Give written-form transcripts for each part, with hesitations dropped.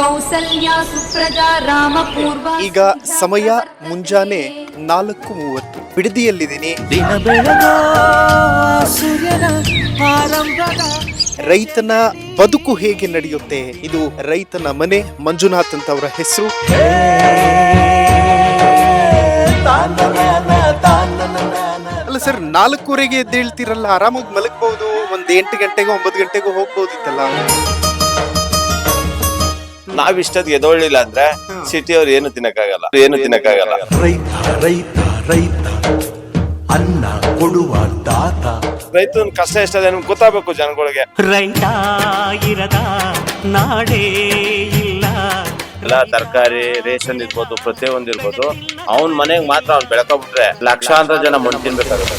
ಕೌಸಲ್ಯ ಸುಪ್ರಜಾ ರಾಮ ಪೂರ್ವ. ಈಗ ಸಮಯ ಮುಂಜಾನೆ 4:30. ಬಿಡದಿಯಲ್ಲಿದ್ದೀನಿ. ದಿನ ಬೆಳಗೋ ಸೂರ್ಯನ ಆರಂಭದ ರೈತನ ಬದುಕು ಹೇಗೆ ನಡೆಯುತ್ತೆ, ಇದು ರೈತನ ಮನೆ. ಮಂಜುನಾಥ್ ಅಂತ ಅವರ ಹೆಸರು. ಅಲ್ಲ ಸರ್, 4:30ಗೆ ಎದ್ದೇಳ್ತಿರಲ್ಲ, ಆರಾಮಾಗಿ ಮಲಗಬಹುದು. ಒಂದ್ 8 ಗಂಟೆಗೋ 9 ಗಂಟೆಗೋ ಹೋಗ್ಬೋದಿತ್ತಲ್ಲ. ನಾವಿಷ್ಟೊತ್ತಿಗೆ ಎದೊಳ್ಳಿಲ್ಲ ಅಂದ್ರೆ ಸಿಟಿಯವ್ರು ಏನು ತಿನ್ನಕ್ಕಾಗಲ್ಲ. ರೈತ ರೈತ ರೈತ ಅನ್ನ ಕೊಡುವ ದಾತ. ರೈತನ ಕಷ್ಟ ಎಷ್ಟದೆ ನಮ್ಗೆ ಗೊತ್ತಾಗಬೇಕು ಜನಗಳಿಗೆ. ರೈತ ಇರದ ನಾಡೇ ಇಲ್ಲ. ಎಲ್ಲ ತರಕಾರಿ ರೇಷನ್ ಇರ್ಬೋದು, ಪ್ರತಿಯೊಂದು ಇರ್ಬೋದು, ಅವನ್ ಮನೆಗೆ ಮಾತ್ರ ಅವ್ನು ಬೆಳಕೊಂಡ್ಬಿಟ್ರೆ ಲಕ್ಷಾಂತರ ಜನ ಮಣ್ಣು ತಿನ್ಬೇಕಾಗುತ್ತೆ.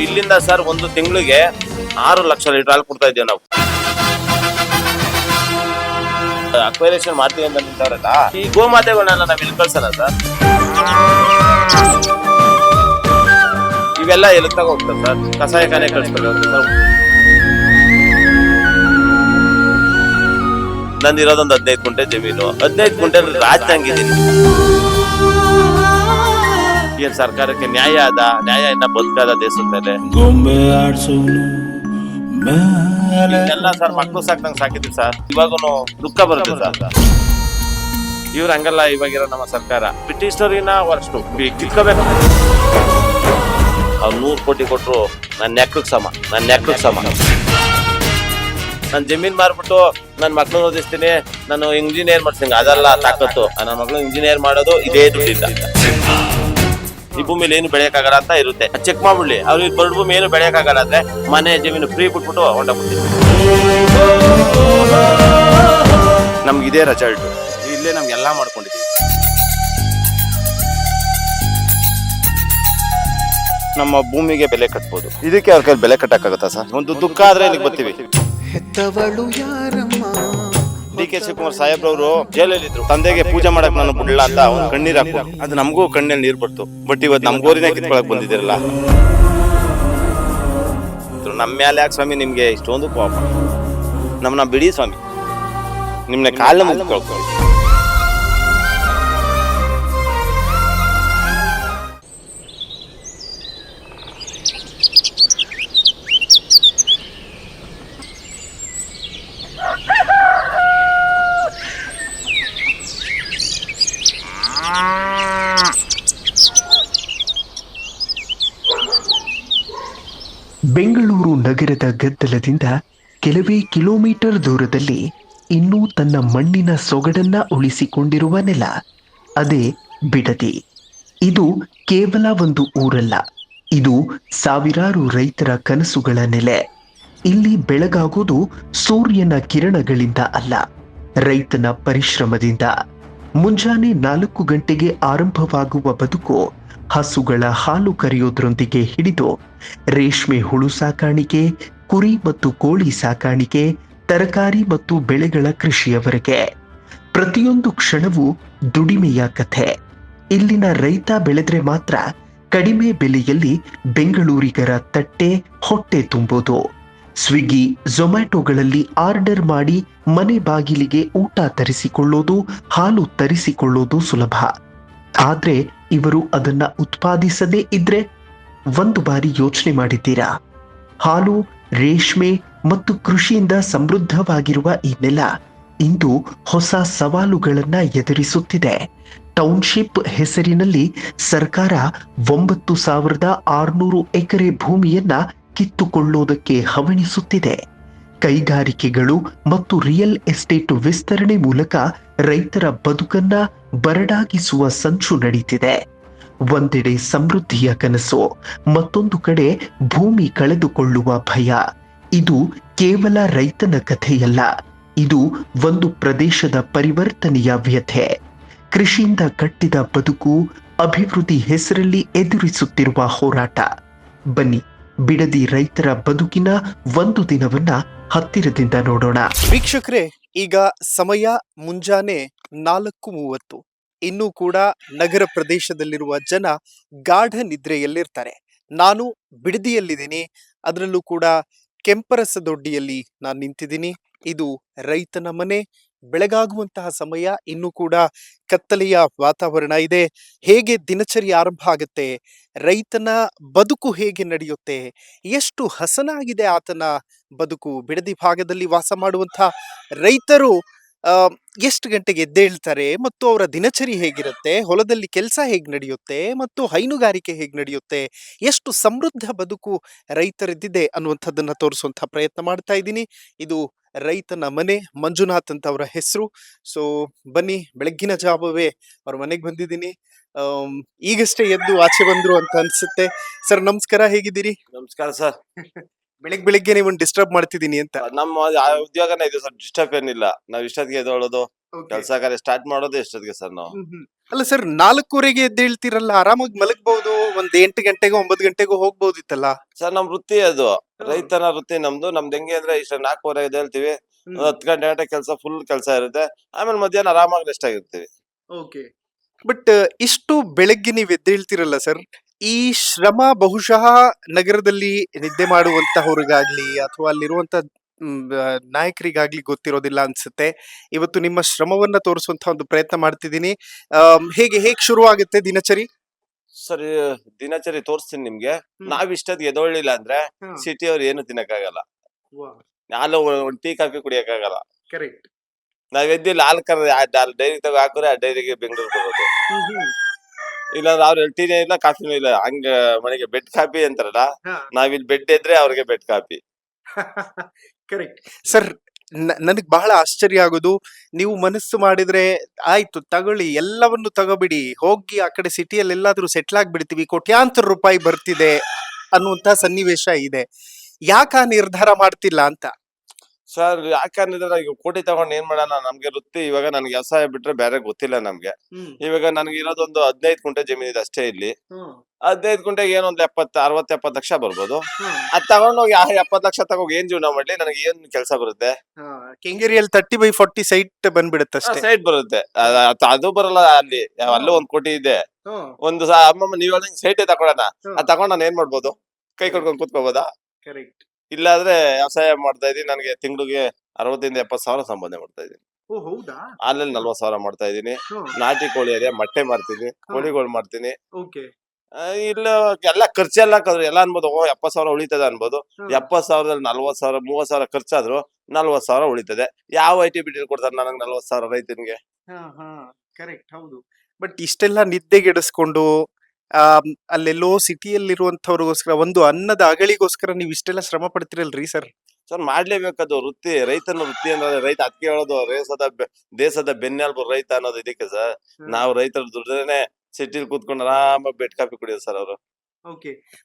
ಇಲ್ಲಿಂದ ಸರ್ ಒಂದು ತಿಂಗಳಿಗೆ 6 ಲಕ್ಷ ಲೀಟರ್ ಹಾಲು ಕೊಡ್ತಾ ಇದ್ದೇವೆ ನಾವು. ಅಕ್ವೇರಿಯೇಷನ್ ಮಾಡ್ತೀವಿ ಅಂತ ನಿಂತವ್ರಲ್ಲ, ಈ ಗೋಮಾತೆಗಳನ್ನೆಲ್ಲ ನಾವ್ ಇಲ್ಲಿ ಕಳ್ಸಲ್ಲ ಸರ್. ಇವೆಲ್ಲ ಎಲ್ಲಿ ಹೋಗ್ತದೆ ಸರ್, ಕಸಾಯಖಾನೆ ಕಳಿಸ್ಬೇಕು ಸರ್. ನಂದಿರೋದೊಂದು 15 ಗುಂಟೆ ಜಮೀನು, 15 ಗುಂಟೆ ರಾಜ್ಯಂಗಿದ್ದೀನಿ. ಏನ್ ಸರ್ಕಾರಕ್ಕೆ ನ್ಯಾಯ ಇನ್ನ ಬದುಕಾದ ದೇಶದ ಮೇಲೆ ಗೊಂಬೆ ಆಡ್ಸೋನು ಎಲ್ಲ ಸರ್ ಮಕ್ಕಳು ಸಾಕ್ದಂಗ್ ಸಾಕಿದ್ವಿ ಸರ್. ಇವಾಗನು ದುಃಖ ಬರುತ್ತೆ ಸರ್. ಇವ್ರ ಹಂಗಲ್ಲ ಇವಾಗಿರೋ ನಮ್ಮ ಸರ್ಕಾರ. ಬ್ರಿಟಿಷ್ನವ್ರಿಗಿನ ವರ್ಷ್ಟು ಕಿತ್ಕೋಬೇಕು. ಅವ್ರು 100 ಕೋಟಿ ಕೊಟ್ರು ನನ್ನ ನೆಕ್ಕಕ್ಕೆ ಸಮ. ನಾನು ಜಮೀನ್ ಮಾರ್ಬಿಟ್ಟು ನನ್ನ ಮಕ್ಳು ಓದಿಸ್ತೀನಿ, ನಾನು ಇಂಜಿನಿಯರ್ ಮಾಡ್ತೀನಿ, ಅದೆಲ್ಲ ತಾಕತ್ತು. ನನ್ನ ಮಕ್ಳು ಇಂಜಿನಿಯರ್ ಮಾಡೋದು ಇದೇ ದುಡ್ಡಿಂದ. ಈ ಭೂಮಿಲಿ ಏನು ಬೆಳೆಯಕ್ಕಾಗಲ್ಲ ಅಂತ ಇರುತ್ತೆ, ಚೆಕ್ ಮಾಡ್ಬಿಡ್ಲಿ. ಅವ್ರಿಗೆ ಬರಡ್ ಭೂಮಿ ಏನು ಬೆಳೆಯಕ್ಕಾಗಲ್ಲ ಅಂದ್ರೆ ಮನೆ ಜಮೀನು ಫ್ರೀ ಬಿಟ್ಬಿಟ್ಟು ಹೊಂಟೋಗ್ಬಿಡ್ತೀವಿ. ನಮ್ಗೆ ಇದೇ ರಿಸಲ್ಟ್. ಇಲ್ಲೇ ನಮ್ಗೆಲ್ಲಾ ಮಾಡ್ಕೊಂಡಿದ್ದೀವಿ. ನಮ್ಮ ಭೂಮಿಗೆ ಬೆಲೆ ಕಟ್ಬೋದು, ಇದಕ್ಕೆ ಅವ್ರ ಕೈ ಬೆಲೆ ಕಟ್ಟಕ್ಕಾಗತ್ತಾ ಸರ್? ಒಂದು ದುಃಖ ಆದ್ರೆ ಇಲ್ಲಿಗೆ ಬರ್ತೀವಿ. ಹೆತ್ತವಳು ಯಾರಮ್ಮ? DK ಶಿವಕುಮಾರ್ ಸಾಹೇಬ್ರವರು ಜೈಲಲ್ಲಿದ್ರು. ತಂದೆಗೆ ಪೂಜೆ ಮಾಡಕ್ ನಾನು ಬಿಡಲ್ಲ ಅಂತ ಅವ್ನು ಕಣ್ಣೀರ್ ಹಾಕ್ಬಿಟ್ಟು, ಅದು ನಮಗೂ ಕಣ್ಣಲ್ಲಿ ನೀರ್ ಬರ್ತು. ಬಟ್ ಇವತ್ತು ನಮ್ ಗೋರಿನೇ ಕಿತ್ಕೊಳಕ್ ಬಂದಿದ್ದೀರಲ್ಲ, ನಮ್ಮ ಮೇಲೆ ಯಾಕೆ ಸ್ವಾಮಿ ನಿಮ್ಗೆ ಇಷ್ಟೊಂದು ಕೋಪ? ನಮ್ಮನ್ನ ಬಿಡಿ ಸ್ವಾಮಿ, ನಿಮ್ನೆ ಕಾಲ ಮುಗಿಸ್ಕೊಳ್ಕೊಳ್ಳಿ. ಬೆಂಗಳೂರು ನಗರದ ಗದ್ದಲದಿಂದ ಕೆಲವೇ ಕಿಲೋಮೀಟರ್ ದೂರದಲ್ಲಿ ಇನ್ನೂ ತನ್ನ ಮಣ್ಣಿನ ಸೊಗಡನ್ನ ಉಳಿಸಿಕೊಂಡಿರುವ ನೆಲ, ಅದೇ ಬಿಡದಿ. ಇದು ಕೇವಲ ಒಂದು ಊರಲ್ಲ, ಇದು ಸಾವಿರಾರು ರೈತರ ಕನಸುಗಳ ನೆಲೆ. ಇಲ್ಲಿ ಬೆಳಗಾಗೋದು ಸೂರ್ಯನ ಕಿರಣಗಳಿಂದ ಅಲ್ಲ, ರೈತನ ಪರಿಶ್ರಮದಿಂದ. ಮುಂಜಾನೆ 4 ಗಂಟೆಗೆ ಆರಂಭವಾಗುವ ಬದುಕು ಹಸುಗಳ ಹಾಲು ಕರೆಯೋದ್ರೊಂದಿಗೆ ಹಿಡಿದು ರೇಷ್ಮೆ ಹುಳು ಸಾಕಾಣಿಕೆ, ಕುರಿ ಮತ್ತು ಕೋಳಿ ಸಾಕಾಣಿಕೆ, ತರಕಾರಿ ಮತ್ತು ಬೆಳೆಗಳ ಕೃಷಿಯವರೆಗೆ ಪ್ರತಿಯೊಂದು ಕ್ಷಣವೂ ದುಡಿಮೆಯ ಕಥೆ. ಇಲ್ಲಿನ ರೈತ ಬೆಳೆದ್ರೆ ಮಾತ್ರ ಕಡಿಮೆ ಬೆಲೆಯಲ್ಲಿ ಬೆಂಗಳೂರಿಗರ ತಟ್ಟೆ ಹೊಟ್ಟೆ ತುಂಬೋದು. ಸ್ವಿಗ್ಗಿ, ಝೊಮ್ಯಾಟೊಗಳಲ್ಲಿ ಆರ್ಡರ್ ಮಾಡಿ ಮನೆ ಬಾಗಿಲಿಗೆ ಊಟ ತರಿಸಿಕೊಳ್ಳೋದು, ಹಾಲು ತರಿಸಿಕೊಳ್ಳೋದು ಸುಲಭ. ಆದ್ರೆ ಇವರು ಅದನ್ನ ಉತ್ಪಾದಿಸದೇ ಇದ್ರೆ ಒಂದು ಬಾರಿ ಯೋಚನೆ ಮಾಡಿದ್ದೀರಾ? ಹಾಲು, ರೇಷ್ಮೆ ಮತ್ತು ಕೃಷಿಯಿಂದ ಸಮೃದ್ಧವಾಗಿರುವ ಈ ನೆಲ ಇಂದು ಹೊಸ ಸವಾಲುಗಳನ್ನ ಎದುರಿಸುತ್ತಿದೆ. ಟೌನ್ಶಿಪ್ ಹೆಸರಿನಲ್ಲಿ ಸರ್ಕಾರ 9,600 ಎಕರೆ ಭೂಮಿಯನ್ನ ಕಿತ್ತುಕೊಳ್ಳೋದಕ್ಕೆ ಹವಣಿಸುತ್ತಿದೆ. ಕೈಗಾರಿಕೆಗಳು ಮತ್ತು ರಿಯಲ್ ಎಸ್ಟೇಟ್ ವಿಸ್ತರಣೆ ಮೂಲಕ ರೈತರ ಬದುಕನ್ನ ಬರಡಾಗಿಸುವ ಸಂಚು ನಡೀತಿದೆ. ಒಂದೆಡೆ ಸಮೃದ್ಧಿಯ ಕನಸು, ಮತ್ತೊಂದು ಕಡೆ ಭೂಮಿ ಕಳೆದುಕೊಳ್ಳುವ ಭಯ. ಇದು ಕೇವಲ ರೈತನ ಕಥೆಯಲ್ಲ, ಇದು ಒಂದು ಪ್ರದೇಶದ ಪರಿವರ್ತನೆಯ ವ್ಯಥೆ. ಕೃಷಿಯಿಂದ ಕಟ್ಟಿದ ಬದುಕು ಅಭಿವೃದ್ಧಿ ಹೆಸರಲ್ಲಿ ಎದುರಿಸುತ್ತಿರುವ ಹೋರಾಟ. ಬನ್ನಿ, ಬಿಡದಿ ರೈತರ ಬದುಕಿನ ಒಂದು ದಿನವನ್ನ ಹತ್ತಿರದಿಂದ ನೋಡೋಣ. ವೀಕ್ಷಕರೇ, ಈಗ ಸಮಯ ಮುಂಜಾನೆ 4:30. ಇನ್ನೂ ಕೂಡ ನಗರ ಪ್ರದೇಶದಲ್ಲಿರುವ ಜನ ಗಾಢ ನಿದ್ರೆಯಲ್ಲಿರ್ತಾರೆ. ನಾನು ಬಿಡದಿಯಲ್ಲಿದ್ದೀನಿ. ಅದರಲ್ಲೂ ಕೂಡ ಕೆಂಪರಸದೊಡ್ಡಿಯಲ್ಲಿ ನಾನು ನಿಂತಿದ್ದೀನಿ. ಇದು ರೈತನ ಮನೆ. ಬೆಳಗಾಗುವಂತಹ ಸಮಯ, ಇನ್ನೂ ಕೂಡ ಕತ್ತಲೆಯ ವಾತಾವರಣ ಇದೆ. ಹೇಗೆ ದಿನಚರಿ ಆರಂಭ ಆಗುತ್ತೆ, ರೈತನ ಬದುಕು ಹೇಗೆ ನಡೆಯುತ್ತೆ, ಎಷ್ಟು ಹಸನಾಗಿದೆ ಆತನ ಬದುಕು, ಬಿಡದಿ ಭಾಗದಲ್ಲಿ ವಾಸ ಮಾಡುವಂತಹ ರೈತರು ಆ, ಎಷ್ಟು ಗಂಟೆಗೆ ಎದ್ದೇಳ್ತಾರೆ ಮತ್ತು ಅವರ ದಿನಚರಿ ಹೇಗಿರುತ್ತೆ, ಹೊಲದಲ್ಲಿ ಕೆಲಸ ಹೇಗೆ ನಡೆಯುತ್ತೆ ಮತ್ತು ಹೈನುಗಾರಿಕೆ ಹೇಗೆ ನಡೆಯುತ್ತೆ, ಎಷ್ಟು ಸಮೃದ್ಧ ಬದುಕು ರೈತರದ್ದಿದೆ ಅನ್ನುವಂಥದ್ದನ್ನ ತೋರಿಸುವಂತಹ ಪ್ರಯತ್ನ ಮಾಡ್ತಾ ಇದ್ದೀನಿ. ಇದು ರೈತನ ಮನೆ. ಮಂಜುನಾಥ್ ಅಂತ ಅವರ ಹೆಸರು. ಸೊ ಬನ್ನಿ, ಬೆಳಗ್ಗಿನ ಜಾವವೇ ಅವ್ರ ಮನೆಗೆ ಬಂದಿದ್ದೀನಿ. ಈಗಷ್ಟೇ ಎದ್ದು ಆಚೆ ಬಂದ್ರು ಅಂತ ಅನ್ಸುತ್ತೆ. ಸರ್ ನಮಸ್ಕಾರ, ಹೇಗಿದ್ದೀರಿ? ನಮಸ್ಕಾರ ಸರ್. ಬೆಳಗ್ಗೆ ನಿಮ್ಮನ್ನ ಡಿಸ್ಟರ್ಬ್ ಮಾಡ್ತಿದ್ದೀನಿ ಅಂತ. ನಮ್ಮ ಉದ್ಯೋಗನೇ ಇದೆ ಸರ್, ಡಿಸ್ಟರ್ಬ್ ಏನಿಲ್ಲ. ನಾವ್ ಇಷ್ಟೊತ್ತಿಗೆ ಎದ್ದೋಳೋದು, ಕೆಲಸ ಕಾರ್ಯ ಸ್ಟಾರ್ಟ್ ಮಾಡೋದು ಇಷ್ಟೊತ್ತಿಗೆ ಸರ್ ನಾವು. ಅಲ್ಲ ಸರ್, 4:15 ಎದ್ದೇಳ್ತಿರಲ್ಲ, ಆರಾಮಾಗಿ ಮಲಗಬಹುದು. ಒಂದ್ 8 ಗಂಟೆಗೋ 9 ಗಂಟೆಗೋ ಹೋಗ್ಬೋದಿತ್ತಲ್ಲ. ಸರ್ ನಮ್ ವೃತ್ತಿ ಅದು, ರೈತನ ವೃತ್ತಿ ನಮ್ದು. ಹೆಂಗೆ ಅಂದ್ರೆ ಇಷ್ಟ 4:15 ಎದ್ದೇಳ್ತೀವಿ, 10 ಗಂಟೆ ಕೆಲಸ, ಫುಲ್ ಕೆಲಸ ಇರುತ್ತೆ. ಆಮೇಲೆ ಮಧ್ಯಾಹ್ನ ಆರಾಮಾಗಿ ರೆಸ್ಟ್ ಆಗಿರ್ತೀವಿ. ಬಟ್ ಇಷ್ಟು ಬೆಳಗ್ಗೆ ನೀವ್ ಎದ್ದೇಳ್ತಿರಲ್ಲ ಸರ್, ಈ ಶ್ರಮ ಬಹುಶಃ ನಗರದಲ್ಲಿ ನಿದ್ದೆ ಮಾಡುವಂತಹವ್ರಿಗಾಗ್ಲಿ ಅಥವಾ ಅಲ್ಲಿರುವಂತ ನಾಯಕರಿಗಾಗ್ಲಿ ಗೊತ್ತಿರೋದಿಲ್ಲ ಅನ್ಸುತ್ತೆ. ಇವತ್ತು ನಿಮ್ಮ ಶ್ರಮವನ್ನ ತೋರಿಸುವಂತ ಒಂದು ಪ್ರಯತ್ನ ಮಾಡ್ತಿದ್ದೀನಿ. ಹೇಗೆ ಶುರು ಆಗುತ್ತೆ ದಿನಚರಿ? ಸರಿ, ದಿನಚರಿ ತೋರಿಸ್ತೀನಿ ನಿಮ್ಗೆ. ನಾವ್ ಇಷ್ಟೊತ್ತಿಗೆ ಎದ್ದೊಳ್ಳಿಲ್ಲ ಅಂದ್ರೆ ಸಿಟಿ ಅವ್ರು ಏನು ತಿನ್ನಕ್ಕಾಗಲ್ಲ. ಹಾಲು ಒಂದ್ ಟೀ ಕಾಫಿ ಕುಡಿಯಕ್ಕಾಗಲ್ಲ. ಕರೆಕ್ಟ್. ನಾವ್ ಎದ್ದಿಲ್ಲ, ಹಾಲು ಡೈರಿ ತಗೋ ಹಾಕೋರೆ, ಆ ಡೈರಿಗೆ ಬೆಂಗಳೂರು ಬರೋದು. ಇಲ್ಲಾಂದ್ರೆ ಅವ್ರ ಟೀನೇ ಇಲ್ಲ, ಕಾಫಿನೂ ಇಲ್ಲ. ಹಂಗ ಮನೆಗೆ ಬೆಡ್ ಕಾಫಿ ಅಂತಾರಲ್ಲ, ನಾವಿಲ್ಲಿ ಬೆಡ್ ಇದ್ರೆ ಅವ್ರಿಗೆ ಬೆಡ್ ಕಾಫಿ. Correct sir. ನನಗ್ ಬಹಳ ಆಶ್ಚರ್ಯ ಆಗೋದು, ನೀವು ಮನಸ್ಸು ಮಾಡಿದ್ರೆ ಆಯ್ತು ತಗೊಳ್ಳಿ, ಎಲ್ಲವನ್ನು ತಗೋಬಿಡಿ, ಹೋಗಿ ಆ ಕಡೆ ಸಿಟಿಯಲ್ಲಿ ಎಲ್ಲಾದ್ರೂ ಸೆಟ್ಲ್ ಆಗ್ಬಿಡ್ತೀವಿ, ಕೋಟ್ಯಾಂತರ ರೂಪಾಯಿ ಬರ್ತಿದೆ ಅನ್ನುವಂತ ಸನ್ನಿವೇಶ ಇದೆ. ಯಾಕ ನಿರ್ಧಾರ ಮಾಡ್ತಿಲ್ಲ ಅಂತ? ಸರ್ ಯಾಕಂದ್ರೆ ಈಗ ಕೋಟಿ ತಗೊಂಡ್ ಏನ್ ಮಾಡೋಣ, ನಮ್ಗೆ ವೃತ್ತಿ ಇವಾಗ ನನ್ಗೆ ವ್ಯವಸಾಯ ಬಿಟ್ರೆ ಬೇರೆ ಗೊತ್ತಿಲ್ಲ ನಮ್ಗೆ. ಇವಾಗ ನನ್ಗೆ ಇರೋದೊಂದು 15 ಗುಂಟೆ ಜಮೀನ್ ಇದೆ ಅಷ್ಟೇ ಇಲ್ಲಿ. 15 ಗುಂಟೆಗೆ ಏನೊಂದ್ 60-70 ಲಕ್ಷ ಬರ್ಬೋದು. ಅದ್ ತಗೊಂಡೋಗಿ 70 ಲಕ್ಷ ತಗೋಗಿ ಏನ್ ಜೀವನ ಮಾಡ್ಲಿ, ನನಗೆ ಏನ್ ಕೆಲಸ ಬರುತ್ತೆ? ಕೆಂಗೇರಿಯಲ್ಲಿ 30/40 ಸೈಟ್ ಬಂದ್ಬಿಡುತ್ತೆ ಅಷ್ಟೇ. ಸೈಟ್ ಬರುತ್ತೆ, ಅದು ಬರಲ್ಲ. ಅಲ್ಲೂ 1 ಕೋಟಿ ಇದೆ. ಒಂದು ಅಮ್ಮಮ್ಮ ನೀವ್ ಹೇಳ್ದಂಗೆ ಸೈಟೇ ತಗೊಳೋಣ, ಅದ್ ತಗೊಂಡ್ ನಾನು ಏನ್ ಮಾಡ್ಬೋದು? ಕೈ ಕೊಡ್ಕೊಂಡ್ ಕೂತ್ಕೋಬೋದಾ? ಕರೆಕ್ಟ್. ಇಲ್ಲಾದ್ರೆ ವ್ಯವಸಾಯ ಮಾಡ್ತಾ ಇದೀನಿ, ನನಗೆ ತಿಂಗಳಿಗೆ 60,000-70,000 ಸಾವಿರ ಮಾಡ್ತಾ ಇದೀನಿ. ಹಾಲಲ್ಲಿ 40,000 ಮಾಡ್ತಾ ಇದೀನಿ. ನಾಟಿ ಕೋಳಿ ಇದೆ, ಮೊಟ್ಟೆ ಮಾರ್ತೀನಿ, ಕೋಳಿಗಳು ಮಾರ್ತೀನಿ. ಇಲ್ಲ ಎಲ್ಲ ಖರ್ಚೆಲ್ಲ ಎಲ್ಲ ಅನ್ಬೋದು, 70,000 ಉಳಿತದೆ ಅನ್ಬೋದು. 70,000ದಲ್ಲಿ 40,000 30,000 ಖರ್ಚಾದ್ರು 40,000 ಉಳಿತದೆ. ಯಾವ ಐಟಿ ಬಿಟಿ ಕೊಡ್ತಾರೆ ನನಗೆ 40,000 ರೈತನಿಗೆ? ಕರೆಕ್ಟ್, ಹೌದು. ಬಟ್ ಇಷ್ಟೆಲ್ಲ ನಿದ್ದೆಗೆಡಿಸ್ಕೊಂಡು ಅಲ್ಲೆಲ್ಲೋ ಸಿಟಿಯಲ್ಲಿರುವಂತವ್ರಿಗೋಸ್ಕರ, ಒಂದು ಅನ್ನದ ಅಗಳಿಗೋಸ್ಕರ ನೀವು ಇಷ್ಟೆಲ್ಲ ಶ್ರಮ ಪಡ್ತಿರಲ್ರಿ ಸರ್? ಸರ್ ಮಾಡ್ಲೇಬೇಕದು ವೃತ್ತಿ, ರೈತನ ವೃತ್ತಿ ಅಂದ್ರೆ. ರೈತ ಅದಕ್ಕೆ ಹೇಳೋದು ದೇಶದ ಬೆನ್ನೆಲುಬು ರೈತ ಅನ್ನೋದು ಇದಕ್ಕೆ ಸರ್. ನಾವು ರೈತರ ದುಡ್ಡೇನೆ ಸಿಟಿಲಿ ಕೂತ್ಕೊಂಡು ಆರಾಮಾಗಿ ಬೆಡ್ ಕಾಫಿ ಕುಡಿಯೋದು ಸರ್ ಅವರು.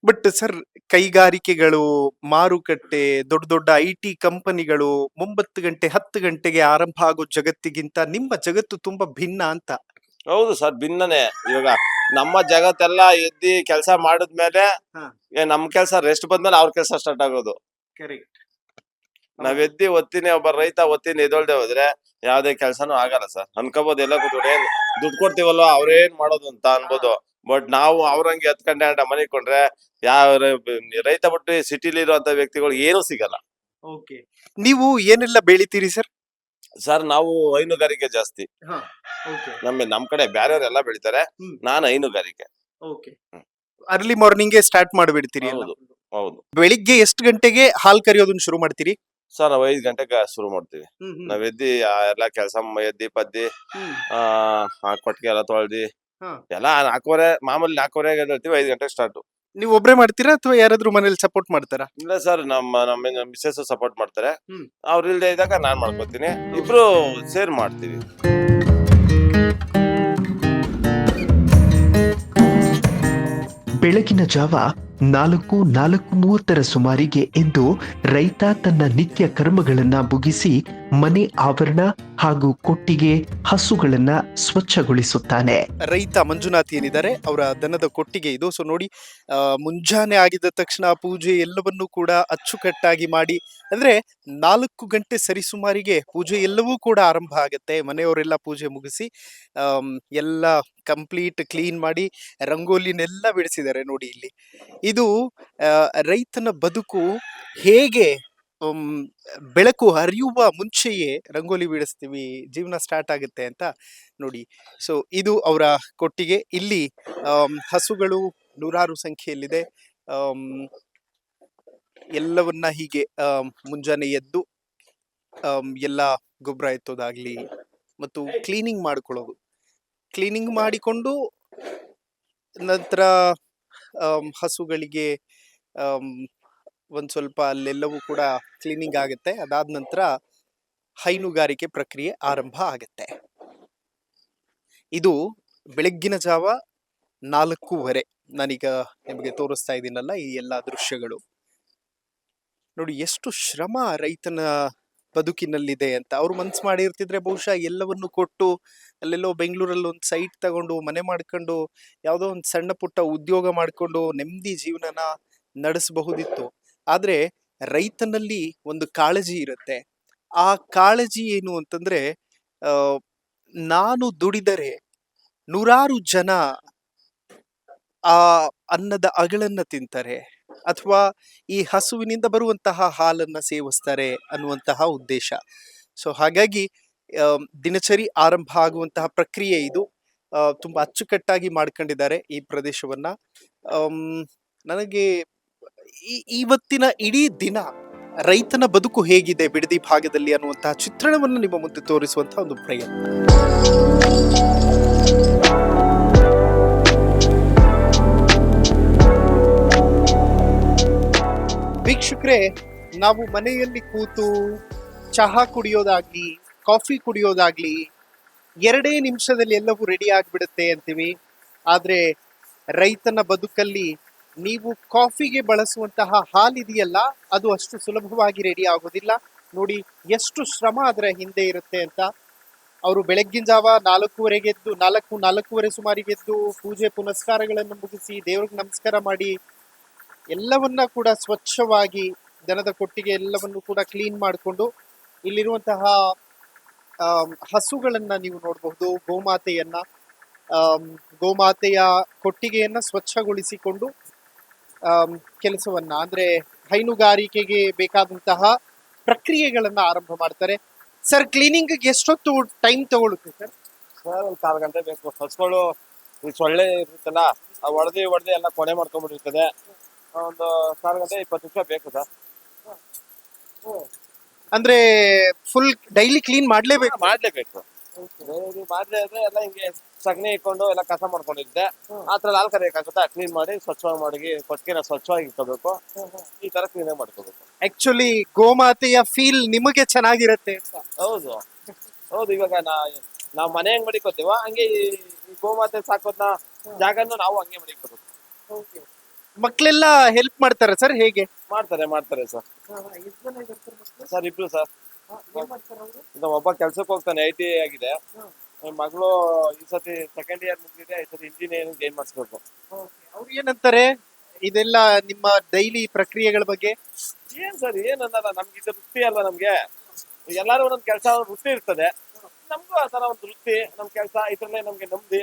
ಬಟ್ ಸರ್, ಕೈಗಾರಿಕೆಗಳು, ಮಾರುಕಟ್ಟೆ, ದೊಡ್ಡ ದೊಡ್ಡ IT ಕಂಪನಿಗಳು 9 ಗಂಟೆ 10 ಗಂಟೆಗೆ ಆರಂಭ ಆಗೋ ಜಗತ್ತಿಗಿಂತ ನಿಮ್ಮ ಜಗತ್ತು ತುಂಬಾ ಭಿನ್ನ ಅಂತ. ಹೌದು ಸರ್, ಭಿನ್ನನೇ. ಇವಾಗ ನಮ್ಮ ಜಗತ್ತೆಲ್ಲ ಎದ್ದಿ ಕೆಲಸ ಮಾಡಿದ್ಮೇಲೆ ನಮ್ ಕೆಲಸ ರೆಸ್ಟ್ ಬಂದ್ಮೇಲೆ ಅವ್ರ ಕೆಲಸ ಸ್ಟಾರ್ಟ್ ಆಗೋದು. ನಾವ್ ಎದ್ದಿ ಒತ್ತಿನಿ, ಒಬ್ಬ ರೈತ ಒತ್ತಿನಿ ಎದೊಳ್ದೆ ಹೋದ್ರೆ ಯಾವ್ದೇ ಕೆಲ್ಸನೂ ಆಗಲ್ಲ ಸರ್. ಅನ್ಕೋಬಹುದು ಎಲ್ಲ ಕೂತ್ಕೊಂಡು ಏನ್ ದುಡ್ಡು ಕೊಡ್ತೀವಲ್ವ ಅವ್ರೇನ್ ಮಾಡೋದು ಅಂತ ಅನ್ಬೋದು. ಬಟ್ ನಾವು ಅವ್ರಂಗೆ 10 ಗಂಟೆ ಮನೆ ಕೊಂಡ್ರೆ ಯಾವ ರೈತ ಬಿಟ್ಟು ಸಿಟಿಲಿ ಇರುವಂತ ವ್ಯಕ್ತಿಗಳು ಏನೂ ಸಿಗಲ್ಲ. ನೀವು ಏನೆಲ್ಲ ಬೆಳಿತೀರಿ ಸರ್? ಸರ್ ನಾವು ಹೈನುಗಾರಿಕೆ ಜಾಸ್ತಿ. ನಮ್ ಕಡೆ ಬ್ಯಾರೆಯವರೆಲ್ಲ ಬೆಳಿತಾರೆ, ನಾನು ಹೈನುಗಾರಿಕೆ. ಅರ್ಲಿ ಮಾರ್ನಿಂಗ್ ಸ್ಟಾರ್ಟ್ ಮಾಡ್ಬಿಡ್ತೀರಿ? ಹೌದು. ಬೆಳಿಗ್ಗೆ ಎಷ್ಟು ಗಂಟೆಗೆ ಹಾಲ್ ಕರಿಯೋದನ್ನ ಶುರು ಮಾಡ್ತೀರಿ? ಸರ್ ನಾವು 5 ಗಂಟೆಗೆ ಶುರು ಮಾಡ್ತೀವಿ. ನಾವ್ ಎದ್ದಿ ಎಲ್ಲಾ ಕೆಲಸ ಎದ್ದಿ ಪದ್ದಿ ಕೊಟ್ಟಿಗೆ ಎಲ್ಲ ತೊಳ್ದಿ ಎಲ್ಲ 4:15 ಮಾಮೂಲಿ 4:15 ಹೇಳ್ತೀವಿ. 5 ಗಂಟೆಗೆ ಸ್ಟಾರ್ಟ್. ನೀವು ಒಬ್ರೇ ಮಾಡ್ತೀರಾ ಅಥವಾ ಯಾರಾದ್ರೂ ಮನೇಲಿ ಸಪೋರ್ಟ್ ಮಾಡ್ತಾರಾ? ಇಲ್ಲ ಸರ್, ನಮ್ಮ ಮಿಸ್ಸಸ್ ಸಪೋರ್ಟ್ ಮಾಡ್ತಾರೆ. ಅವ್ರು ಇಲ್ದೇ ಇದ್ದಾಗ ನಾನ್ ಮಾಡ್ಕೊತೀನಿ, ಇಬ್ರು ಸೇರ್ ಮಾಡ್ತೀವಿ. ಬೆಳಗಿನ ಜಾವ 4:30 ಸುಮಾರಿಗೆ ಎದ್ದು ರೈತ ತನ್ನ ನಿತ್ಯ ಕರ್ಮಗಳನ್ನ ಮುಗಿಸಿ ಮನೆ ಆವರಣ ಹಾಗೂ ಕೊಟ್ಟಿಗೆ ಹಸುಗಳನ್ನ ಸ್ವಚ್ಛಗೊಳಿಸುತ್ತಾನೆ. ರೈತ ಮಂಜುನಾಥ್ ಏನಿದ್ದಾರೆ, ಅವರ ದನದ ಕೊಟ್ಟಿಗೆ ಇದು. ಸೊ ನೋಡಿ, ಮುಂಜಾನೆ ಆಗಿದ ತಕ್ಷಣ ಪೂಜೆ ಎಲ್ಲವನ್ನೂ ಕೂಡ ಅಚ್ಚುಕಟ್ಟಾಗಿ ಮಾಡಿ, ಅಂದ್ರೆ 4 ಗಂಟೆ ಸರಿಸುಮಾರಿಗೆ ಪೂಜೆ ಎಲ್ಲವೂ ಕೂಡ ಆರಂಭ ಆಗತ್ತೆ. ಮನೆಯವರೆಲ್ಲ ಪೂಜೆ ಮುಗಿಸಿ ಎಲ್ಲ ಕಂಪ್ಲೀಟ್ ಕ್ಲೀನ್ ಮಾಡಿ ರಂಗೋಲಿನೆಲ್ಲ ಬಿಡಿಸಿದ್ದಾರೆ ನೋಡಿ ಇಲ್ಲಿ. ಇದು ರೈತನ ಬದುಕು ಹೇಗೆ ಅಮ್, ಬೆಳಕು ಹರಿಯುವ ಮುಂಚೆಯೇ ರಂಗೋಲಿ ಬಿಡಿಸ್ತೀವಿ, ಜೀವನ ಸ್ಟಾರ್ಟ್ ಆಗುತ್ತೆ ಅಂತ ನೋಡಿ. ಸೊ ಇದು ಅವರ ಕೊಟ್ಟಿಗೆ. ಇಲ್ಲಿ ಹಸುಗಳು ನೂರಾರು ಸಂಖ್ಯೆಯಲ್ಲಿದೆ. ಆಮ್, ಎಲ್ಲವನ್ನ ಹೀಗೆ ಮುಂಜಾನೆ ಎದ್ದು ಎಲ್ಲ ಗೊಬ್ಬರ ಎತ್ತೋದಾಗ್ಲಿ ಮತ್ತು ಕ್ಲೀನಿಂಗ್ ಮಾಡ್ಕೊಳ್ಳೋದು, ಕ್ಲೀನಿಂಗ್ ಮಾಡಿಕೊಂಡು ನಂತರ ಹಸುಗಳಿಗೆ ಒಂದ್ ಸ್ವಲ್ಪ ಅಲ್ಲೆಲ್ಲವೂ ಕೂಡ ಕ್ಲೀನಿಂಗ್ ಆಗುತ್ತೆ. ಅದಾದ ನಂತರ ಹೈನುಗಾರಿಕೆ ಪ್ರಕ್ರಿಯೆ ಆರಂಭ ಆಗುತ್ತೆ. ಇದು ಬೆಳಗ್ಗಿನ ಜಾವ 4:15. ನಾನೀಗ ನಿಮಗೆ ತೋರಿಸ್ತಾ ಇದ್ದೀನಲ್ಲ ಈ ಎಲ್ಲಾ ದೃಶ್ಯಗಳು. ನೋಡಿ ಎಷ್ಟು ಶ್ರಮ ರೈತನ ಬದುಕಿನಲ್ಲಿದೆ ಅಂತ. ಅವ್ರು ಮನ್ಸು ಮಾಡಿರ್ತಿದ್ರೆ ಬಹುಶಃ ಎಲ್ಲವನ್ನು ಕೊಟ್ಟು ಅಲ್ಲೆಲ್ಲೋ ಬೆಂಗಳೂರಲ್ಲಿ ಒಂದು ಸೈಟ್ ತಗೊಂಡು ಮನೆ ಮಾಡ್ಕೊಂಡು ಯಾವುದೋ ಒಂದು ಸಣ್ಣ ಪುಟ್ಟ ಉದ್ಯೋಗ ಮಾಡ್ಕೊಂಡು ನೆಮ್ಮದಿ ಜೀವನನ ನಡೆಸಬಹುದಿತ್ತು. ಆದ್ರೆ ರೈತನಲ್ಲಿ ಒಂದು ಕಾಳಜಿ ಇರುತ್ತೆ. ಆ ಕಾಳಜಿ ಏನು ಅಂತಂದ್ರೆ ಆ ನಾನು ದುಡಿದರೆ ನೂರಾರು ಜನ ಆ ಅನ್ನದ ಅಗಳನ್ನ ತಿಂತಾರೆ, ಅಥವಾ ಈ ಹಸುವಿನಿಂದ ಬರುವಂತಹ ಹಾಲನ್ನ ಸೇವಿಸ್ತಾರೆ ಅನ್ನುವಂತಹ ಉದ್ದೇಶ. ಸೊ ಹಾಗಾಗಿ ದಿನಚರಿ ಆರಂಭ ಆಗುವಂತಹ ಪ್ರಕ್ರಿಯೆ ಇದು. ತುಂಬಾ ಅಚ್ಚುಕಟ್ಟಾಗಿ ಮಾಡ್ಕೊಂಡಿದ್ದಾರೆ ಈ ಪ್ರದೇಶವನ್ನ. ನನಗೆ ಇವತ್ತಿನ ಇಡೀ ದಿನ ರೈತನ ಬದುಕು ಹೇಗಿದೆ ಬಿಡದಿ ಭಾಗದಲ್ಲಿ ಅನ್ನುವಂತಹ ಚಿತ್ರಣವನ್ನು ನಿಮ್ಮ ಮುಂದೆ ತೋರಿಸುವಂತಹ ಒಂದು ಪ್ರಯತ್ನ. ವೀಕ್ಷಕರೇ, ನಾವು ಮನೆಯಲ್ಲಿ ಕೂತು ಚಹಾ ಕುಡಿಯೋದಾಗ್ಲಿ, ಕಾಫಿ ಕುಡಿಯೋದಾಗ್ಲಿ 2 ನಿಮಿಷದಲ್ಲಿ ಎಲ್ಲವೂ ರೆಡಿ ಆಗ್ಬಿಡುತ್ತೆ ಅಂತೀವಿ. ಆದ್ರೆ ರೈತನ ಬದುಕಲ್ಲಿ ನೀವು ಕಾಫಿಗೆ ಬಳಸುವಂತಹ ಹಾಲಿದೆಯಲ್ಲ, ಅದು ಅಷ್ಟು ಸುಲಭವಾಗಿ ರೆಡಿ ಆಗೋದಿಲ್ಲ. ನೋಡಿ ಎಷ್ಟು ಶ್ರಮ ಅದರ ಹಿಂದೆ ಇರುತ್ತೆ ಅಂತ. ಅವರು ಬೆಳಗ್ಗಿನ ಜಾವ 4:15 ಎದ್ದು 4:30 ಸುಮಾರಿಗೆ ಎದ್ದು ಪೂಜೆ ಪುನಸ್ಕಾರಗಳನ್ನು ಮುಗಿಸಿ ದೇವ್ರಿಗೆ ನಮಸ್ಕಾರ ಮಾಡಿ ಎಲ್ಲವನ್ನ ಕೂಡ ಸ್ವಚ್ಛವಾಗಿ ದನದ ಕೊಟ್ಟಿಗೆ ಎಲ್ಲವನ್ನು ಕೂಡ ಕ್ಲೀನ್ ಮಾಡಿಕೊಂಡು ಇಲ್ಲಿರುವಂತಹ ಹಸುಗಳನ್ನ ನೀವು ನೋಡಬಹುದು. ಗೋಮಾತೆಯ ಕೊಟ್ಟಿಗೆಯನ್ನ ಸ್ವಚ್ಛಗೊಳಿಸಿಕೊಂಡು ಕೆಲಸವನ್ನ ಅಂದ್ರೆ ಹೈನುಗಾರಿಕೆಗೆ ಬೇಕಾದಂತಹ ಪ್ರಕ್ರಿಯೆಗಳನ್ನ ಆರಂಭ ಮಾಡ್ತಾರೆ. ಸರ್, ಕ್ಲೀನಿಂಗ್ ಎಷ್ಟೊತ್ತು ಟೈಮ್ ತಗೊಳುತ್ತೆ ಸರ್? ಸರ್ ಒಂದು 4 ಗಂಟೆ ಬೇಕು. ಹಸುಗಳು ಈ ಸೊಳ್ಳೆ ಇರುತ್ತಲ್ಲ, ಆ ಹೊಡೆದು ಎಲ್ಲ ಕೊನೆ ಮಾಡ್ಕೊಂಡ್ಬಿಟ್ಟಿರ್ತದೆ. ಒಂದು 4 ಗಂಟೆ 20 ನಿಮಿಷ ಬೇಕು ಸರ್. ಅಂದ್ರೆ ಫುಲ್ ಡೈಲಿ ಕ್ಲೀನ್ ಮಾಡ್ಲೇಬೇಕು? ಮಾಡ್ಲೇಬೇಕು. ಮಾಡ್ಲೇ ಇದ್ರೆ ಎಲ್ಲ ಹಿಂಗೆ ಸಗಣಿ ಇಟ್ಕೊಂಡು ಎಲ್ಲ ಕಸ ಮಾಡ್ಕೊಂಡಿದ್ದೆ ಆತರ ಹಾಲ್ ಕರೆಯಕ್ಕಾಗುತ್ತಾ, ಕ್ಲೀನ್ ಮಾಡಿ ಸ್ವಚ್ಛವಾಗಿ ಮಾಡಿ ಕೊಟ್ಟಿಗೆನ ಸ್ವಚ್ಛವಾಗಿ ಇಟ್ಕೋಬೇಕು. ಈ ತರ ಕ್ಲೀನ್ ಮಾಡ್ಕೋಬೇಕು. ಆಕ್ಚುಲಿ ಗೋಮಾತೆಯ ಫೀಲ್ ನಿಮಗೆ ಚೆನ್ನಾಗಿರುತ್ತೆ. ಹೌದು ಹೌದು. ಇವಾಗ ನಾವ್ ಮನೆ ಹೆಂಗ್ ಮಡಿಕೋತೀವ ಹಂಗೆ ಈ ಗೋಮಾತೆ ಸಾಕೋದ್ನ ಜಾಗನು ನಾವು ಹಂಗೆ ಮಡಿಕೋಬೇಕು. ಮಕ್ಳೆಲ್ಲ ಹೆಲ್ಪ್ ಮಾಡ್ತಾರ ಸರ್? ಹೇಗೆ ಮಾಡ್ತಾರೆ ಸರ್. ಸರ್ ಇಬ್ರು ಸರ್. ಈಗ ಒಬ್ಬ ಕೆಲ್ಸಕ್ಕೆ ಹೋಗ್ತಾನೆ, IT ಆಗಿದೆ. ಮಗಳು ಈ ಸತಿ 2nd ಇಯರ್ ಮುಗಿದಿದೆ, ಈ ಸತಿ ಇಂಜಿನಿಯರಿಂಗ್ ಗೇನ್ ಮಾಡಿಸ್ಬೇಕು. ಅವ್ರು ಏನಂತಾರೆ ಇದೆಲ್ಲ ನಿಮ್ಮ ಡೈಲಿ ಪ್ರಕ್ರಿಯೆಗಳ ಬಗ್ಗೆ? ಏನ್ ಸರ್ ಏನನ್ನಲ್ಲ, ನಮ್ಗೆ ಇದು ವೃತ್ತಿ ಅಲ್ವಾ. ನಮ್ಗೆ ಎಲ್ಲಾರು ಒಂದೊಂದ್ ಕೆಲಸ ವೃತ್ತಿ ಇರ್ತದೆ, ನಮ್ಗೂ ಆ ತರ ಒಂದು ವೃತ್ತಿ. ನಮ್ ಕೆಲಸ ಇದ್ರಲ್ಲೇ ನಮ್ಗೆ ನೆಮ್ಮದಿ.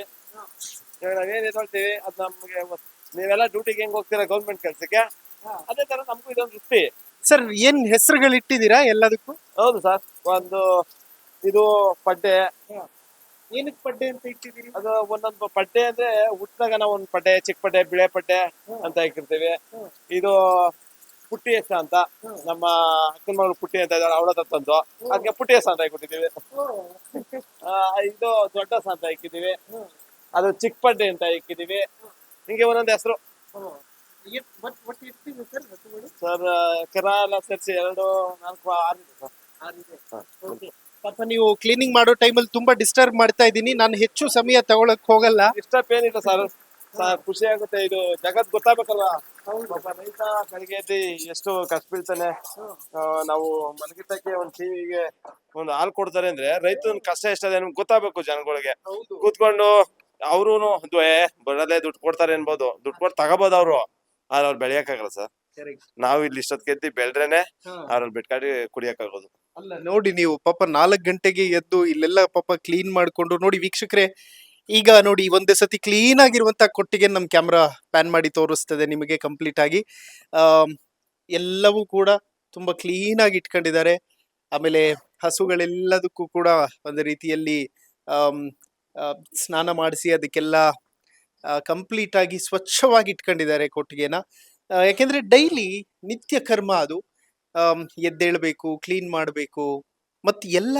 ಇವಾಗ ನಾವೇನ್ ಎದ್ಕೊಳ್ತೀವಿ ಅದ್ ನಮ್ಗೆ, ನೀವೆಲ್ಲ ಡ್ಯೂಟಿಗೆ ಹೆಂಗ್ ಹೋಗ್ತೀರಾ ಗೌರ್ಮೆಂಟ್ ಕೆಲ್ಸಕ್ಕೆ, ಅದೇ ತರ ನಮ್ಗೂ ಇದೊಂದು ವೃತ್ತಿ. ಸರ್, ಏನ್ ಹೆಸರುಗಳು ಇಟ್ಟಿದ್ದೀರಾ ಎಲ್ಲದಕ್ಕೂ? ಹೌದು ಸರ್. ಒಂದು ಇದು ಪಡ್ಡೆ. ಏನಕ್ಕೆ ಪಡ್ಡೆ ಅಂತ ಇಟ್ಟಿದ್ದೀರಿ? ಅದು ಒಂದೊಂದು ಪಡ್ಡೆ ಅಂದ್ರೆ ಹುಟ್ಟಿದಾಗ ನಾವು ಒಂದ್ ಪಡ್ಡೆ, ಚಿಕ್ಕ ಪಡ್ಡೆ, ಬಿಳೆ ಪಡ್ಡೆ ಅಂತ ಇಟ್ಟಿರ್ತೀವಿ. ಇದು ಪುಟ್ಟಿ ಹೆಸ ಅಂತ, ನಮ್ಮ ಅಕ್ಕನ ಮಗಳು ಪುಟ್ಟಿ ಅಂತ ಇದ್ದಾಳೆ, ಅವಳ ತಂದು ಅದಕ್ಕೆ ಪುಟ್ಟಿ ಹೆಸ ಅಂತ ಇಕ್ಕಿದ್ದೀವಿ. ಇದು ದೊಡ್ಡ ಸ ಅಂತ ಇಕ್ಕಿದೀವಿ. ಅದು ಚಿಕ್ಕ ಪಡ್ಡೆ ಅಂತ ಇಕ್ಕಿದೀವಿ. ಹಿಂಗೆ ಒಂದೊಂದು ಹೆಸರು ಸರ್. ಕೆರ ಎಲ್ಲ ಸೇರಿಸಿ 2, 4, 6 ಸರ್. ಪಾಪ ನೀವು ಕ್ಲೀನಿಂಗ್ ಮಾಡೋ ಟೈಮಲ್ಲಿ ತುಂಬಾ ಡಿಸ್ಟರ್ಬ್ ಮಾಡ್ತಾ ಇದ್ದೀನಿ. ನಾನು ಹೆಚ್ಚು ಸಮಯ ತಗೊಳಕ್ ಹೋಗಲ್ಲ. ಡಿಸ್ಟರ್ಬ್ ಏನಿಲ್ಲ ಸರ್. ಖುಷಿ ಆಗುತ್ತೆ. ಇದು ಜಗತ್ ಗೊತ್ತಾಗಬೇಕಲ್ವಾ. ಪಾಪ ರೈತ ಬೆಳಿಗ್ಗೆ ಎದ್ದು ಎಷ್ಟು ಕಷ್ಟ ಬೀಳ್ತಾನೆ. ನಾವು ಮಲಗಿದ್ದಕ್ಕೆ ಒಂದ್ ಟಿವಿಗೆ ಒಂದು ಹಾಲು ಕೊಡ್ತಾರೆ ಅಂದ್ರೆ ರೈತನ ಕಷ್ಟ ಎಷ್ಟಿದೆ ನಮ್ಗೆ ಗೊತ್ತಾಗಬೇಕು ಜನಗಳಿಗೆ. ಕೂತ್ಕೊಂಡು ಅವ್ರು ಬರದೇ ದುಡ್ಡು ಕೊಡ್ತಾರೆ ಅನ್ಬೋದು, ದುಡ್ಡು ಕೊಟ್ಟು ತಗೋಬಹುದು ಅವ್ರು, ಆದ್ರೆ ಅವ್ರು ಬೆಳೆಯಕ್ಕಾಗಲ್ಲ ಸರ್. ನಾವು ಇಲ್ಲಿ ಇಷ್ಟೊತ್ತಿಗೆ ಎದ್ದು ಬೆಳೆದ್ರೇನೆ ಅವ್ರಲ್ಲಿ ಬಿಟ್ಕಾಡಿ ಕುಡಿಯಕ್ಕಾಗೋದು. ಅಲ್ಲ ನೋಡಿ, ನೀವು ಪಾಪ 4 ಗಂಟೆಗೆ ಎದ್ದು ಇಲ್ಲೆಲ್ಲ ಪಾಪ ಕ್ಲೀನ್ ಮಾಡ್ಕೊಂಡು ನೋಡಿ. ವೀಕ್ಷಕರೇ, ಈಗ ನೋಡಿ ಒಂದೇ ಸತಿ ಕ್ಲೀನ್ ಆಗಿರುವಂತ ಕೊಟ್ಟಿಗೆ ನಮ್ ಕ್ಯಾಮ್ರಾ ಪ್ಯಾನ್ ಮಾಡಿ ತೋರಿಸ್ತದೆ ನಿಮಗೆ ಕಂಪ್ಲೀಟ್ ಆಗಿ. ಎಲ್ಲವೂ ಕೂಡ ತುಂಬಾ ಕ್ಲೀನ್ ಆಗಿ ಇಟ್ಕೊಂಡಿದ್ದಾರೆ. ಆಮೇಲೆ ಹಸುಗಳೆಲ್ಲದಕ್ಕೂ ಕೂಡ ಒಂದು ರೀತಿಯಲ್ಲಿ ಆಮ್, ಆ, ಸ್ನಾನ ಮಾಡಿಸಿ ಅದಕ್ಕೆಲ್ಲ ಕಂಪ್ಲೀಟ್ ಆಗಿ ಸ್ವಚ್ಛವಾಗಿ ಇಟ್ಕೊಂಡಿದ್ದಾರೆ ಕೊಟ್ಟಿಗೆನ. ಯಾಕೆಂದ್ರೆ ಡೈಲಿ ನಿತ್ಯ ಕರ್ಮ ಅದು. ಎದ್ದೇಳ್ಬೇಕು, ಕ್ಲೀನ್ ಮಾಡಬೇಕು, ಮತ್ತು ಎಲ್ಲ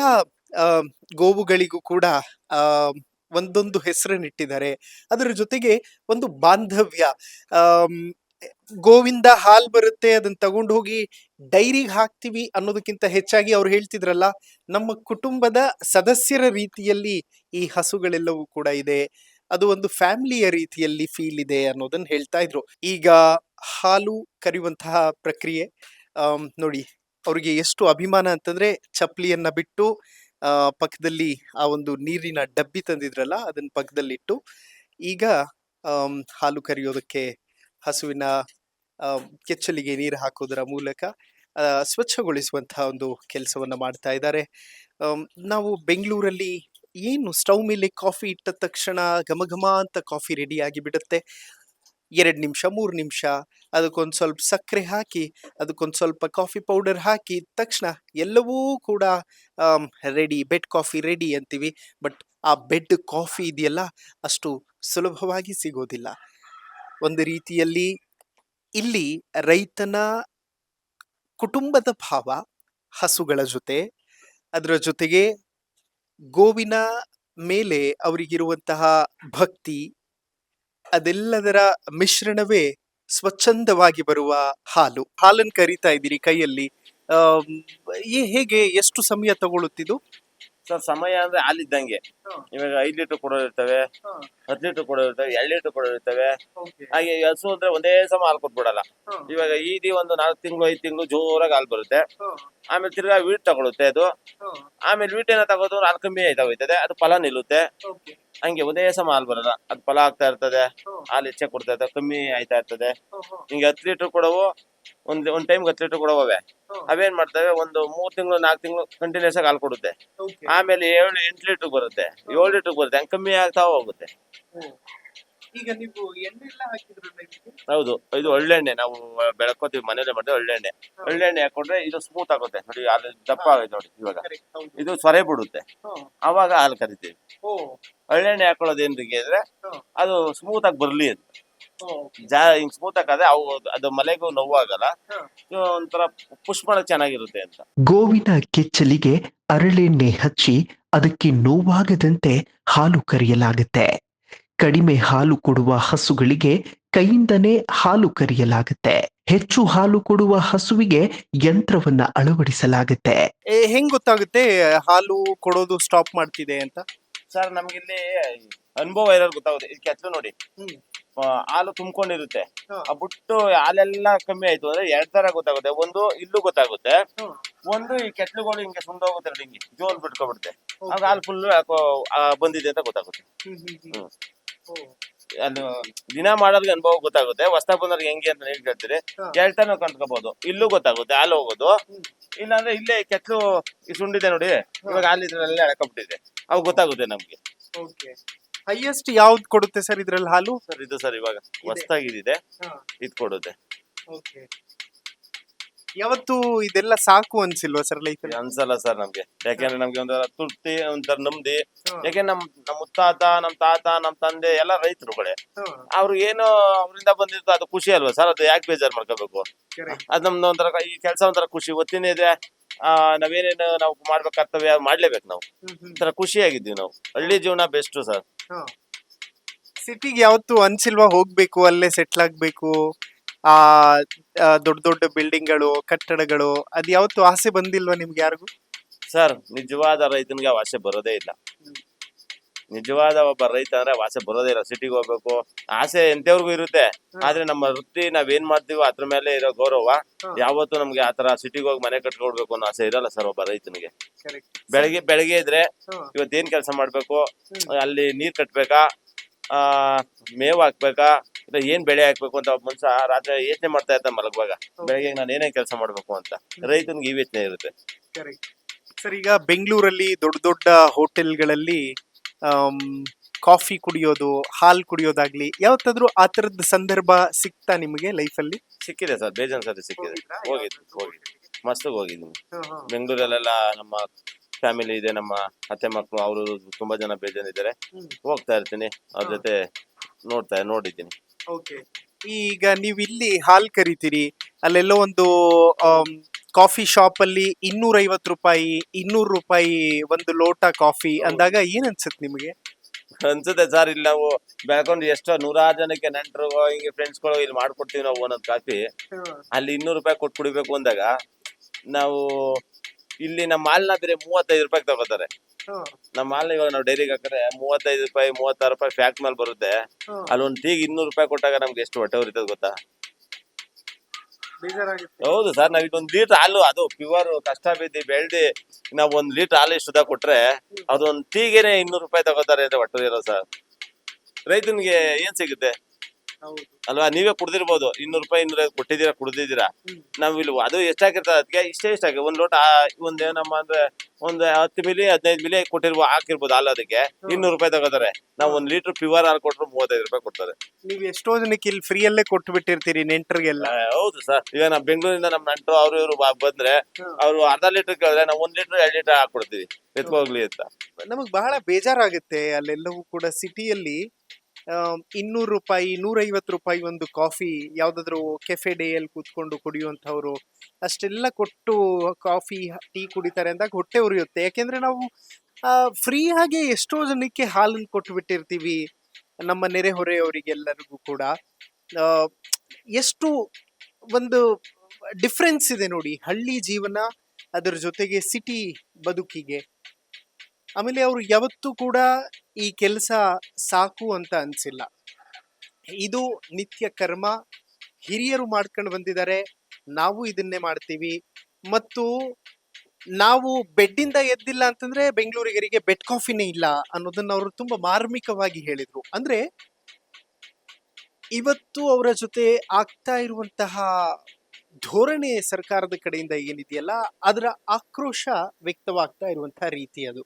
ಗೋವುಗಳಿಗೂ ಕೂಡ ಆ ಒಂದೊಂದು ಹೆಸರನ್ನಿಟ್ಟಿದ್ದಾರೆ. ಅದರ ಜೊತೆಗೆ ಒಂದು ಬಾಂಧವ್ಯ. ಆಮ್, ಗೋವಿಂದ ಹಾಲ್ ಬರುತ್ತೆ, ಅದನ್ನ ತಗೊಂಡು ಹೋಗಿ ಡೈರಿಗೆ ಹಾಕ್ತಿವಿ ಅನ್ನೋದಕ್ಕಿಂತ ಹೆಚ್ಚಾಗಿ ಅವ್ರು ಹೇಳ್ತಿದ್ರಲ್ಲ, ನಮ್ಮ ಕುಟುಂಬದ ಸದಸ್ಯರ ರೀತಿಯಲ್ಲಿ ಈ ಹಸುಗಳೆಲ್ಲವೂ ಕೂಡ ಇದೆ, ಅದು ಒಂದು ಫ್ಯಾಮಿಲಿಯ ರೀತಿಯಲ್ಲಿ ಫೀಲ್ ಇದೆ ಅನ್ನೋದನ್ನ ಹೇಳ್ತಾ ಇದ್ರು. ಈಗ ಹಾಲು ಕರೆಯುವಂತಹ ಪ್ರಕ್ರಿಯೆ ನೋಡಿ, ಅವ್ರಿಗೆ ಎಷ್ಟು ಅಭಿಮಾನ ಅಂತಂದ್ರೆ ಚಪ್ಲಿಯನ್ನ ಬಿಟ್ಟು ಪಕ್ಕದಲ್ಲಿ ಆ ಒಂದು ನೀರಿನ ಡಬ್ಬಿ ತಂದಿದ್ರಲ್ಲ ಅದನ್ನ ಪಕ್ಕದಲ್ಲಿಟ್ಟು ಈಗ ಹಾಲು ಕರೆಯೋದಕ್ಕೆ ಹಸುವಿನ ಕೆಚ್ಚಲಿಗೆ ನೀರು ಹಾಕೋದರ ಮೂಲಕ ಸ್ವಚ್ಛಗೊಳಿಸುವಂತಹ ಒಂದು ಕೆಲಸವನ್ನ ಮಾಡ್ತಾ ಇದ್ದಾರೆ. ನಾವು ಬೆಂಗಳೂರಲ್ಲಿ ಏನು ಸ್ಟವ್ ಮೇಲೆ ಕಾಫಿ ಇಟ್ಟ ತಕ್ಷಣ ಘಮ ಘಮ ಅಂತ ಕಾಫಿ ರೆಡಿ ಆಗಿ ಬಿಡುತ್ತೆ. 2 ನಿಮಿಷ 3 ನಿಮಿಷ ಅದಕ್ಕೊಂದು ಸ್ವಲ್ಪ ಸಕ್ಕರೆ ಹಾಕಿ, ಅದಕ್ಕೊಂದು ಸ್ವಲ್ಪ ಕಾಫಿ ಪೌಡರ್ ಹಾಕಿ ತಕ್ಷಣ ಎಲ್ಲವೂ ಕೂಡ ರೆಡಿ, ಬೆಡ್ ಕಾಫಿ ರೆಡಿ ಅಂತೀವಿ. ಬಟ್ ಆ ಬೆಡ್ ಕಾಫಿ ಇದೆಯಲ್ಲ, ಅಷ್ಟು ಸುಲಭವಾಗಿ ಸಿಗೋದಿಲ್ಲ. ಒಂದು ರೀತಿಯಲ್ಲಿ ಇಲ್ಲಿ ರೈತನ ಕುಟುಂಬದ ಭಾವ ಹಸುಗಳ ಜೊತೆ, ಅದರ ಜೊತೆಗೆ ಗೋವಿನ ಮೇಲೆ ಅವರಿಗಿರುವಂತಹ ಭಕ್ತಿ, ಅದೆಲ್ಲದರ ಮಿಶ್ರಣವೇ ಸ್ವಚ್ಛಂದವಾಗಿ ಬರುವ ಹಾಲು. ಹಾಲನ್ನು ಕರಿತಾ ಇದ್ದೀರಿ ಕೈಯಲ್ಲಿ. ಹೇಗೆ, ಎಷ್ಟು ಸಮಯ ತಗೊಳುತ್ತಿದ್ದು? ಸರ್ ಸಮಯ ಅಂದ್ರೆ ಹಾಲಿದ್ದಂಗೆ. ಇವಾಗ 5 ಲೀಟರ್ ಕೊಡೋರು ಇರ್ತವೆ, 10 ಲೀಟರ್ ಕೊಡೋರು ಇರ್ತವೆ, 2 ಲೀಟರ್ ಕೊಡೋರು ಇರ್ತವೆ. ಹಾಗೆ ಹಸು ಅಂದ್ರೆ ಒಂದೇ ಸಮ ಹಾಲು ಕೊಟ್ಬಿಡಲ್ಲ. ಇವಾಗ ಈದಿ ಒಂದು 4 ತಿಂಗಳು 5 ತಿಂಗಳು ಜೋರಾಗಿ ಹಾಲು ಬರುತ್ತೆ. ಆಮೇಲೆ ತಿರ್ಗಾ ವೀಟ್ ತಗೊಳುತ್ತೆ ಅದು. ಆಮೇಲೆ ವೀಟ್ ಏನೋ ತಗೋದು ಹಾಲು ಕಮ್ಮಿ ಆಯ್ತಾ ಹೋಯ್ತದೆ, ಅದು ಫಲ ನಿಲ್ಲುತ್ತೆ. ಹಂಗೆ ಒಂದೇ ಸಮ ಹಾಲು ಬರಲ್ಲ, ಅದು ಫಲ ಆಗ್ತಾ ಇರ್ತದೆ, ಹಾಲು ಹೆಚ್ಚೆ ಕೊಡ್ತಾ ಇರ್ತದೆ, ಕಮ್ಮಿ ಆಯ್ತಾ ಇರ್ತದೆ. ಹಿಂಗೆ 10 ಲೀಟರ್ ಕೊಡವು ಒಂದ್ ಟೈಮ್ 10 ಲೀಟರ್ ಕೊಡವೇ ಅವೇನ್ ಮಾಡ್ತವೆ, ಒಂದು 3 ತಿಂಗಳು 4 ತಿಂಗಳು ಕಂಟಿನ್ಯೂಸ್ ಆಗಿ ಹಾಲು ಕೊಡುತ್ತೆ. ಆಮೇಲೆ 8 ಲೀಟರ್ ಬರುತ್ತೆ, 7 ಲೀಟರ್ ಬರುತ್ತೆ, ಹಂಗೆ ಕಮ್ಮಿ ಆಗ್ತಾ ಹೋಗುತ್ತೆ. ಈಗ ನೀವು ಎಣ್ಣೆ ಎಲ್ಲ ಹಾಕಿದ್ರಲ್ಲ ಇದಕ್ಕೆ? ಹೌದು, ಇದು ಒಳ್ಳೆಣ್ಣೆ ನಾವು ಬೆಳಕೋತೀವಿ, ಮನೇಲೆ ಮಾಡ್ತೇವೆ. ಒಳ್ಳೆಣ್ಣೆ ಹಾಕೊಂಡ್ರೆ ಇದು ಸ್ಮೂತ್ ಆಗುತ್ತೆ ನೋಡಿ, ಹಾಲು ದಪ್ಪ ಆಗುತ್ತೆ ನೋಡಿ. ಇವಾಗ ಇದು ಸೊರೆ ಬಿಡುತ್ತೆ, ಅವಾಗ ಹಾಲು ಕರಿತೀವಿ. ಒಳ್ಳೆಣ್ಣೆ ಹಾಕೊಳ್ಳೋದು ಏನ್ರಿಗೆ ಅಂದ್ರೆ ಅದು ಸ್ಮೂತ್ ಆಗಿ ಬರ್ಲಿ ಅಂತ. ಹಿಂಗ್ ಸ್ಮೂತ್ ಆಗಾದ್ರೆ ಅದು ಮಲೆಗೂ ನೋವಾಗಲ್ಲ, ಒಂಥರ ಪುಷ್ ಮಾಡಕ್ ಚೆನ್ನಾಗಿರುತ್ತೆ ಅಂತ. ಗೋವಿನ ಕೆಚ್ಚಲಿಗೆ ಅರಳೆಣ್ಣೆ ಹಚ್ಚಿ ಅದಕ್ಕೆ ನೋವಾಗದಂತೆ ಹಾಲು ಕರೆಯಲಾಗುತ್ತೆ. ಕಡಿಮೆ ಹಾಲು ಕೊಡುವ ಹಸುಗಳಿಗೆ ಕೈಯಿಂದನೇ ಹಾಲು ಕರೆಯಲಾಗುತ್ತೆ. ಹೆಚ್ಚು ಹಾಲು ಕೊಡುವ ಹಸುವಿಗೆ ಯಂತ್ರವನ್ನ ಅಳವಡಿಸಲಾಗುತ್ತೆ. ಹೆಂಗ್ ಗೊತ್ತಾಗುತ್ತೆ ಹಾಲು ಕೊಡೋದು ಸ್ಟಾಪ್ ಮಾಡ್ತಿದೆ ಅಂತ? ಸರ್ ನಮ್ಗಿಲ್ಲಿ ಅನುಭವ ಇರೋದು ಗೊತ್ತಾಗುತ್ತೆ. ಇದು ಕೆತ್ತಲು ನೋಡಿ, ಹಾಲು ತುಂಬ್ಕೊಂಡಿರುತ್ತೆ, ಬಿಟ್ಟು ಹಾಲೆಲ್ಲ ಕಮ್ಮಿ ಆಯ್ತು ಅಂದ್ರೆ 2 ತರ ಗೊತ್ತಾಗುತ್ತೆ. ಒಂದು ಇಲ್ಲೂ ಗೊತ್ತಾಗುತ್ತೆ, ಒಂದು ಈ ಕೆತ್ತಲುಗಳು ಹಿಂಗೆ ಸುಂದೋಗುತ್ತೆ ನೋಡಿ, ಹಿಂಗೆ ಜೋಲ್ ಬಿಟ್ಕೊಬಿಡುತ್ತೆ, ಆಗ ಹಾಲು ಫುಲ್ ಬಂದಿದೆ ಅಂತ ಗೊತ್ತಾಗುತ್ತೆ. ಅದು ದಿನ ಮಾಡೋರ್ಗೆ ಅನುಭವ ಗೊತ್ತಾಗುತ್ತೆ, ಹೊಸ್ದಾಗ್ ಬಂದವ್ರಿಗೆ ಹೆಂಗೆ ಅಂತ ಹೇಳಿ ಕೇಳ್ತೀರಿ. 2 ತರ ಕಂಡ್ಕೋಬಹುದು, ಇಲ್ಲೂ ಗೊತ್ತಾಗುತ್ತೆ ಹಾಲು ಹೋಗೋದು, ಇಲ್ಲಾಂದ್ರೆ ಇಲ್ಲೇ ಕೆತ್ತಲು ಈ ಸುಂಡಿದೆ ನೋಡಿ, ಇವಾಗ ಹಾಲು ಇದ್ರಲ್ಲೇ ಎಳ್ಕೊಂಡ್ಬಿಟ್ಟಿದೆ, ಅವಾಗ ಗೊತ್ತಾಗುತ್ತೆ ನಮ್ಗೆ. ಹೈಯೆಸ್ಟ್ ಯಾವ್ದು ಕೊಡುತ್ತೆ ಸರ್ ಇದ್ರಲ್ಲಿ ಹಾಲು? ಸರ್ ಇದು ಸರ್ ಇವಾಗ ಹೊಸ್ದಾಗಿದೆ, ಇದು ಕೊಡುತ್ತೆ. ಯಾವತ್ತು ಇದೆಲ್ಲ ಸಾಕು ಅನ್ಸಿಲ್ವಾ ಸರ್ ಲೈಫಲ್ಲಿ? ಅನ್ಸಲ್ಲ ಸರ್ ನಮ್ಗೆ, ಯಾಕೆಂದ್ರೆ ನಮ್ಗೆ ಒಂಥರ ತೃಪ್ತಿ, ಒಂಥರ ನೆಮ್ಮದಿ. ಯಾಕೆಂದ್ರೆ ನಮ್ಮ ಮುತ್ತಾತ, ನಮ್ಮ ತಾತ, ನಮ್ಮ ತಂದೆ ಎಲ್ಲ ರೈತರುಗಳೇ. ಅವ್ರು ಏನು ಅವರಿಂದ ಬಂದಿತ್ತು ಅದು ಖುಷಿ ಅಲ್ವಾ ಸರ್, ಅದು ಯಾಕೆ ಬೇಜಾರು ಮಾಡ್ಕೋಬೇಕು? ಅದ್ ನಮ್ದು ಒಂಥರ ಈ ಕೆಲಸ ಒಂಥರ ಖುಷಿ, ಒತ್ತಿನ ಇದೆ. ನಾವೇನೇನು ನಾವು ಮಾಡ್ಬೇಕು ಕರ್ತವ್ಯ ಮಾಡ್ಲೇಬೇಕು ನಾವು, ಒಂಥರ ಖುಷಿಯಾಗಿದ್ದೀವಿ ನಾವು. ಹಳ್ಳಿ ಜೀವನ ಬೆಸ್ಟ್ ಸರ್. ಸಿಟಿಗೆ ಯಾವತ್ತು ಅನ್ಸಿಲ್ವಾ ಹೋಗ್ಬೇಕು, ಅಲ್ಲೇ ಸೆಟ್ಲ್ ಆಗ್ಬೇಕು, ದೊಡ್ಡ ದೊಡ್ಡ ಬಿಲ್ಡಿಂಗ್ಗಳು, ಕಟ್ಟಡಗಳು, ಅದ್ ಯಾವತ್ತು ಆಸೆ ಬಂದಿಲ್ವಾ ನಿಮ್ಗೆ ಯಾರಿಗೂ? ಸರ್ ನಿಜವಾದ ರೈತನಿಗೆ ಆಸೆ ಬರೋದೇ ಇಲ್ಲ. ನಿಜವಾದ ಒಬ್ಬ ರೈತ ಅಂದ್ರೆ ಆಸೆ ಬರೋದೇ ಇಲ್ಲ. ಸಿಟಿಗೆ ಹೋಗ್ಬೇಕು ಆಸೆ ಎಂತವ್ರಿಗೂ ಇರುತ್ತೆ, ಆದ್ರೆ ನಮ್ಮ ವೃತ್ತಿ ನಾವೇನ್ ಮಾಡ್ತೀವೋ ಅದ್ರ ಮೇಲೆ ಇರೋ ಗೌರವ ಯಾವತ್ತೂ ನಮ್ಗೆ ಆತರ ಸಿಟಿಗೆ ಹೋಗಿ ಮನೆ ಕಟ್ಕೊಡ್ಬೇಕು ಅನ್ನೋ ಆಸೆ ಇರಲ್ಲ ಸರ್ ಒಬ್ಬ ರೈತನಿಗೆ. ಬೆಳಗ್ಗೆ ಇದ್ರೆ ಇವತ್ತೇನ್ ಕೆಲಸ ಮಾಡ್ಬೇಕು, ಅಲ್ಲಿ ನೀರ್ ಕಟ್ಬೇಕಾ, ಮೇವ್ ಹಾಕ್ಬೇಕಾ, ಏನ್ ಬೆಳೆ ಹಾಕ್ಬೇಕು ಅಂತ ಒಬ್ಬ ಮನುಷ್ಯ ರಾತ್ರಿ ಯೋಚನೆ ಮಾಡ್ತಾ ಇರ್ತಾನೆ ಮಲಗುವಾಗ, ಬೆಳಗ್ಗೆ ನಾನು ಏನೇನ್ ಕೆಲಸ ಮಾಡ್ಬೇಕು ಅಂತ. ರೈತನಿಗೆ ಈ ಯೋಚನೆ ಇರುತ್ತೆ. ಸರ್ ಈಗ ಬೆಂಗಳೂರಲ್ಲಿ ದೊಡ್ಡ ದೊಡ್ಡ ಹೋಟೆಲ್ಗಳಲ್ಲಿ ಕಾಫಿ ಕುಡಿಯೋದು, ಹಾಲ್ ಕುಡಿಯೋದಾಗ್ಲಿ, ಯಾವತ್ತಾದ್ರೂ ಆ ತರದ ಸಂದರ್ಭ ಸಿಕ್ತಾ ನಿಮಗೆ ಲೈಫಲ್ಲಿ? ಸಿಕ್ಕಿದೆ ಸರ್, ಬೇಜಾನ್ ಸರಿ ಸಿಕ್ಕಿದೆ. ಹೋಗಿದ್ವಿ. ಮಸ್ತಿಗೆ ಹೋಗಿದ್ದೀನಿ. ಬೆಂಗಳೂರಲ್ಲೆಲ್ಲ ನಮ್ಮ ಫ್ಯಾಮಿಲಿ ಇದೆ, ನಮ್ಮ ಅತ್ತೆ ಮಕ್ಕಳು ಅವರು ತುಂಬಾ ಜನ ಬೇಜಾನಿದ್ದಾರೆ. ಹೋಗ್ತಾ ಇರ್ತೀನಿ ಅವ್ರ ಜೊತೆ ನೋಡಿದ್ದೀನಿ. ಓಕೆ. ಈಗ ನೀವು ಇಲ್ಲಿ ಹಾಲ್ ಕರಿತೀರಿ, ಅಲ್ಲೆಲ್ಲೋ ಒಂದು ಕಾಫಿ ಶಾಪ್ ಅಲ್ಲಿ 250 ರೂಪಾಯಿ 200 ರೂಪಾಯಿ ಒಂದು ಲೋಟ ಕಾಫಿ ಅಂದಾಗ ಏನ್ ಅನ್ಸುತ್ತೆ ನಿಮಗೆ? ಅನ್ಸುತ್ತೆ ಸರ್, ಇಲ್ಲಿ ನಾವು ಬೆಳ್ಕೊಂಡು ಎಷ್ಟೋ 100 ಜನಕ್ಕೆ ನೆಂಟರು ಹಿಂಗೆ ಫ್ರೆಂಡ್ಸ್ಗಳು ಇಲ್ಲಿ ಮಾಡ್ಕೊಡ್ತೀವಿ ನಾವು ಒಂದೊಂದು ಕಾಫಿ. ಅಲ್ಲಿ 200 ರೂಪಾಯಿ ಕೊಟ್ಟು ಕುಡಿಬೇಕು ಅಂದಾಗ ನಾವು ಇಲ್ಲಿ ನಮ್ಮ ಹಾಲ್ನ ಬೇರೆ 35 ರೂಪಾಯಿ ತಗೋತಾರೆ. ನಮ್ಮ ಹಾಲ್ ಇವಾಗ ನಾವು ಡೈರಿಗೆ ಹಾಕಿದ್ರೆ 35 ರೂಪಾಯಿ 36 ರೂಪಾಯಿ ಫ್ಯಾಕ್ಟ್ ಮೇಲೆ ಬರುತ್ತೆ. ಅಲ್ಲಿ ಒಂದು ಟೀಗೆ 200 ರೂಪಾಯಿ ಕೊಟ್ಟಾಗ ನಮ್ಗೆ ಎಷ್ಟು ಹೊಟ್ಟೆ ಉರಿತದೆ ಗೊತ್ತಾ? ಹೌದು ಸರ್, ನಾವ್ ಇದೊಂದು ಲೀಟರ್ ಹಾಲು, ಅದು ಪ್ಯೂರ್ ಕಷ್ಟ ಬಿದ್ದು ಬೆಳ್ದಿ ನಾವ್ 1 ಲೀಟರ್ ಹಾಲು ಇಷ್ಟುದ ಕೊಟ್ರೆ ಅದೊಂದು ಟೀಗೆನೆ 200 ರೂಪಾಯಿ ತಗೋತಾರೆ ಅಂದ್ರೆ ಹೊಟ್ಟೆ ಇರೋ ಸರ್. ರೈತನಿಗೆ ಏನ್ ಸಿಗುತ್ತೆ ಅಲ್ವಾ? ನೀವೇ ಕುಡ್ದಿರ್ಬೋದು, 200 ರೂಪಾಯಿ 250 ಕೊಟ್ಟಿದ್ದೀರಾ, ಕುಡ್ದಿದ್ದೀರಾ. ನಾವ್ ಇಲ್ಲಿ ಅದು ಎಷ್ಟಾಗಿರ್ತದೆ ಅದಕ್ಕೆ ಇಷ್ಟೇ ಒಂದ್ ಲೋಟ ಒಂದ್ ಏನಮ್ಮ ಅಂದ್ರೆ ಒಂದ್ 10 ಮಿಲಿ 15 ಮಿಲಿ ಹಾಕಿರ್ಬೋದು ಹಾಲು, ಅದಕ್ಕೆ 200 ರೂಪಾಯಿ ತಗೋತಾರೆ. ನಾವ್ 1 ಲೀಟರ್ ಪ್ಯೂರ್ ಹಾಲು ಕೊಟ್ರು 35 ರೂಪಾಯಿ ಕೊಡ್ತಾರೆ. ನೀವು ಎಷ್ಟೋ ಜನಕ್ಕೆ ಇಲ್ಲಿ ಫ್ರೀಯಲ್ಲೇ ಕೊಟ್ಟು ಬಿಟ್ಟಿರ್ತೀರಿ ನೆಂಟರಿಗೆಲ್ಲ. ಹೌದು ಸರ್, ಈಗ ನಾವ್ ಬೆಂಗಳೂರಿಂದ ನಮ್ ನೆಂಟರು ಅವ್ರು ಇವ್ರು ಬಂದ್ರೆ ಅವ್ರು ಅರ್ಧ ಲೀಟರ್ ಕೇಳಿದ್ರೆ ನಾವು 1 ಲೀಟರ್ 2 ಲೀಟರ್ ಹಾಕೊಡ್ತೀವಿ ಎತ್ಕೋಗ್ಲಿ ಅಂತ. ನಮಗ್ ಬಹಳ ಬೇಜಾರಾಗುತ್ತೆ ಅಲ್ಲೆಲ್ಲವೂ ಕೂಡ ಸಿಟಿಯಲ್ಲಿ 200 ರೂಪಾಯಿ 150 ರೂಪಾಯಿ ಒಂದು ಕಾಫಿ ಯಾವ್ದಾದ್ರು ಕೆಫೆ ಡೇ ಅಲ್ಲಿ ಕೂತ್ಕೊಂಡು ಕುಡಿಯುವಂತವ್ರು ಅಷ್ಟೆಲ್ಲ ಕೊಟ್ಟು ಕಾಫಿ ಟೀ ಕುಡಿತಾರೆ ಅಂದಾಗ ಹೊಟ್ಟೆ ಉರಿಯುತ್ತೆ. ಯಾಕೆಂದ್ರೆ ನಾವು ಫ್ರೀ ಆಗಿ ಎಷ್ಟೋ ಜನಕ್ಕೆ ಹಾಲನ್ನು ಕೊಟ್ಟು ಬಿಟ್ಟಿರ್ತೀವಿ, ನಮ್ಮ ನೆರೆಹೊರೆಯವರಿಗೆಲ್ಲರಿಗೂ ಕೂಡ. ಎಷ್ಟು ಒಂದು ಡಿಫ್ರೆನ್ಸ್ ಇದೆ ನೋಡಿ ಹಳ್ಳಿ ಜೀವನ ಅದರ ಜೊತೆಗೆ ಸಿಟಿ ಬದುಕಿಗೆ. ಆಮೇಲೆ ಅವರು ಯಾವತ್ತೂ ಕೂಡ ಈ ಕೆಲಸ ಸಾಕು ಅಂತ ಅನ್ಸಿಲ್ಲ. ಇದು ನಿತ್ಯ ಕರ್ಮ, ಹಿರಿಯರು ಮಾಡ್ಕೊಂಡು ಬಂದಿದ್ದಾರೆ, ನಾವು ಇದನ್ನೇ ಮಾಡ್ತೀವಿ. ಮತ್ತು ನಾವು ಬೆಡ್ಡಿಂದ ಎದ್ದಿಲ್ಲ ಅಂತಂದ್ರೆ ಬೆಂಗಳೂರಿಗರಿಗೆ ಬೆಡ್ ಕಾಫಿನೇ ಇಲ್ಲ ಅನ್ನೋದನ್ನ ಅವರು ತುಂಬಾ ಮಾರ್ಮಿಕವಾಗಿ ಹೇಳಿದ್ರು. ಅಂದ್ರೆ ಇವತ್ತು ಅವರ ಜೊತೆ ಆಗ್ತಾ ಇರುವಂತಹ ಧೋರಣೆ ಸರ್ಕಾರದ ಕಡೆಯಿಂದ ಏನಿದೆಯಲ್ಲ ಅದರ ಆಕ್ರೋಶ ವ್ಯಕ್ತವಾಗ್ತಾ ಇರುವಂತಹ ರೀತಿ ಅದು.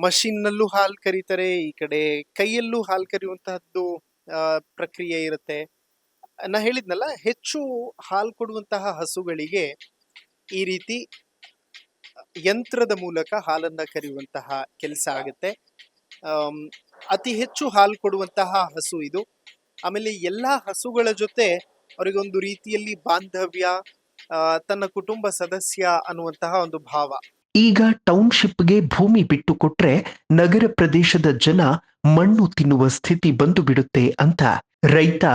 ಮಷಿನ್ನಲ್ಲೂ ಹಾಲು ಕರೀತಾರೆ, ಈ ಕಡೆ ಕೈಯಲ್ಲೂ ಹಾಲು ಕರೆಯುವಂತಹದ್ದು ಪ್ರಕ್ರಿಯೆ ಇರುತ್ತೆ. ನಾ ಹೇಳಿದ್ನಲ್ಲ, ಹೆಚ್ಚು ಹಾಲು ಕೊಡುವಂತಹ ಹಸುಗಳಿಗೆ ಈ ರೀತಿ ಯಂತ್ರದ ಮೂಲಕ ಹಾಲನ್ನ ಕರೆಯುವಂತಹ ಕೆಲಸ ಆಗುತ್ತೆ. ಅತಿ ಹೆಚ್ಚು ಹಾಲು ಕೊಡುವಂತಹ ಹಸು ಇದು. ಆಮೇಲೆ ಎಲ್ಲಾ ಹಸುಗಳ ಜೊತೆ ಅವರಿಗೊಂದು ರೀತಿಯಲ್ಲಿ ಬಾಂಧವ್ಯ, ತನ್ನ ಕುಟುಂಬ ಸದಸ್ಯ ಅನ್ನುವಂತಹ ಒಂದು ಭಾವ. ಈಗ ಟೌನ್ಶಿಪ್ಗೆ ಭೂಮಿ ಬಿಟ್ಟು ಕೊಟ್ರೆ ನಗರ ಪ್ರದೇಶದ ಜನ ಮಣ್ಣು ತಿನ್ನುವ ಸ್ಥಿತಿ ಬಂದು ಬಿಡುತ್ತೆ ಅಂತ ರೈತ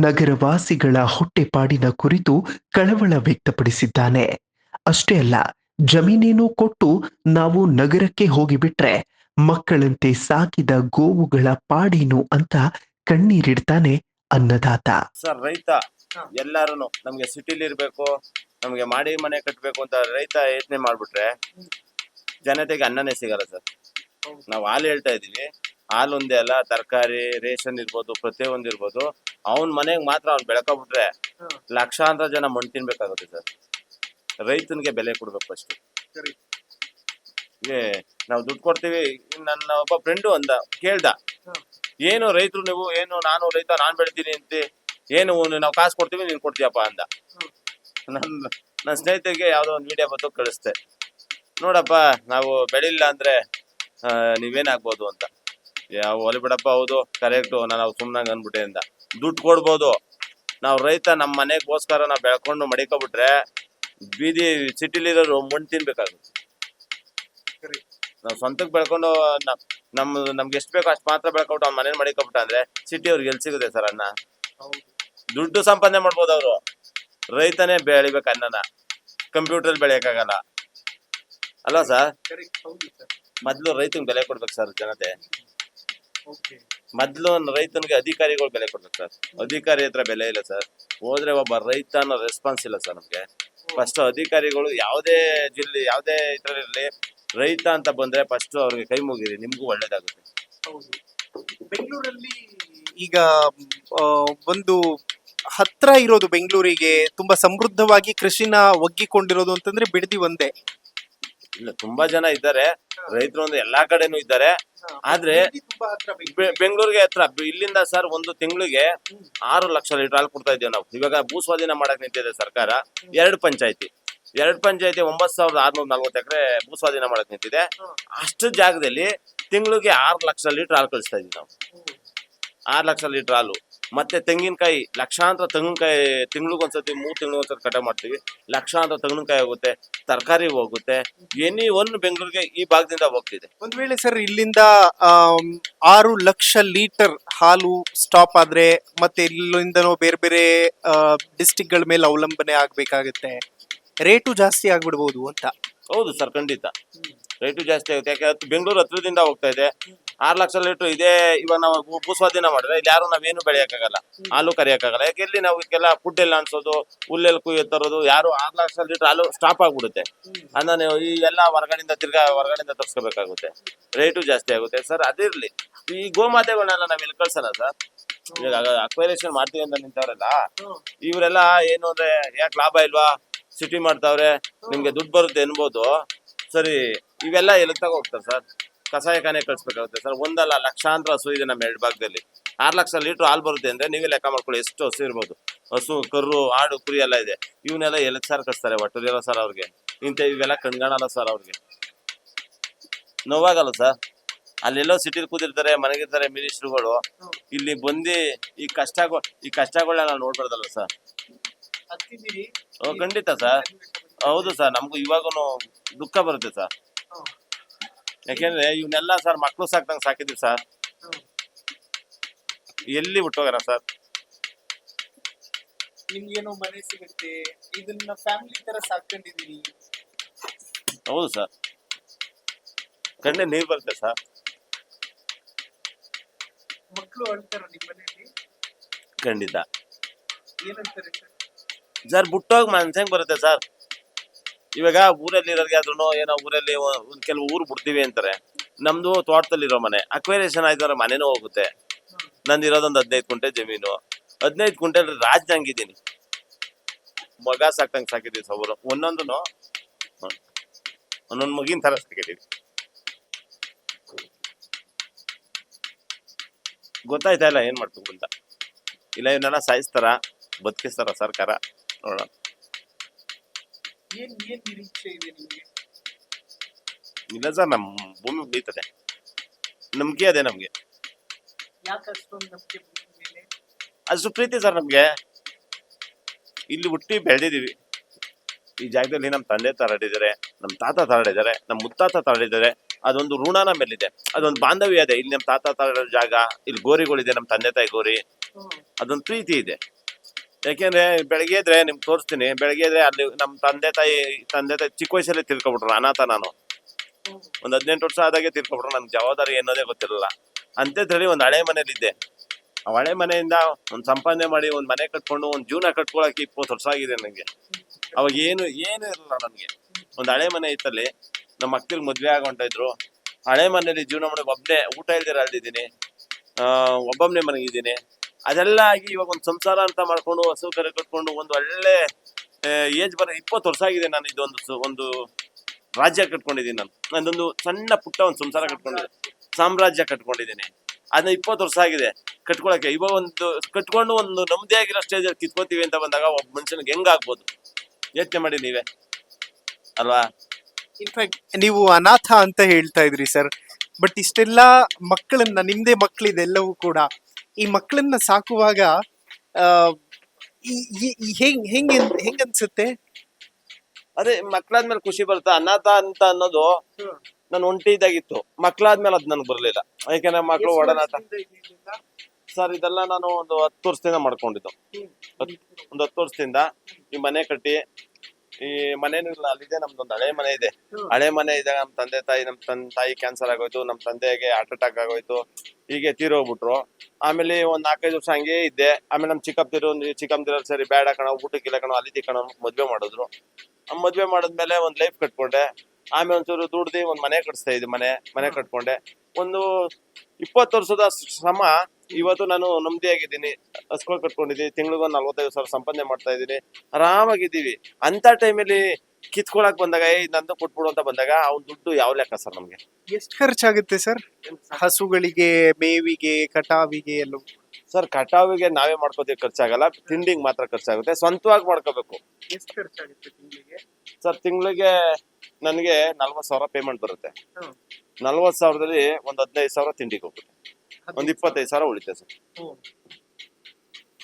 ನಗರವಾಸಿಗಳ ಹೊಟ್ಟೆಪಾಡಿನ ಕುರಿತು ಕಳವಳ ವ್ಯಕ್ತಪಡಿಸಿದ್ದಾನೆ. ಅಷ್ಟೇ ಅಲ್ಲ, ಜಮೀನೇನೋ ಕೊಟ್ಟು ನಾವು ನಗರಕ್ಕೆ ಹೋಗಿಬಿಟ್ರೆ ಮಕ್ಕಳಂತೆ ಸಾಕಿದ ಗೋವುಗಳ ಪಾಡೇನು ಅಂತ ಕಣ್ಣೀರಿಡ್ತಾನೆ ಅನ್ನದಾತ. ಸರ್, ರೈತ ಎಲ್ಲಾರು ನಮ್ಗೆ ಸಿಟಿಲಿ ಇರ್ಬೇಕು, ನಮ್ಗೆ ಮಾಡಿ ಮನೆ ಕಟ್ಬೇಕು ಅಂತ ರೈತ ಯೋಚನೆ ಮಾಡ್ಬಿಟ್ರೆ ಜನತೆಗೆ ಅನ್ನನೇ ಸಿಗಲ್ಲ ಸರ್. ನಾವ್ ಹಾಲು ಹೇಳ್ತಾ ಇದೀವಿ, ಹಾಲು ಒಂದೇ ಅಲ್ಲ, ತರಕಾರಿ ರೇಷನ್ ಇರ್ಬೋದು, ಪ್ರತಿಯೊಂದು ಇರ್ಬೋದು. ಅವನ್ ಮನೆಗ್ ಮಾತ್ರ ಅವ್ನ್ ಬೆಳ್ಕೊಬಿಟ್ರೆ ಲಕ್ಷಾಂತರ ಜನ ಮಣ್ಣು ತಿನ್ಬೇಕಾಗುತ್ತೆ ಸರ್. ರೈತನಿಗೆ ಬೆಲೆ ಕೊಡ್ಬೇಕು ಅಷ್ಟು. ನಾವು ದುಡ್ಡು ಕೊಡ್ತೀವಿ. ನನ್ನ ಒಬ್ಬ ಫ್ರೆಂಡು ಕೇಳ್ದ, ಏನು ರೈತರು ನೀವು, ಏನು ನಾನು ರೈತ ನಾನ್ ಬೆಳಿತೀನಿ ಅಂತ, ಏನು ನಾವು ಕಾಸು ಕೊಡ್ತೀವಿ ನೀನ್ ಕೊಡ್ತೀಯಪ್ಪ ಅಂದ. ನನ್ನ ಸ್ನೇಹಿತರಿಗೆ ಯಾವ್ದೋ ಒಂದು ವಿಡಿಯೋ ಬಂದು ಕಳಿಸ್ತೆ, ನೋಡಪ್ಪ ನಾವು ಬೆಳಿಲ್ಲ ಅಂದ್ರೆ ನೀವೇನಾಗ್ಬೋದು ಅಂತ. ಯಾವ ಒಲಿ ಬಿಡಪ್ಪ, ಹೌದು ಕರೆಕ್ಟು, ನಾನು ಸುಮ್ನಂಗ್ ಅನ್ಬಿಟ್ಟೆ ಅಂದ. ದುಡ್ಡು ಕೊಡ್ಬೋದು, ನಾವು ರೈತ ನಮ್ಮ ಮನೆಗೋಸ್ಕರ ನಾವು ಬೆಳ್ಕೊಂಡು ಮಡಿಕೊಬಿಟ್ರೆ ಬೀದಿ ಸಿಟಿಲಿರೋರು ಮಣ್ಣು ತಿನ್ಬೇಕಾಗುತ್ತೆ. ನಾವು ಸ್ವಂತಕ್ಕೆ ಬೆಳ್ಕೊಂಡು ನಮ್ಗೆ ಎಷ್ಟು ಬೇಕೋ ಅಷ್ಟು ಮಾತ್ರ ಬೆಳ್ಕೊಬಿಟ್ಟು ಅವ್ನ ಮನೇಲಿ ಮಡಿಕೊಬಿಟ್ಟ ಅಂದ್ರೆ ಸಿಟಿ ಅವ್ರಿಗೆ ಎಲ್ಲಿ ಸಿಗುತ್ತೆ ಸರ್ ಅನ್ನ? ದುಡ್ಡು ಸಂಪಾದನೆ ಮಾಡ್ಬೋದು ಅವರು, ರೈತನೇ ಬೆಳಿಬೇಕು ಅನ್ನನ. ಕಂಪ್ಯೂಟರ್ ಬೆಳೆಯಕ್ಕಾಗಲ್ಲ ಅಲ್ವಾ ಸರ್? ಮೊದ್ಲು ರೈತನಿಗೆ ಬೆಲೆ ಕೊಡ್ಬೇಕು ಸರ್ ಜನತೆ. ಮೊದ್ಲು ರೈತನಿಗೆ ಅಧಿಕಾರಿಗಳು ಬೆಲೆ ಕೊಡ್ಬೇಕು ಸರ್. ಅಧಿಕಾರಿ ಹತ್ರ ಬೆಲೆ ಇಲ್ಲ ಸರ್. ಹೋದ್ರೆ ಒಬ್ಬ ರೈತ ಅನ್ನೋ ರೆಸ್ಪಾನ್ಸ್ ಇಲ್ಲ ಸರ್ ನಮ್ಗೆ. ಫಸ್ಟ್ ಅಧಿಕಾರಿಗಳು ಯಾವುದೇ ಜಿಲ್ಲೆ ಯಾವುದೇ ಇದ್ರಲ್ಲಿ ರೈತ ಅಂತ ಬಂದ್ರೆ ಫಸ್ಟ್ ಅವ್ರಿಗೆ ಕೈ ಮುಗಿರಿ, ನಿಮ್ಗೂ ಒಳ್ಳೇದಾಗುತ್ತೆ. ಬೆಂಗಳೂರಲ್ಲಿ ಈಗ ಒಂದು ಹತ್ರ ಇರೋದು, ಬೆಂಗಳೂರಿಗೆ ತುಂಬಾ ಸಮೃದ್ಧವಾಗಿ ಕೃಷಿನ ಒಗ್ಗಿಕೊಂಡಿರೋದು ಅಂತಂದ್ರೆ ಬಿಡದಿ ಒಂದೇ. ಇಲ್ಲ, ತುಂಬಾ ಜನ ಇದ್ದಾರೆ ರೈತರು, ಒಂದು ಎಲ್ಲಾ ಕಡೆನೂ ಇದ್ದಾರೆ. ಆದ್ರೆ ಬೆಂಗಳೂರಿಗೆ ಹತ್ರ. ಇಲ್ಲಿಂದ ಸರ್ ಒಂದು ತಿಂಗಳಿಗೆ 6 ಲಕ್ಷ ಲೀಟರ್ ಹಾಲು ಕೊಡ್ತಾ ಇದ್ದೇವೆ ನಾವು. ಇವಾಗ ಭೂ ಸ್ವಾಧೀನ ಮಾಡಕ್ ನಿಂತಿದೆ ಸರ್ಕಾರ. 2 ಪಂಚಾಯತಿ 2 ಪಂಚಾಯತಿ 9,640 ಎಕರೆ ಭೂಸ್ವಾಧೀನ ಮಾಡಕ್ ನಿಂತಿದೆ. ಅಷ್ಟು ಜಾಗದಲ್ಲಿ ತಿಂಗಳಿಗೆ 6 ಲಕ್ಷ ಲೀಟರ್ ಹಾಲು ಕಳಿಸ್ತಾ ಇದೀವಿ ನಾವು. 6 ಲಕ್ಷ ಲೀಟರ್ ಹಾಲು. ಮತ್ತೆ ತೆಂಗಿನಕಾಯಿ, ಲಕ್ಷಾಂತರ ತೆಂಗಿನಕಾಯಿ ತಿಂಗಳಿಗೊಂದ್ಸತಿ 3 ತಿಂಗಳಿಗೊಂದ್ಸತಿ ಕಟಾವ್ ಮಾಡ್ತೀವಿ. ಲಕ್ಷಾಂತರ ತೆಂಗಿನಕಾಯಿ ಹೋಗುತ್ತೆ, ತರಕಾರಿ ಹೋಗುತ್ತೆ. ಎನಿ ಒನ್ ಬೆಂಗಳೂರಿಗೆ ಈ ಭಾಗದಿಂದ ಹೋಗ್ತಿದೆ. ಒಂದ್ ವೇಳೆ ಸರ್ ಇಲ್ಲಿಂದ 6 ಲಕ್ಷ ಲೀಟರ್ ಹಾಲು ಸ್ಟಾಪ್ ಆದ್ರೆ ಮತ್ತೆ ಇಲ್ಲಿಂದನೋ ಬೇರೆ ಬೇರೆ ಡಿಸ್ಟಿಕ್ ಗಳ ಮೇಲೆ ಅವಲಂಬನೆ ಆಗ್ಬೇಕಾಗತ್ತೆ, ರೇಟು ಜಾಸ್ತಿ ಆಗ್ಬಿಡ್ಬೋದು ಅಂತ. ಹೌದು ಸರ್, ಖಂಡಿತ ರೇಟು ಜಾಸ್ತಿ ಆಗುತ್ತೆ. ಯಾಕೆ ಬೆಂಗಳೂರು ಹತ್ರದಿಂದ ಹೋಗ್ತಾ ಇದೆ. 6 ಲಕ್ಷ ಲೀಟರ್ ಇದೆ. ಇವಾಗ ನಾವು ಭೂಸ್ವಾಧೀನ ಮಾಡಿದ್ರೆ ಇಲ್ಲಿ ಯಾರು ನಾವೇನು ಬೆಳೆಯಕ್ಕಾಗಲ್ಲ, ಹಾಲು ಕರಿಯಕ್ಕಾಗಲ್ಲ. ಯಾಕೆ ಇಲ್ಲಿ ನಾವು ಇದಕ್ಕೆಲ್ಲ ಫುಡ್ ಎಲ್ಲ ಅನ್ಸೋದು, ಹುಲ್ಲೆಲ್ಲ ಕುಯ್ಯೋ ತರೋದು, ಯಾರು 6 ಲಕ್ಷ ಲೀಟರ್ ಹಾಲು ಸ್ಟಾಪ್ ಆಗ್ಬಿಡುತ್ತೆ. ಅದನ್ನ ನೀವು ಈ ಎಲ್ಲ ಹೊರಗಡೆಯಿಂದ ತರಿಸ್ಕೋಬೇಕಾಗುತ್ತೆ, ರೇಟು ಜಾಸ್ತಿ ಆಗುತ್ತೆ ಸರ್. ಅದಿರ್ಲಿ, ಈ ಗೋಮಾತೆಗಳನ್ನೆಲ್ಲ ನಾವ್ ಎಲ್ಲಿ ಕಳ್ಸೋಣ ಸರ್? ಇವಾಗ ಅಕ್ವೈರೇಷನ್ ಮಾಡ್ತೀವಿ ಅಂತ ನಿಂತವ್ರಲ್ಲ, ಇವರೆಲ್ಲ ಏನು ಅಂದ್ರೆ ಯಾಕೆ ಲಾಭ ಇಲ್ವಾ, ಸಿಟಿ ಮಾಡ್ತಾವ್ರೆ, ನಿಮ್ಗೆ ದುಡ್ಡು ಬರುತ್ತೆ ಅನ್ಬೋದು. ಸರಿ, ಇವೆಲ್ಲ ಎಲ್ಲಿ ತಗೋ ಹೋಗ್ತಾರೆ ಸರ್? ಕಸಾಯಖಾನೆ ಕಳ್ಸ್ಬೇಕಾಗುತ್ತೆ ಸರ್. ಒಂದಲ್ಲ, ಲಕ್ಷಾಂತರ ಹಸು ಇದೆ ನಮ್ಮ 2 ಭಾಗದಲ್ಲಿ. 6 ಲಕ್ಷ ಲೀಟರ್ ಹಾಲು ಬರುತ್ತೆ ಅಂದ್ರೆ ನೀವೇ ಲೆಕ್ಕ ಮಾಡ್ಕೊಳ್ಳಿ ಎಷ್ಟು ಹಸು ಇರ್ಬೋದು. ಹಸು, ಕರು, ಆಡು, ಕುರಿ ಎಲ್ಲ ಇದೆ. ಇವನ್ನೆಲ್ಲ ಎಲ್ಲಿ ಸರ್ ಕಳಿಸ್ತಾರೆ? ಒಟ್ಟರಿಲ್ಲ ಸರ್ ಅವ್ರಿಗೆ. ಇವೆಲ್ಲ ಕಣ್ಗಾಣಲ್ಲ ಸರ್ ಅವ್ರಿಗೆ. ನೋವಾಗಲ್ಲ ಸರ್? ಅಲ್ಲೆಲ್ಲೋ ಸಿಟಿಲಿ ಕೂತಿರ್ತಾರೆ, ಮನೆಗಿರ್ತಾರೆ ಮಿನಿಸ್ಟ್ರುಗಳು. ಇಲ್ಲಿ ಬಂದು ಈ ಕಷ್ಟಗಳನ್ನ ನೋಡ್ಬಾರ್ದಲ್ಲ ಸರ್? ಖಂಡಿತ ಸರ್. ಹೌದು ಸರ್, ನಮ್ಗೂ ಇವಾಗೂ ದುಃಖ ಬರುತ್ತೆ ಸರ್. ಯಾಕೆಂದ್ರೆ ಇವನ್ನೆಲ್ಲ ಸರ್ ಮಕ್ಳು ಸಾಕ್ದಂಗ್ ಸಾಕಿದ್ವಿ ಸರ್. ಎಲ್ಲಿ ಬಿಟ್ಟೋಗಾರ ಸರ್? ನಿಮ್ಗೇನೋ ಮನೆ ಸಿಗುತ್ತೆ, ಇದನ್ನ ಫ್ಯಾಮಿಲಿ ತರ ಸಾಕೊಂಡಿದೀನಿ. ಹೌದು ಸರ್, ಕಣ್ಣೆ ನೀರ್ ಬರುತ್ತೆ ಸರ್. ಮಕ್ಕಳು ಅಳ್ತಾರ ನಿಮ್ಮ ಮನೆಯಲ್ಲಿ? ಖಂಡಿತ ಏನಂತಾರೆ ಸರ್, ಬಿಟ್ಟೋಗಿ ಮನ್ಸಂಗ್ ಬರುತ್ತೆ ಸರ್. ಇವಾಗ ಊರಲ್ಲಿ ಇರೋರ್ಗೆ ಆದ್ರೂ ಏನೋ ಊರಲ್ಲಿ ಒಂದ್ ಕೆಲವು ಊರು ಬಿಡ್ತೀವಿ ಅಂತಾರೆ. ನಮ್ದು ತೋಟದಲ್ಲಿರೋ ಮನೆ ಅಕ್ವೇರೇಷನ್ ಆಯ್ತವ್ರೆ, ಮನೆನೂ ಹೋಗುತ್ತೆ. ನಂದು ಇರೋದೊಂದು 15 ಗುಂಟೆ ಜಮೀನು. 15 ಗುಂಟೆ ರಾಜ್ದಂಗಿದ್ದೀನಿ, ಮಗ ಸಾಕ್ದಂಗ್ ಸಾಕಿದೀವಿ ಸರ್. ಒಂದೊಂದು ಮಗಿನ ತರ ಸಾಕಿದೀವಿ. ಗೊತ್ತಾಯ್ತಾ ಇಲ್ಲ ಏನ್ ಮಾಡ್ಬೇಕು ಅಂತ? ಇಲ್ಲ ಇವನ್ನೆಲ್ಲ ಸಾಯಿಸ್ತಾರ, ಬದುಕಿಸ್ತಾರ ಸರ್ಕಾರ? ನೋಡೋಣ. ಇಲ್ಲ ಸರ್, ನಮ್ ಭೂಮಿ ಉಳಿತದೆ, ನಂಬಿಕೆ ಅದೇ ನಮ್ಗೆ. ಅಷ್ಟು ಪ್ರೀತಿ ಸರ್ ನಮ್ಗೆ. ಇಲ್ಲಿ ಹುಟ್ಟಿ ಬೆಳೆದಿದೀವಿ ಈ ಜಾಗದಲ್ಲಿ. ನಮ್ ತಂದೆ ತರಡಿದ್ದಾರೆ, ನಮ್ ತಾತ ತರಡಿದ್ದಾರೆ, ನಮ್ ಮುತ್ತಾತ ತರಡಿದ್ದಾರೆ. ಅದೊಂದು ಋಣನ ಮೇಲಿದೆ, ಅದೊಂದು ಬಾಂಧವ್ಯ ಇದೆ. ಇಲ್ಲಿ ನಮ್ ತಾತ ತರಡಿರೋ ಜಾಗ, ಇಲ್ಲಿ ಗೋರಿಗಳಿದೆ, ನಮ್ ತಂದೆ ತಾಯಿ ಗೋರಿ. ಅದೊಂದು ಪ್ರೀತಿ ಇದೆ. ಯಾಕೆಂದ್ರೆ ಬೆಳಗ್ಗೆ ಇದ್ರೆ ನಿಮ್ಗೆ ತೋರಿಸ್ತೀನಿ, ಬೆಳಗ್ಗೆ ಇದ್ರೆ ಅಲ್ಲಿ ನಮ್ ತಂದೆ ತಾಯಿ ಚಿಕ್ಕ ವಯಸ್ಸಲ್ಲಿ ತಿರ್ಕೊಬಿಟ್ರು. ಅನಾಥ ನಾನು. ಒಂದ್ 18 ವರ್ಷ ಆದಾಗೆ ತಿರ್ಕೊಬಿಟ್ರು. ನನ್ಗೆ ಜವಾಬ್ದಾರಿ ಏನೋದೇ ಗೊತ್ತಿರಲಿಲ್ಲ. ಅಂತೇಳಿ ಒಂದ್ ಹಳೆ ಮನೇಲಿದ್ದೆ. ಆ ಹಳೆ ಮನೆಯಿಂದ ಒಂದ್ ಸಂಪಾದನೆ ಮಾಡಿ ಒಂದ್ ಮನೆ ಕಟ್ಕೊಂಡು ಒಂದ್ ಜೀವನ ಕಟ್ಕೊಳಕ್ಕೆ 20 ವರ್ಷ ಆಗಿದೆ ನನಗೆ. ಅವಾಗ ಏನು ಇರಲಿಲ್ಲ ನನ್ಗೆ. ಒಂದ್ ಹಳೆ ಮನೆ ಇತ್ತಲ್ಲಿ, ನಮ್ಮ ಮಕ್ಳಿಗೆ ಮದ್ವೆ ಆಗೊಂತ ಇದ್ರು. ಹಳೆ ಮನೇಲಿ ಜೀವನ ಮಾಡಿ ಒಬ್ಬನೇ ಊಟ ಇಲ್ದಿರ ಅಳ್ದಿದ್ದೀನಿ, ಒಬ್ಬೊಬ್ನೇ ಮನೆಗಿದ್ದೀನಿ. ಅದೆಲ್ಲ ಆಗಿ ಇವಾಗ ಒಂದು ಸಂಸಾರ ಅಂತ ಮಾಡ್ಕೊಂಡು ಹಸು ಕರೆ ಕಟ್ಕೊಂಡು ಒಂದು ಒಳ್ಳೆ ಏಜ್ 20 ವರ್ಷ ಆಗಿದೆ. ನಾನು ಒಂದು ರಾಜ್ಯ ಕಟ್ಕೊಂಡಿದ್ದೀನಿ. ನಂದೊಂದು ಸಣ್ಣ ಪುಟ್ಟ ಒಂದು ಸಂಸಾರ ಕಟ್ಕೊಂಡಿದ್ದೀನಿ, ಸಾಮ್ರಾಜ್ಯ ಕಟ್ಕೊಂಡಿದ್ದೀನಿ. ಅದನ್ನ 20 ವರ್ಷ ಆಗಿದೆ ಕಟ್ಕೊಳಕ್ಕೆ. ಇವಾಗ ಕಟ್ಕೊಂಡು ಒಂದು ನೆಮ್ಮದಿಯಾಗಿರೋ ಸ್ಟೇಜ್ ಅಲ್ಲಿ ಕಿತ್ಕೋತೀವಿ ಅಂತ ಬಂದಾಗ ಒಬ್ಬ ಮನುಷ್ಯನಿಗೆ ಹೆಂಗಾಗ್ಬೋದು ಯೋಚನೆ ಮಾಡಿ ನೀವೇ ಅಲ್ವಾ? ಇನ್ಫ್ಯಾಕ್ಟ್ ನೀವು ಅನಾಥ ಅಂತ ಹೇಳ್ತಾ ಇದ್ರಿ ಸರ್, ಬಟ್ ಇಷ್ಟೆಲ್ಲ ಮಕ್ಕಳನ್ನ, ನಿಮ್ದೇ ಮಕ್ಕಳಿದೆ ಎಲ್ಲವೂ ಕೂಡ, ಈ ಮಕ್ಕಳನ್ನ ಸಾಕುವಾಗ ಹೆಂಗ್ ಅನ್ಸುತ್ತೆ? ಅದೇ ಮಕ್ಳಾದ್ಮೇಲೆ ಖುಷಿ ಬರುತ್ತೆ. ಅನಾಥ ಅಂತ ಅನ್ನೋದು ನಾನು ಒಂಟಿ ಇದ್ದಾಗಿತ್ತು. ಮಕ್ಳಾದ್ಮೇಲೆ ಅದ್ ನನ್ಗೆ ಬರ್ಲಿಲ್ಲ. ಯಾಕಂದ್ರೆ ಮಕ್ಳು ಒಡನಾಟ ಸರ್. ಇದೆಲ್ಲ ನಾನು ಒಂದು 10 ವರ್ಷದಿಂದ ಮಾಡ್ಕೊಂಡಿದ್ದು. ಒಂದು 10 ವರ್ಷದಿಂದ ಈ ಮನೆ ಕಟ್ಟಿ, ಈ ಮನೇನು ಇಲ್ಲ, ಅಲ್ಲಿದೆ ನಮ್ದೊಂದು ಹಳೆ ಮನೆ ಇದೆ. ಹಳೆ ಮನೆ ಇದ್ದಾಗ ನಮ್ ತಾಯಿ ಕ್ಯಾನ್ಸರ್ ಆಗೋಯ್ತು, ನಮ್ ತಂದೆಗೆ ಹಾರ್ಟ್ ಅಟ್ಯಾಕ್ ಆಗೋಯ್ತು, ಹೀಗೆ ತೀರೋಗ್ಬಿಟ್ರು. ಆಮೇಲೆ ಒಂದ್ 4-5 ವರ್ಷ ಹಂಗೆ ಇದ್ದೆ. ಆಮೇಲೆ ನಮ್ ಚಿಕ್ಕಪ್ಪದಿರೋ ಸರಿ ಬೇಡ ಕಣ, ಊಟಕ್ಕಿಲ್ಲ ಕಣ, ಅಲ್ಲಿ ಕಣ, ಮದ್ವೆ ಮಾಡಿದ್ರು. ಮದ್ವೆ ಮಾಡಿದ್ಮೇಲೆ ಒಂದ್ ಲೈಫ್ ಕಟ್ಕೊಂಡೆ. ಆಮೇಲೆ ಒಂಚೂರು ದುಡ್ದು ಒಂದ್ ಮನೆ ಕಟ್ಸ್ತಾ ಇದ್ದೆ. ಮನೆ ಕಟ್ಕೊಂಡೆ. ಒಂದು 20 ವರ್ಷದ ಶ್ರಮ. ಇವತ್ತು ನಾನು ನೆಮ್ಮದಿಯಾಗಿದ್ದೀನಿ, ಹಸ್ಗಳು ಕಟ್ಕೊಂಡಿದ್ದೀನಿ, ತಿಂಗಳಿಗೊಂದು 45,000 ಸಂಪಾದನೆ ಮಾಡ್ತಾ ಇದ್ದೀನಿ, ಆರಾಮಾಗಿದ್ದೀವಿ. ಅಂತ ಟೈಮಲ್ಲಿ ಕಿತ್ಕೊಳಕ್ ಬಂದಾಗ ನಂದು ಕೊಟ್ಬಿಡು ಅಂತ ಬಂದಾಗ ಅವ್ನ ದುಡ್ಡು ಯಾವ ಲೆಕ್ಕ ಸರ್ ನಮ್ಗೆ? ಎಷ್ಟು ಖರ್ಚಾಗುತ್ತೆ ಸರ್ ಹಸುಗಳಿಗೆ, ಮೇವಿಗೆ, ಕಟಾವಿಗೆ ಎಲ್ಲವೂ? ಸರ್ ಕಟಾವಿಗೆ ನಾವೇ ಮಾಡ್ಕೋತೀವಿ, ಖರ್ಚಾಗಲ್ಲ. ತಿಂಡಿಗೆ ಮಾತ್ರ ಖರ್ಚಾಗುತ್ತೆ. ಸ್ವಂತವಾಗಿ ಮಾಡ್ಕೋಬೇಕು. ಎಷ್ಟು ಖರ್ಚಾಗುತ್ತೆ ತಿಂಗಳಿಗೆ? ಸರ್ ತಿಂಗಳಿಗೆ ನನಗೆ 40,000 ಪೇಮೆಂಟ್ ಬರುತ್ತೆ. 40,000ದಲ್ಲಿ ಒಂದು 15,000 ತಿಂಡಿಗೆ ಹೋಗುತ್ತೆ, ಒಂದು 25,000 ಉಳಿತೆ ಸರ್.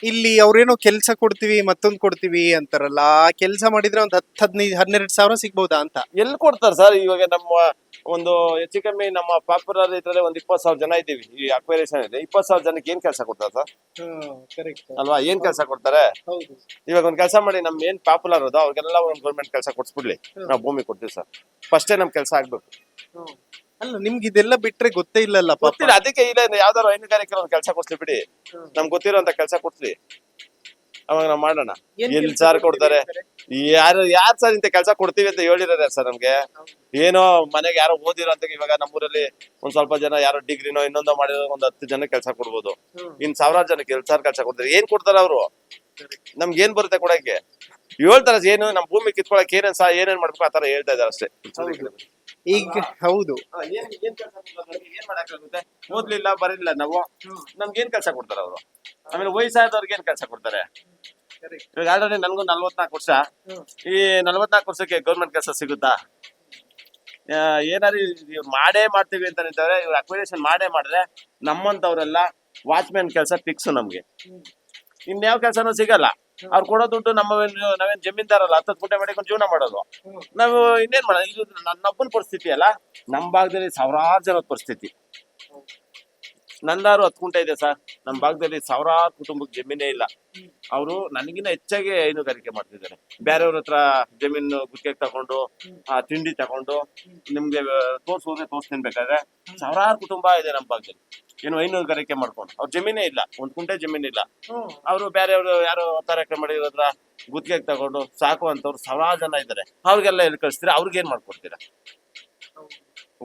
ಇಲ್ಲಿ ಅವ್ರೇನೋ ಕೆಲ್ಸ ಕೊಡ್ತೀವಿ ಮತ್ತೊಂದ್ ಕೊಡ್ತೀವಿ ಅಂತಾರಲ್ಲ, ಆ ಕೆಲ್ಸ ಮಾಡಿದ್ರೆ ಒಂದ್ 10-15-12,000 ಸಿಗ್ಬೋದಾ ಅಂತ. ಎಲ್ಲಿ ಕೊಡ್ತಾರೆ ಸರ್? ಇವಾಗ ನಮ್ಮ ಒಂದು ಹೆಚ್ಚು ಕಮ್ಮಿ ನಮ್ಮ ಪಾಪುಲರ್ ಇದ್ರಲ್ಲಿ ಒಂದು 20,000 ಜನ ಇದ್ದೀವಿ ಈ ಅಕ್ವೇರಿಯೇಷನ್ ಇದೆ. 20,000 ಜನಕ್ಕೆ ಏನ್ ಕೆಲಸ ಕೊಡ್ತಾರೆ ಸರ್? ಅಲ್ವಾ? ಏನ್ ಕೆಲಸ ಕೊಡ್ತಾರೆ? ಇವಾಗ ಒಂದ್ ಕೆಲಸ ಮಾಡಿ, ನಮ್ ಏನ್ ಪಾಪುಲರ್ ಅದ ಅವ್ರಿಗೆಲ್ಲ ಒಂದು ಗೌರ್ಮೆಂಟ್ ಕೆಲಸ ಕೊಡ್ಸ್ಬಿಡ್ಲಿ, ನಾವು ಭೂಮಿ ಕೊಡ್ತೀವಿ ಸರ್. ಫಸ್ಟೇ ನಮ್ ಕೆಲಸ ಆಗ್ಬೇಕು. ಅಲ್ಲ, ನಿಮ್ಗೆ ಇದೆಲ್ಲ ಬಿಟ್ರೆ ಗೊತ್ತೇ ಇಲ್ಲಲ್ಲ ಪಾಪ. ಗೊತ್ತಿಲ್ಲ, ಅದಕ್ಕೆ ಇಲ್ಲ ಯಾವ್ದಾದ್ರು ಹೈನುಗಾರಿಕೆ ಒಂದು ಕೆಲಸ ಕೊಡ್ಸ್ಲಿ ಬಿಡಿ, ನಮ್ಗೆ ಗೊತ್ತಿರೋಂತ ಕೆಲಸ ಕೊಡ್ಸ್ಲಿ, ಅವಾಗ ನಾವ್ ಮಾಡೋಣ. ಎಲ್ಲಿ ಸಾರ್ ಕೊಡ್ತಾರೆ? ಯಾರು ಸರ್ ಇಂತ ಕೆಲಸ ಕೊಡ್ತೀವಿ ಅಂತ ಹೇಳಿರೋದು ಸರ್ ನಮ್ಗೆ? ಏನೋ ಮನೆಗೆ ಯಾರೋ ಓದಿರೋ ಅಂತ. ಇವಾಗ ನಮ್ಮೂರಲ್ಲಿ ಒಂದ್ ಸ್ವಲ್ಪ ಜನ ಯಾರೋ ಡಿಗ್ರಿನೋ ಇನ್ನೊಂದೋ ಮಾಡಿರೋ ಒಂದ್ 10 ಜನ ಕೆಲಸ ಕೊಡ್ಬೋದು. ಇನ್ ಸಾವಿರಾರು ಜನಕ್ಕೆ ಕೆಲಸ ಕೊಡ್ತಾರೆ. ಏನ್ ಕೊಡ್ತಾರ ಅವರು? ನಮ್ಗೆ ಏನ್ ಬರುತ್ತೆ ಕೊಡಕ್ಕೆ? ಹೇಳ್ತಾರ ಏನು ನಮ್ ಭೂಮಿ ಕಿತ್ಕೊಳಕ್ ಏನೇನ್ ಮಾಡ್ಬೇಕು ಆತರ ಹೇಳ್ತಾ ಇದಾರೆ ಅಷ್ಟೇ. ಈಗ ಹೌದು, ಏನ್ ಮಾಡಕ್ಕಾಗುತ್ತೆ? ಓದ್ಲಿಲ್ಲ ಬರಲಿಲ್ಲ ನಾವು, ನಮ್ಗೆ ಏನ್ ಕೆಲಸ ಕೊಡ್ತಾರ ಅವರು? ಆಮೇಲೆ ವಯಸ್ಸಾದವ್ರಿಗೆ ಏನ್ ಕೆಲಸ ಕೊಡ್ತಾರೆ? ಇವಾಗ ಆಲ್ರೆಡಿ ನನ್ಗೂ 44 ವರ್ಷ. ಈ 44 ವರ್ಷಕ್ಕೆ ಗೌರ್ಮೆಂಟ್ ಕೆಲಸ ಸಿಗುತ್ತಾ? ಏನಾದ್ರು ಮಾಡೇ ಮಾಡ್ತೀವಿ ಅಂತ ನಿಂತಾರೆ. ಇವ್ರು ಅಕ್ವಿರೇಷನ್ ಮಾಡಿದ್ರೆ ನಮ್ಮಂತವ್ರೆಲ್ಲ ವಾಚ್ಮ್ಯಾನ್ ಕೆಲಸ ಫಿಕ್ಸ್ ನಮ್ಗೆ. ಇನ್ಯಾವ ಕೆಲಸನೂ ಸಿಗಲ್ಲ. ಅವ್ರು ಕೊಡೋ ದುಡ್ಡು ನಾವೇನ್ ಜಮೀನ್ದಾರಲ್ಲ 10 ಗುಂಟೆ ಮಾಡಿಕೊಂಡು ಜೀವನ ಮಾಡೋದು. ನಾವು ಇನ್ನೇನ್ ಮಾಡೋದು? ಇದು ನನ್ನೊಬ್ಬನ ಪರಿಸ್ಥಿತಿ ಅಲ್ಲ, ನಮ್ ಭಾಗದಲ್ಲಿ ಸಾವಿರಾರು ಜನದ ಪರಿಸ್ಥಿತಿ. ನಂದಾರು 10 ಗುಂಟೆ ಇದೆ ಸರ್. ನಮ್ ಭಾಗದಲ್ಲಿ ಸಾವಿರಾರು ಕುಟುಂಬಕ್ಕೆ ಜಮೀನೇ ಇಲ್ಲ. ಅವರು ನನಗಿನ್ನ ಹೆಚ್ಚಾಗಿ ಹೈನುಗಾರಿಕೆ ಮಾಡ್ತಿದ್ದಾರೆ. ಬೇರೆಯವ್ರ ಹತ್ರ ಜಮೀನು ಗುತ್ತಿಗೆ ತಗೊಂಡು ತಿಂಡಿ ತಗೊಂಡು ನಿಮ್ಗೆ ತೋರಿಸ್ತೀನಿ ಬೇಕಾದ್ರೆ ಸಾವಿರಾರು ಕುಟುಂಬ ಇದೆ ನಮ್ ಭಾಗದಲ್ಲಿ. ಏನು ಹೈನುಗಾರಿಕೆ ಮಾಡ್ಕೊಂಡು ಅವ್ರ ಜಮೀನೇ ಇಲ್ಲ, 1 ಗುಂಟೆ ಜಮೀನ್ ಇಲ್ಲ. ಅವರು ಬೇರೆಯವರು ಯಾರೋ 10 ಎಕರೆ ಮಾಡಿರೋದ್ರ ಗುತ್ತಿಗೆ ತಗೊಂಡು ಸಾಕುವಂತವ್ರು ಸಾವಿರಾರು ಜನ ಇದ್ದಾರೆ. ಅವ್ರಿಗೆಲ್ಲ ಎಲ್ಲಿ ಕಳಿಸ್ತೀರಾ? ಅವ್ರಿಗೆ ಏನ್ ಮಾಡ್ಕೊಡ್ತೀರಾ?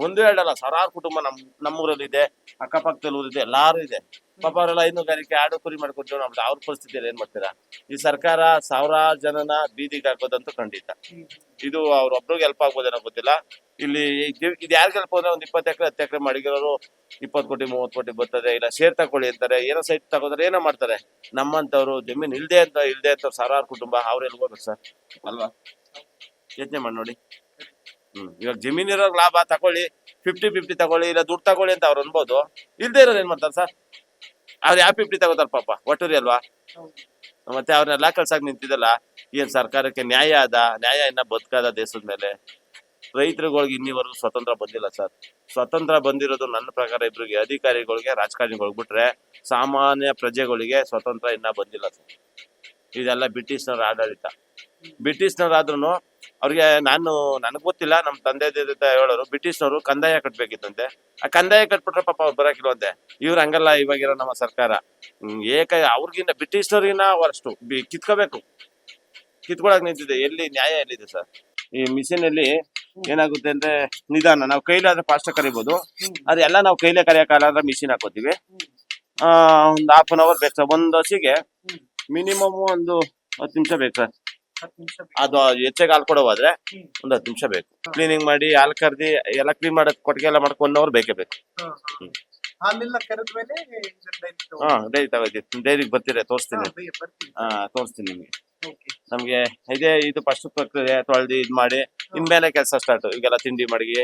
ಒಂದು ಎರಡಲ್ಲ, ಸಾವಿರಾರು ಕುಟುಂಬ ನಮ್ಮೂರಲ್ಲಿ ಇದೆ, ಅಕ್ಕಪಕ್ಕದಲ್ಲಿ ಊರಿದೆ, ಎಲ್ಲಾರು ಇದೆ. ಪಾಪ ಅವರೆಲ್ಲ ಹೈನುಗಾರಿಕೆ ಆಡು ಕುರಿ ಮಾಡ್ಕೊಡ್ತೀವಿ. ನಮ್ದು ಅವ್ರ ಪರಿಸ್ಥಿತಿಯಲ್ಲಿ ಏನ್ ಮಾಡ್ತೀರಾ? ಈ ಸರ್ಕಾರ ಸಾವಿರಾರು ಜನನ ಬೀದಿಗೆ ಹಾಕೋದಂತೂ ಖಂಡಿತ. ಇದು ಅವ್ರೊಬ್ರಿಗೆ ಹೆಲ್ಪ್ ಆಗ್ಬೋದೇನೋ ಗೊತ್ತಿಲ್ಲ. ಇಲ್ಲಿ ಇದು ಯಾರಿಗೆ ಹೆಲ್ಪ್ ಹೋದ್ರೆ ಒಂದು 20 ಎಕರೆ 10 ಎಕರೆ ಮಾಡಿರೋರು 20 ಕೋಟಿ 30 ಕೋಟಿ ಬರ್ತದೆ. ಇಲ್ಲ ಶೇರ್ ತಗೊಳ್ಳಿ ಅಂತಾರೆ, ಏನೋ ಸೈಟ್ ತಗೋದ್ರೆ ಏನೋ ಮಾಡ್ತಾರೆ. ನಮ್ಮಂತವ್ರು ಜಮೀನ್ ಇಲ್ದೆ ಅಂತ ಸಾವಿರಾರು ಕುಟುಂಬ ಅವ್ರು ಎಲ್ಲಿ ಹೋಗ್ಬೇಕು ಸರ್? ಅಲ್ವಾ? ಯೋಚನೆ ಮಾಡಿ ನೋಡಿ. ಇವಾಗ ಜಮೀನ್ ಇರೋರ್ಗ್ ಲಾಭ ತಗೊಳ್ಳಿ, 50-50 ತಗೊಳ್ಳಿ, ಇಲ್ಲ ದುಡ್ಡು ತಗೊಳ್ಳಿ ಅಂತ ಅವ್ರು ಅನ್ಬೋದು. ಇಲ್ದೇ ಇರೋರು ಏನ್ ಮಾಡ್ತಾರೆ ಸರ್? ಅವ್ರು ಯಾವ 50 ತಗೋತಾರ ಪಾಪ, ಒಟ್ಟೂರಿ ಅಲ್ವಾ? ಮತ್ತೆ ಅವ್ರನ್ನೆಲ್ಲ ಕಳ್ಸಾಕ್ ನಿಂತಿದ್ದಲ್ಲ. ಏನ್ ಸರ್ಕಾರಕ್ಕೆ ನ್ಯಾಯ ಇನ್ನ ಬದುಕಾದ ದೇಶದ ಮೇಲೆ? ರೈತರುಗಳಿಗೆ ಇನ್ನಿವರೆಗೂ ಸ್ವತಂತ್ರ ಬಂದಿಲ್ಲ ಸರ್. ಸ್ವತಂತ್ರ ಬಂದಿರೋದು ನನ್ನ ಪ್ರಕಾರ ಇಬ್ರಿಗೆ, ಅಧಿಕಾರಿಗಳಿಗೆ, ರಾಜಕಾರಣಿಗಳಿಗೆ ಬಿಟ್ರೆ ಸಾಮಾನ್ಯ ಪ್ರಜೆಗಳಿಗೆ ಸ್ವತಂತ್ರ ಇನ್ನ ಬಂದಿಲ್ಲ ಸರ್. ಇದೆಲ್ಲ ಬ್ರಿಟಿಷ್ನವ್ರ ಆಡಳಿತ. ಬ್ರಿಟಿಷ್ನವ್ರಾದ್ರೂ ಅವ್ರಿಗೆ ನನಗ್ ಗೊತ್ತಿಲ್ಲ, ನಮ್ ತಂದೆ ಹೇಳೋರು ಬ್ರಿಟಿಷ್ನವರು ಕಂದಾಯ ಕಟ್ಬೇಕಿತ್ತಂತೆ. ಆ ಕಂದಾಯ ಕಟ್ಬಿಟ್ರೆ ಪಾಪ ಅವ್ರು ಬರಾಕಿಲ್ವಂತೆ. ಇವ್ರು ಹಂಗಲ್ಲ, ಇವಾಗಿರೋ ನಮ್ಮ ಸರ್ಕಾರ ಅವ್ರಿಗಿನ್ನ ಬ್ರಿಟಿಷ್ನವ್ರಿಗಿನ್ನ ಅವರಷ್ಟು ಕಿತ್ಕೊಳಕ್ ನಿಂತಿದೆ. ಎಲ್ಲಿ ನ್ಯಾಯ ಎಲ್ಲಿದೆ ಸರ್? ಈ ಮಿಷಿನ್ ಅಲ್ಲಿ ಏನಾಗುತ್ತೆ ಅಂದ್ರೆ ನಿಧಾನ, ನಾವು ಕೈಲಾದ್ರೆ ಫಾಸ್ಟ್ ಕರಿಬಹುದು. ಅದೆಲ್ಲ ನಾವು ಕೈಲೇ ಕರಿಯಕ್ಕಾಗಲ್ಲ ಅಂದ್ರೆ ಮಿಷಿನ್ ಹಾಕೋತೀವಿ. ಒಂದು 1/2 hour ಬೇಕು ಸರ್. ಒಂದು ಹಸಿಗೆ ಮಿನಿಮಮ್ ಒಂದು 10 ನಿಮಿಷ ಬೇಕು ಸರ್. ಅದು ಹೆಚ್ಚಾಗಿ ಹಾಲು ಕೊಡೋವಾದ್ರೆ ಒಂದು 10 ನಿಮಿಷ ಬೇಕು. ಕ್ಲೀನಿಂಗ್ ಮಾಡಿ ಹಾಲು ಕರ್ದಿ ಎಲ್ಲ ಕ್ಲೀನ್ ಮಾಡೋದು ಕೊಟ್ಟಿಗೆ ಎಲ್ಲ ಮಾಡ್ಕೊಂಡು 1 hour ಬೇಕೇ ಬೇಕು. ಡೈರಿ ತಗೋತೀವಿ. ಡೈರಿಗೆ ಬರ್ತೀರಾ? ತೋರಿಸ್ತೀನಿ. ತೋರಿಸ್ತೀನಿ ನಿಮ್ಗೆ. ನಮ್ಗೆ ಇದು ಫಸ್ಟ್ ಪ್ರಕ್ರಿಯೆ ತೊಳೆದು ಇದ್ ಮಾಡಿ ಇನ್ಮೇಲೆ ಕೆಲಸ ಸ್ಟಾರ್ಟ್. ಈಗೆಲ್ಲ ತಿಂಡಿ ಮಾಡಕ್ತೀವಿ.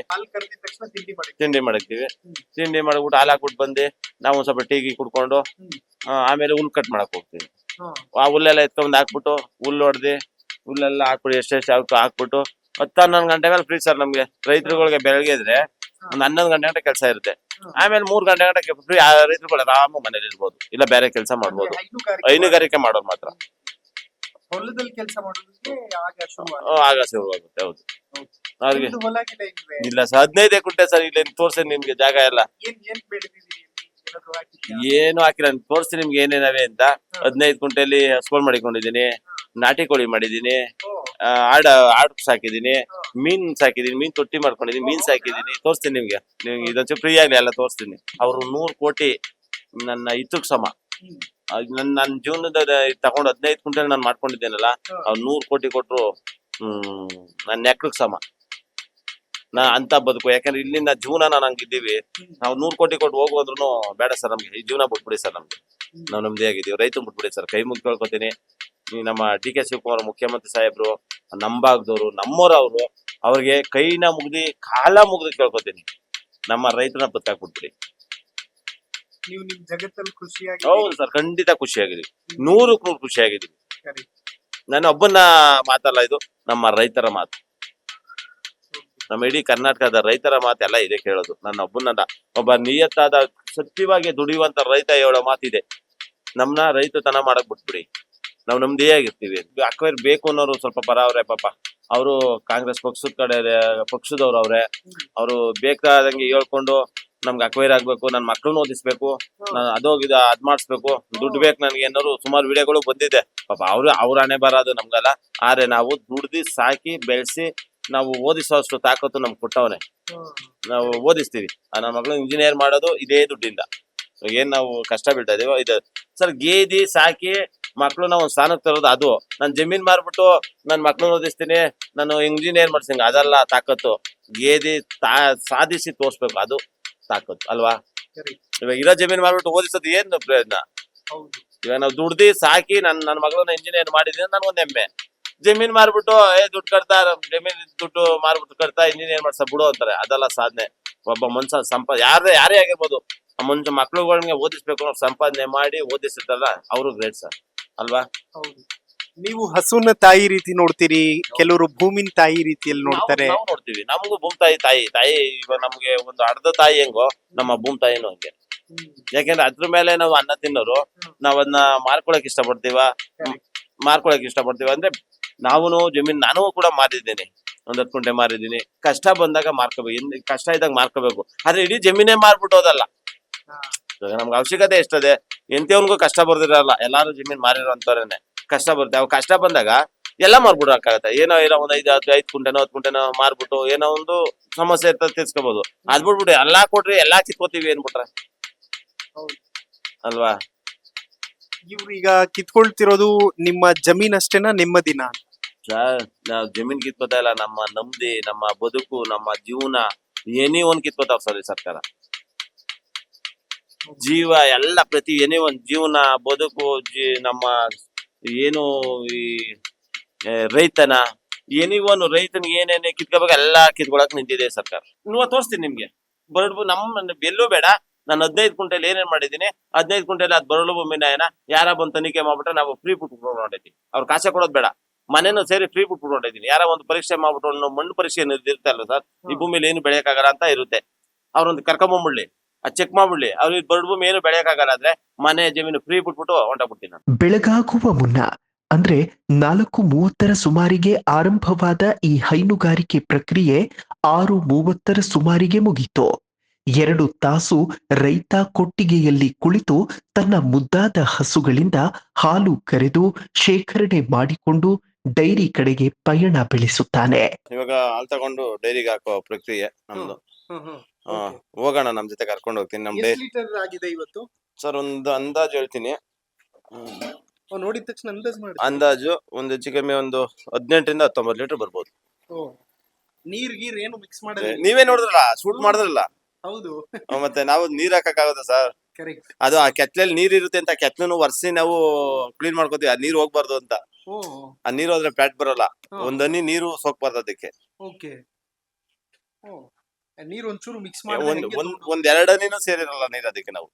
ತಿಂಡಿ ಮಾಡ್ಬಿಟ್ಟು ಹಾಲು ಹಾಕ್ಬಿಟ್ಟು ಬಂದು ನಾವು ಒಂದ್ ಸ್ವಲ್ಪ ಟೀಗಿ ಕುಡ್ಕೊಂಡು ಆಮೇಲೆ ಹುಲ್ ಕಟ್ ಮಾಡಕ್ ಹೋಗ್ತೀವಿ. ಆ ಹುಲ್ಲೆಲ್ಲ ಎತ್ಕೊಂಡ್ ಹಾಕ್ಬಿಟ್ಟು ಹುಲ್ಲು ಹೊಡೆದಿ ಹುಲ್ಲೆಲ್ಲ ಹಾಕ್ಬಿಟ್ಟು ಎಷ್ಟೆಷ್ಟು ಹಾಕ್ಬಿಟ್ಟು 10-11 ಗಂಟೆ ಮೇಲೆ ಫ್ರೀ ಸರ್. ನಮ್ಗೆ ರೈತರುಗಳಿಗೆ ಬೆಳಗ್ಗೆ ಇದ್ರೆ ಒಂದು 11 ಗಂಟೆ ಗಂಟೆ ಕೆಲಸ ಇರುತ್ತೆ. ಆಮೇಲೆ 3 ಗಂಟೆ ಗಂಟೆ ಫ್ರೀ. ರೈತರುಗಳು ಆರಾಮ ಮನೇಲಿ ಇರ್ಬೋದು, ಇಲ್ಲ ಬೇರೆ ಕೆಲಸ ಮಾಡ್ಬೋದು. ಹೈನುಗಾರಿಕೆ ಮಾಡೋರು ಮಾತ್ರ ಹೊಲದಲ್ಲಿ ಕೆಲಸ ಮಾಡೋದಕ್ಕೆ ಆಗ ಶುರುವಾಗುತ್ತೆ. ಹೌದು. ಅವ್ರಿಗೆ ಇಲ್ಲ ಸರ್, 15 ಗುಂಟೆ ಸರ್. ಇಲ್ಲ ತೋರ್ಸ್ತೀನಿ ನಿಮ್ಗೆ ಜಾಗ ಎಲ್ಲ. ಏನು ಹಾಕಿಲ್ಲ, ತೋರಿಸ್ತೀನಿ ನಿಮ್ಗೆ ಏನೇನವೆ ಅಂತ. 15 ಗುಂಟೆಯಲ್ಲಿ ಹಸ್ಕೊಳ್ ಮಾಡಿಕೊಂಡಿದೀನಿ, ನಾಟಿ ಕೋಳಿ ಮಾಡಿದೀನಿ, ಆಡು ಸಾಕಿದೀನಿ, ಮೀನ್ ಸಾಕಿದೀನಿ, ಮೀನ್ ತೊಟ್ಟಿ ಮಾಡ್ಕೊಂಡಿದೀನಿ, ಮೀನ್ ಸಾಕಿದೀನಿ. ತೋರಿಸ್ತೀನಿ ನಿಮ್ಗೆ ಇದೊಂಚೂರು ಫ್ರೀ ಆಗ್ಲಿ ಎಲ್ಲ ತೋರಿಸ್ತೀನಿ. ಅವ್ರು 100 ಕೋಟಿ ನನ್ನ ಹಿತಕ್ ಸಮ. ನನ್ನ ಜೀವನದ ತಗೊಂಡು 15 ಗುಂಟೆಲ್ ನಾನು ಮಾಡ್ಕೊಂಡಿದ್ದೇನಲ್ಲ, ಅವ್ರು 100 ಕೋಟಿ ಕೊಟ್ರು ನನ್ನ ನೆಕ್ಳಕ್ ಸಮ. ಅಂತ ಬದುಕು. ಯಾಕಂದ್ರೆ ಇಲ್ಲಿಂದ ಜೀವನ ನಂಗಿದ್ದೀವಿ. ನಾವು 100 ಕೋಟಿ ಕೊಟ್ಟು ಹೋಗೋದ್ರೂ ಬೇಡ ಸರ್. ನಮ್ಗೆ ಈ ಜೀವನ ಬಿಟ್ಬಿಡಿ ಸರ್. ನಮ್ಗೆ ನಾವು ನೆಮ್ಮದಿ ಆಗಿದ್ದೀವಿ. ರೈತ ಬಿಟ್ಬಿಡಿ ಸರ್. ಕೈ ಮುಗಿ ಕೇಳ್ಕೊತೀನಿ. ನಮ್ಮ DK ಶಿವಕುಮಾರ್ ಮುಖ್ಯಮಂತ್ರಿ ಸಾಹೇಬ್ರು ನಂಬಾಗ್ದವ್ರು ನಮ್ಮೋರವ್ರು, ಅವ್ರಿಗೆ ಕೈನ ಮುಗ್ದಿ ಕಾಲ ಮುಗ್ದು ಕೇಳ್ಕೊತೀನಿ, ನಮ್ಮ ರೈತನ ಬದುಕಾಕ್ಬಿಟ್ಬಿಡಿ. ನೀವು ನಿಮ್ ಜಗತ್ತಲ್ಲಿ ಖುಷಿಯಾಗಿ ಹೌದು ಸರ್, ಖಂಡಿತ ಖುಷಿಯಾಗಿದ್ದೀವಿ, 100% ಖುಷಿಯಾಗಿದ್ದೀವಿ. ನಾನು ಒಬ್ಬನ ಮಾತಲ್ಲ, ಇದು ನಮ್ಮ ರೈತರ ಮಾತು, ನಮ್ಮ ಇಡೀ ಕರ್ನಾಟಕದ ರೈತರ ಮಾತೆಲ್ಲ ಇದೆ ಕೇಳೋದು. ನನ್ನ ಒಬ್ಬನಲ್ಲ, ಒಬ್ಬ ನಿಯತ್ತಾದ ಸತ್ಯವಾಗಿ ದುಡಿಯುವಂತ ರೈತ ಹೇಳೋ ಮಾತಿದೆ. ನಮ್ನ ರೈತತನ ಮಾಡಕ್ ಬಿಟ್ಬಿಡಿ, ನಾವು ನಮ್ದೇ ಆಗಿರ್ತೀವಿ. ಅಕ್ವೈರ್ ಬೇಕು ಅನ್ನೋರು ಸ್ವಲ್ಪ ಪರ ಅವ್ರೆ ಪಾಪ, ಅವರು ಕಾಂಗ್ರೆಸ್ ಪಕ್ಷದ ಕಡೆ ಪಕ್ಷದವ್ರು ಅವ್ರೆ, ಅವರು ಬೇಕಾದಂಗೆ ಹೇಳ್ಕೊಂಡು ನಮ್ಗೆ ಅಕ್ವೈರ್ ಆಗ್ಬೇಕು, ನನ್ನ ಮಕ್ಳನ್ನ ಓದಿಸ್ಬೇಕು, ಅದೋಗಿದ ಅದ್ ಮಾಡಿಸ್ಬೇಕು, ದುಡ್ಡು ಬೇಕು ನನ್ಗೆ ಅನ್ನೋರು ಸುಮಾರು ವಿಡಿಯೋಗಳು ಬಂದಿದೆ ಪಾಪ. ಅವ್ರ ಹಣೆ ಬರೋದು ನಮ್ಗಲ್ಲ. ಆದ್ರೆ ನಾವು ದುಡ್ದು ಸಾಕಿ ಬೆಳೆಸಿ ನಾವು ಓದಿಸೋಷ್ಟು ತಾಕತ್ತು ನಮ್ಗೆ ಕೊಟ್ಟವನೆ, ನಾವು ಓದಿಸ್ತೀವಿ. ನನ್ನ ಮಗಳು ಇಂಜಿನಿಯರ್ ಮಾಡೋದು ಇದೇ ದುಡ್ಡಿಂದ. ಏನ್ ನಾವು ಕಷ್ಟ ಬೀಳ್ತಾ ಇದೀವೋ ಇದು ಸರ್. ಗೇದಿ ಸಾಕಿ ಮಕ್ಳನ್ನ ಒಂದ್ ಸ್ಥಾನಕ್ಕೆ ತರೋದು ಅದು. ನಾನ್ ಜಮೀನ್ ಮಾರ್ಬಿಟ್ಟು ನನ್ ಮಕ್ಳನ್ನ ಓದಿಸ್ತೀನಿ, ನಾನು ಇಂಜಿನಿಯರ್ ಮಾಡ್ತೀನಿ, ಅದಲ್ಲ ತಾಕತ್ತು. ಗೇದಿ ಸಾಧಿಸಿ ತೋರ್ಸ್ಬೇಕು, ಅದು ತಾಕತ್ತು ಅಲ್ವಾ? ಇವಾಗ ಇರೋ ಜಮೀನ್ ಮಾರ್ಬಿಟ್ಟು ಓದಿಸೋದು ಏನ್ ಪ್ರಯೋಜನ? ಇವಾಗ ನಾವು ದುಡ್ದು ಸಾಕಿ ನನ್ನ ಮಗಳನ್ನ ಇಂಜಿನಿಯರ್ ಮಾಡಿದೀನಿ ನನ್ಗೊಂದ್ ಹೆಮ್ಮೆ. ಜಮೀನ್ ಮಾರ್ಬಿಟ್ಟು ದುಡ್ಡು ಕಟ್ತಾ, ಜಮೀನ್ ದುಡ್ಡು ಮಾರ್ಬಿಟ್ಟು ಕಟ್ತಾ ಇಂಜಿನಿಯರ್ ಮಾಡ್ಸ ಬಿಡು ಅಂತಾರೆ, ಅದೆಲ್ಲ ಸಾಧನೆ. ಒಬ್ಬ ಮನುಷ್ಯ ಯಾರೇ ಆಗಿರ್ಬೋದು, ಆ ಮನುಷ್ಯ ಮಕ್ಳುಗಳಿಗೆ ಓದಿಸ್ಬೇಕು ಅನ್ನೋ ಸಂಪಾದನೆ ಮಾಡಿ ಓದಿಸಿರ್ತಾರಲ್ಲ, ಅವರು ಗ್ರೇಟ್ ಸರ್ ಅಲ್ವಾ? ನೀವು ಹಸುನ ತಾಯಿ ರೀತಿ ನೋಡ್ತೀರಿ, ಕೆಲವರು ಭೂಮಿನ ತಾಯಿ ರೀತಿಯಲ್ಲಿ ನೋಡ್ತಾರೆ. ನಾವು ನೋಡ್ತೀವಿ, ನಮಗೂ ಭೂಮಿ ತಾಯಿ ಇವಾಗ ನಮ್ಗೆ ಒಂದು ಅರ್ಧ ತಾಯಿ ಹೆಂಗೋ, ನಮ್ಮ ಭೂಮಿ ತಾಯಿನೂ ಹಂಗೆ. ಯಾಕೆಂದ್ರೆ ಅದ್ರ ಮೇಲೆ ನಾವು ಅನ್ನ ತಿನ್ನೋರು, ನಾವ್ ಅದನ್ನ ಮಾರ್ಕೊಳಕ್ ಇಷ್ಟಪಡ್ತೀವ ಅಂದ್ರೆ ನಾನು ಜಮೀನ್ ನಾನು ಕೂಡ ಮಾರಿದ್ದೀನಿ, ಒಂದ್ 10 ಗುಂಟೆ ಮಾರಿದ್ದೀನಿ. ಕಷ್ಟ ಬಂದಾಗ ಮಾರ್ಕೋಬೇಕು, ಕಷ್ಟ ಇದ್ದಾಗ ಮಾರ್ಕೋಬೇಕು. ಆದ್ರೆ ಇಡೀ ಜಮೀನೇ ಮಾರ್ಬಿಟ್ಟೋದಲ್ಲ. ನಮ್ಗೆ ಅವಶ್ಯಕತೆ ಎಷ್ಟದೆ, ಎಂತವನ್ಗೂ ಕಷ್ಟ ಬರ್ದಿರಲ್ಲ, ಎಲ್ಲಾರು ಜಮೀನ್ ಮಾರಿರೋಂತವ್ರೇನೆ. ಕಷ್ಟ ಬರುತ್ತೆ, ಅವ್ ಕಷ್ಟ ಬಂದಾಗ ಎಲ್ಲ ಮಾರ್ಬಿಡಕ್ಕಾಗತ್ತೆ. ಏನೋ ಒಂದ್ 5 ಗುಂಟೆನೋ 10 ಗುಂಟೆನೋ ಮಾರ್ಬಿಟ್ಟು ಏನೋ ಒಂದು ಸಮಸ್ಯೆ ಇರ್ತದೆ ತೀರ್ಸ್ಕೋಬಹುದು. ಅದ್ ಬಿಟ್ಬಿಟ್ಟು ಎಲ್ಲಾ ಕೊಟ್ರಿ ಎಲ್ಲಾ ಕಿತ್ಕೋತೀವಿ ಏನ್ಬಿಟ್ರೆ ಅಲ್ವಾ? ಇವ್ರು ಈಗ ಕಿತ್ಕೊಳ್ತಿರೋದು ನಿಮ್ಮ ಜಮೀನ್ ಅಷ್ಟೇನಾ, ನೆಮ್ಮದಿನ? ನಾವ್ ಜಮೀನ್ ಕಿತ್ಕೋತಾ ಇಲ್ಲ, ನಮ್ಮ ನೆಮ್ಮದಿ, ನಮ್ಮ ಬದುಕು, ನಮ್ಮ ಜೀವನ ಏನೇ ಒಂದ್ ಕಿತ್ಕೋತಾವ್ ಸರ್ ಈ ಸರ್ಕಾರ. ಜೀವ ಎಲ್ಲ ಪ್ರತಿ ಏನೇ ಒಂದ್ ಜೀವನ ಬದುಕು ನಮ್ಮ ಏನು ಈ ರೈತನ ಏನಿವನು ರೈತನಿಗೆ ಏನೇನೇ ಕಿತ್ಕೋಬೇಕು ಎಲ್ಲಾ ಕಿತ್ಕೊಳಕ್ ನಿಂತಿದೆ ಸರ್ಕಾರ. ನೀವು ತೋರಿಸ್ತೀನಿ ನಿಮ್ಗೆ ಬರಡು ಎಲ್ಲೂ ಬೇಡ. ನಾನು 15 ಗುಂಟೆಲಿ ಏನೇನ್ ಮಾಡಿದೀನಿ, 15 ಗುಂಟೆಲಿ ಅದ್ ಬರಲು ಭೂಮಿನ ಯಾರ ಬಂದ್ ತನಿಖೆ ಮಾಡ್ಬಿಟ್ರೆ ನಾವು ಫ್ರೀ ಬಿಟ್ಬಿಟ್ಟು ಮಾಡಿದೀವಿ. ಅವ್ರ ಕಾಸೆ ಕೊಡೋದ್ ಬೇಡ, ಮನೇನು ಸೇರಿ ಫ್ರೀ ಬಿಟ್ಬಿಟ್ಟು ಹೊಂಟಿದ್ದೀನಿ. ಯಾರ ಒಂದು ಪರೀಕ್ಷೆ ಮಾಡ್ಬಿಟ್ಟು ಮಣ್ಣು ಪರೀಕ್ಷೆ ಇರುತ್ತೆ ಅಲ್ವ ಸರ್, ಈ ಭೂಮಿಲಿ ಏನು ಬೆಳೆಯಕ್ಕಾಗಲ್ಲ ಅಂತ ಇರುತ್ತೆ, ಅವ್ರೊಂದು ಕರ್ಕೊಂಬಂದ್ಬಿಡ್ಲಿ, ಅದ್ ಚೆಕ್ ಮಾಡ್ಬಿಡ್ಲಿ, ಅವ್ರಿಗೆ ಬರಡು ಭೂಮಿ ಏನು ಬೆಳೆಯಕ್ಕಾಗಲ್ಲ ಅಂದ್ರೆ ಮನೆ ಜಮೀನು ಫ್ರೀ ಬಿಟ್ಬಿಟ್ಟು ಹೊಂಟೋಗ್ಬಿಡ್ತೀನಿ ನಾನು. ಬೆಳಗಾಗುವ ಮುನ್ನ ಅಂದ್ರೆ 4:30 ಸುಮಾರಿಗೆ ಆರಂಭವಾದ ಈ ಹೈನುಗಾರಿಕೆ ಪ್ರಕ್ರಿಯೆ 6:30 ಸುಮಾರಿಗೆ ಮುಗಿತು. 2 ತಾಸು ರೈತ ಕೊಟ್ಟಿಗೆಯಲ್ಲಿ ಕುಳಿತು ತನ್ನ ಮುದ್ದಾದ ಹಸುಗಳಿಂದ ಹಾಲು ಕರೆದು ಶೇಖರಣೆ ಮಾಡಿಕೊಂಡು ಡೈರಿ ಕಡೆಗೆ ಪಯಣ ಬೆಳೆಸುತ್ತಾನೆ. ಇವಾಗ ಹಾಲ್ ತಗೊಂಡು ಡೈರಿಗೆ ಹಾಕೋ ಪ್ರಕ್ರಿಯೆ ನಮ್ದು. ಹೋಗೋಣ, ನಮ್ ಜೊತೆ ಕರ್ಕೊಂಡು ಹೋಗ್ತೀನಿ. ನಮ್ ಡೈರಿ ಲೀಟರ್ ಆಗಿದೆ ಇವತ್ತು ಸರ್? ಒಂದು ಅಂದಾಜು ಹೇಳ್ತೀನಿ, ನೋಡಿದ ತಕ್ಷಣ ಅಂದಾಜು ಒಂದು ಹೆಚ್ಚು ಕಮ್ಮಿ ಒಂದು 18ರಿಂದ 19 ಲೀಟರ್ ಬರ್ಬೋದು. ನೀರ್ ಗೀರ್ ಏನು ಮಿಕ್ಸ್ ಮಾಡಿದ್ರೆ ನೀವೇ ನೋಡಿದ್ರಲ್ಲ, ಶೂಟ್ ಮಾಡಿದ್ರಲ್ಲ. ಹೌದು, ಮತ್ತೆ ನಾವು ನೀರ್ ಹಾಕಕ್ಕಾಗದ ಸರ್? ಕರೆಕ್ಟ್. ಅದು ಆ ಕೆತ್ಲಲ್ಲಿ ನೀರ್ ಇರುತ್ತೆ ಅಂತ ಕೆತ್ಲನ್ನು ಒರ್ಸಿ ನಾವು ಕ್ಲೀನ್ ಮಾಡ್ಕೋತೀವಿ, ಆ ನೀರ್ ಹೋಗ್ಬಾರ್ದು ಅಂತ. ಆ ನೀರ್ ಹೋದ್ರೆ ಫ್ಯಾಟ್ ಬರಲ್ಲ, ಒಂದ್ ಹನಿ ನೀರು ಸೋಕ್ಬಾರ್ದು ಅದಕ್ಕೆ. ಓಕೆ, ನೀರ್ ಒಂಚೂರು ಮಿಕ್ಸ್ ಒಂದ್ 2 ಹನಿನೂ ಸೇರಿರಲ್ಲ ನೀರ್ ಅದಕ್ಕೆ. ನಾವು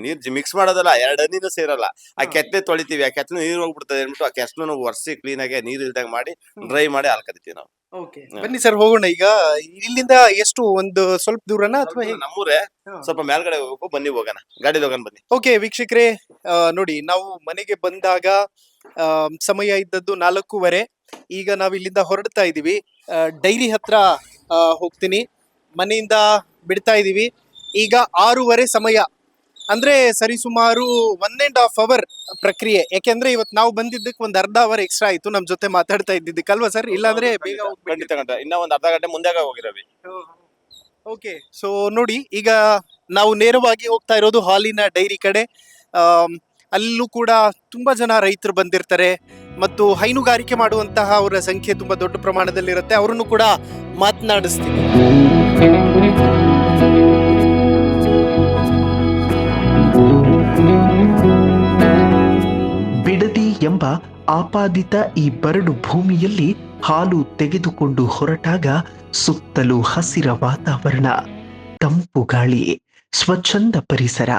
ನೀರ್ ಮಿಕ್ಸ್ ಮಾಡೋದಲ್ಲ, 2 ಹನಿನೂ ಸೇರಲ್ಲ. ಆ ಕೆತ್ತೆ ತೊಳಿತೀವಿ, ಆ ಕೆತ್ತಲು ನೀರ್ ಹೋಗ್ಬಿಡ್ತದೆ ಅಂದ್ಬಿಟ್ಟು ಆ ಕೆತ್ತಲು ಒರ್ಸಿ ಕ್ಲೀನ್ ಆಗಿ ನೀರ್ ಇಲ್ದಾಗ ಮಾಡಿ ಡ್ರೈ ಮಾಡಿ ಹಾಲ್ ಕರಿತೀವಿ ನಾವು. ಬನ್ನಿ ಸರ್ ಹೋಗೋಣ. ಈಗ ಇಲ್ಲಿಂದ ಎಷ್ಟು ಒಂದು ಸ್ವಲ್ಪ ದೂರನಾ ಅಥವಾ ನಮ್ಮೂರೇ, ಸ್ವಲ್ಪ ಮೇಲ್ಗಡೆ ಹೋಗ್ಬೇಕು, ಬನ್ನಿ ಹೋಗೋಣ, ಗಾಡಿ ಹೋಗೋಣ ಬನ್ನಿ. ಓಕೆ ವೀಕ್ಷಕರೇ, ನೋಡಿ ನಾವು ಮನೆಗೆ ಬಂದಾಗ ಸಮಯ ಇದ್ದದ್ದು 4:15. ಈಗ ನಾವ್ ಇಲ್ಲಿಂದ ಹೊರಡ್ತಾ ಇದೀವಿ, ಡೈರಿ ಹತ್ರ ಹೋಗ್ತೀನಿ, ಮನೆಯಿಂದ ಬಿಡ್ತಾ ಇದೀವಿ. ಈಗ 6:15 ಸಮಯ, ಅಂದ್ರೆ ಸರಿಸುಮಾರು 1.5 ಅವರ್ ಪ್ರಕ್ರಿಯೆ. ಯಾಕೆಂದ್ರೆ ಇವತ್ತು ನಾವು ಬಂದಿದ್ದಕ್ಕೆ ಒಂದು ಅರ್ಧ ಅವರ್ ಎಕ್ಸ್ಟ್ರಾ ಆಯ್ತು ನಮ್ ಜೊತೆ ಮಾತಾಡ್ತಾ ಇದ್ದಿದ್ದಕ್ಕಲ್ವಾ ಸರ್? ಇಲ್ಲಾಂದ್ರೆ ಬೇಗ ಖಂಡಿತ ಇನ್ನ ಒಂದು ಅರ್ಧ ಗಂಟೆ ಮುಂದೆ ಹೋಗಿರವಿ. ಓಕೆ, ಸೊ ನೋಡಿ ಈಗ ನಾವು ನೇರವಾಗಿ ಹೋಗ್ತಾ ಇರೋದು ಹಾಲಿನ ಡೈರಿ ಕಡೆ. ಅಲ್ಲೂ ಕೂಡ ತುಂಬಾ ಜನ ರೈತರು ಬಂದಿರ್ತಾರೆ ಮತ್ತು ಹೈನುಗಾರಿಕೆ ಮಾಡುವಂತಹ ಅವರ ಸಂಖ್ಯೆ ತುಂಬಾ ದೊಡ್ಡ ಪ್ರಮಾಣದಲ್ಲಿರುತ್ತೆ. ಅವರನ್ನು ಕೂಡ ಮಾತನಾಡಿಸ್ತೀನಿ. ಬಿಡದಿ ಎಂಬ ಆಪಾದಿತ ಈ ಬರಡು ಭೂಮಿಯಲ್ಲಿ ಹಾಲು ತೆಗೆದುಕೊಂಡು ಹೊರಟಾಗ ಸುತ್ತಲೂ ಹಸಿರ ವಾತಾವರಣ, ತಂಪು ಗಾಳಿ, ಸ್ವಚ್ಛಂದ ಪರಿಸರ.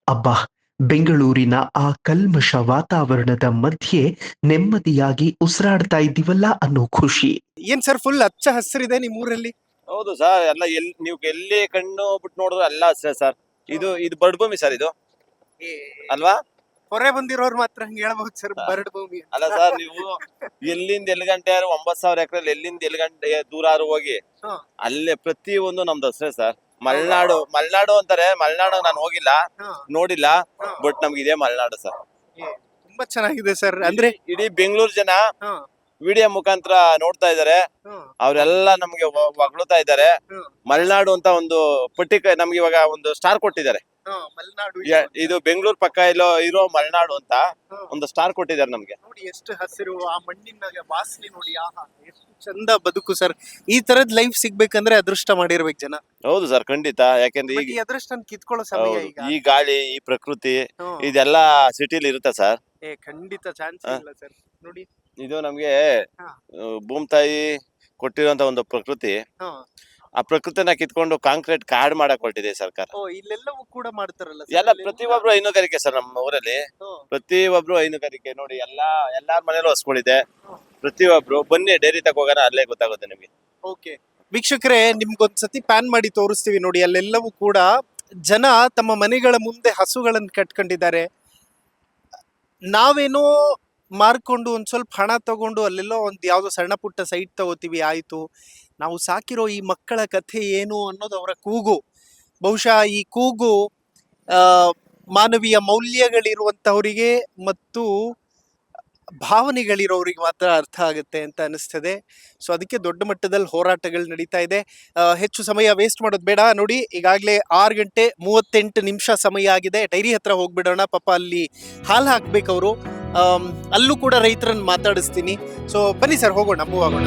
ಅಬ್ಬಾ, ಬೆಂಗಳೂರಿನ ಆ ಕಲ್ಮಶ ವಾತಾವರಣದ ಮಧ್ಯೆ ನೆಮ್ಮದಿಯಾಗಿ ಉಸಿರಾಡ್ತಾ ಇದ್ದೀವಲ್ಲ ಅನ್ನೋ ಖುಷಿ. ಏನ್ ಸರ್ ಫುಲ್ ಹಚ್ಚ ಹಸಿರಿದೆ ನಿಮ್ ಊರಲ್ಲಿ? ಹೌದು ಸರ್, ಎಲ್ಲ ನೀವು ಎಲ್ಲಿ ಕಣ್ಣು ಬಿಟ್ಟು ನೋಡಿದ್ರು ಎಲ್ಲ ಹಸಿರೇ ಸರ್. ಇದು ಬಡ್ಭೂಮಿ ಸರ್, ಇದು ಅಲ್ವಾ? ಹೊರೆ ಬಂದಿರೋರು ಮಾತ್ರ ಹಂಗ ಹೇಳ್ಬಹುದು ಸರ್, ಬರಡು ಭೂಮಿ ಅಲ್ಲ ಸರ್, ನೀವು ಎಲ್ಲಿಂದ ಎಲ್ಲಿ ಗಂಟೆ 9,000 ಎಕರೆ ಎಲ್ಲಿಂದ ಎಲ್ಲಿ ಗಂಟೆ ದೂರ ಹೋಗಿ ಹಾ. ಅಲ್ಲೇ ಪ್ರತಿ ಒಂದು ನಮ್ದು ಹಸ್ರೆ ಸರ್. ಮಲೆನಾಡು ಅಂತಾರೆ. ಮಲೆನಾಡು ನಾನು ಹೋಗಿಲ್ಲ, ಹಾ. ನೋಡಿಲ್ಲ, ಹಾ. ಬಟ್ ನಮ್ಗೆ ಇದೇ ಮಲೆನಾಡು ಸರ್. ತುಂಬಾ ಚೆನ್ನಾಗಿದೆ ಸರ್. ಅಂದ್ರೆ ಇಡೀ ಬೆಂಗಳೂರು ಜನ ಹಾ, ವಿಡಿಯೋ ಮುಖಾಂತರ ನೋಡ್ತಾ ಇದಾರೆ. ಹಾ, ಅವರೆಲ್ಲ ನಮ್ಗೆ ಹೊಗಳ್ತಾ ಇದ್ದಾರೆ. ಹಾ. ಮಲೆನಾಡು ಅಂತ ಒಂದು ನಮ್ಗೆ ಇವಾಗ ಒಂದು ಸ್ಟಾರ್ ಕೊಟ್ಟಿದ್ದಾರೆ. ಹಾ, ಮಲೆನಾಡು ಇದು ಬೆಂಗಳೂರು ಪಕ್ಕ ಇರೋ ಮಲೆನಾಡು ಅಂತ ಹಾ. ಒಂದು ಸ್ಟಾರ್ ಕೊಟ್ಟಿದ್ದಾರೆ ನಮ್ಗೆ. ನೋಡಿ ಎಷ್ಟು ಹಸಿರು, ಆ ಮಣ್ಣಿನ ವಾಸನೆ ನೋಡಿ, ಆಹಾ ಎಷ್ಟು ಚಂದ ಬದುಕು ಸರ್. ಈ ತರದ್ ಲೈಫ್ ಸಿಗ್ಬೇಕಂದ್ರೆ ಅದೃಷ್ಟ ಮಾಡಿರ್ಬೇಕು ಜನ. ಹೌದು ಸರ್, ಖಂಡಿತ. ಯಾಕೆಂದ್ರೆ But ಈ ಅದೃಷ್ಟ ಕಿತ್ಕೊಳ್ಳೋ ಸಮಯ ಹೌದು, ಈಗ. ಈ ಗಾಳಿ, ಈ ಪ್ರಕೃತಿ ಹ್ಮ್. ಇದೆಲ್ಲ ಸಿಟಿಲಿ ಇರುತ್ತೆ ಸರ್. ಖಂಡಿತ ಚಾನ್ಸ್ ಇಲ್ಲ ಸರ್. ನೋಡಿ ಇದು ನಮ್ಗೆ ಹಾ. ಭೂಮಿ ತಾಯಿ ಕೊಟ್ಟಿರುವಂತ ಒಂದು ಪ್ರಕೃತಿ. ಹಾ. ಆ ಪ್ರಕೃತಿನ ಕಿತ್ಕೊಂಡು ಕಾಂಕ್ರೀಟ್ ಕಾಡ್ ಮಾಡಕ್ ಹೊರಟಿದೆ ಸರ್ಕಾರ. ಇಲ್ಲೆಲ್ಲವೂ ಕೂಡ ಮಾಡ್ತಾರಲ್ಲ ಎಲ್ಲ ಪ್ರತಿಯೊಬ್ರು ಹೈನುಗಾರಿಕೆ ಸರ್. ನಮ್ಮ ಊರಲ್ಲಿ ಪ್ರತಿಯೊಬ್ರು ಹೈನುಗಾರಿಕೆ ನೋಡಿ. ಎಲ್ಲಾರ ಮನೇಲೂ ಹಸ್ಗಳಿದೆ. ಪ್ರತಿಯೊಬ್ರು ಬನ್ನಿ ಡೈರಿ ತಗೋಗೋಣ, ಅಲ್ಲೇ ಗೊತ್ತಾಗುತ್ತೆ ನಿಮ್ಗೆ. ಓಕೆ ವೀಕ್ಷಕರೇ, ನಿಮ್ಗೊಂದ್ಸತಿ ಪ್ಯಾನ್ ಮಾಡಿ ತೋರಿಸ್ತೀವಿ ನೋಡಿ. ಅಲ್ಲೆಲ್ಲವೂ ಕೂಡ ಜನ ತಮ್ಮ ಮನೆಗಳ ಮುಂದೆ ಹಸುಗಳನ್ನು ಕಟ್ಕೊಂಡಿದ್ದಾರೆ. ನಾವೇನೋ ಮಾರ್ಕೊಂಡು ಒಂದ್ ಸ್ವಲ್ಪ ಹಣ ತಗೊಂಡು ಅಲ್ಲೆಲ್ಲೋ ಒಂದ್ ಯಾವ್ದೋ ಸಣ್ಣ ಪುಟ್ಟ ಸೈಟ್ ತಗೋತೀವಿ, ಆಯ್ತು. ನಾವು ಸಾಕಿರೋ ಈ ಮಕ್ಕಳ ಕಥೆ ಏನು ಅನ್ನೋದು ಅವರ ಕೂಗು. ಬಹುಶಃ ಈ ಕೂಗು ಮಾನವೀಯ ಮೌಲ್ಯಗಳಿರುವಂತವರಿಗೆ ಮತ್ತು ಭಾವನೆಗಳಿರೋರಿಗೆ ಮಾತ್ರ ಅರ್ಥ ಆಗುತ್ತೆ ಅಂತ ಅನಿಸ್ತದೆ. ಸೊ ಅದಕ್ಕೆ ದೊಡ್ಡ ಮಟ್ಟದಲ್ಲಿ ಹೋರಾಟಗಳು ನಡೀತಾ ಇದೆ. ಹೆಚ್ಚು ಸಮಯ ವೇಸ್ಟ್ ಮಾಡೋದು ಬೇಡ. ನೋಡಿ, ಈಗಾಗಲೇ 6:38 ಸಮಯ ಆಗಿದೆ. ಡೈರಿ ಹತ್ರ ಹೋಗ್ಬಿಡೋಣ. ಪಾಪ ಅಲ್ಲಿ ಹಾಲು ಹಾಕ್ಬೇಕು ಅವರು. ಅಲ್ಲೂ ಕೂಡ ರೈತರನ್ನ ಮಾತಾಡಿಸ್ತೀನಿ. ಸೊ ಬನ್ನಿ ಸರ್, ಹೋಗೋಣ, ಮೂವ್ ಆಗೋಣ.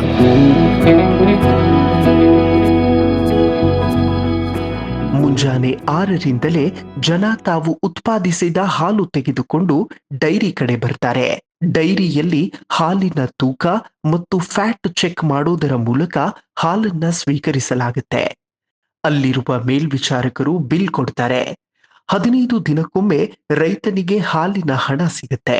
ಮುಂಜಾನೆ 6ರಿಂದಲೇ ಜನ ತಾವು ಉತ್ಪಾದಿಸಿದ ಹಾಲು ತೆಗೆದುಕೊಂಡು ಡೈರಿ ಕಡೆ ಬರ್ತಾರೆ. ಡೈರಿಯಲ್ಲಿ ಹಾಲಿನ ತೂಕ ಮತ್ತು ಫ್ಯಾಟ್ ಚೆಕ್ ಮಾಡುವುದರ ಮೂಲಕ ಹಾಲನ್ನ ಸ್ವೀಕರಿಸಲಾಗುತ್ತೆ. ಅಲ್ಲಿರುವ ಮೇಲ್ವಿಚಾರಕರು ಬಿಲ್ ಕೊಡ್ತಾರೆ. 15 ದಿನಕ್ಕೊಮ್ಮೆ ರೈತನಿಗೆ ಹಾಲಿನ ಹಣ ಸಿಗುತ್ತೆ.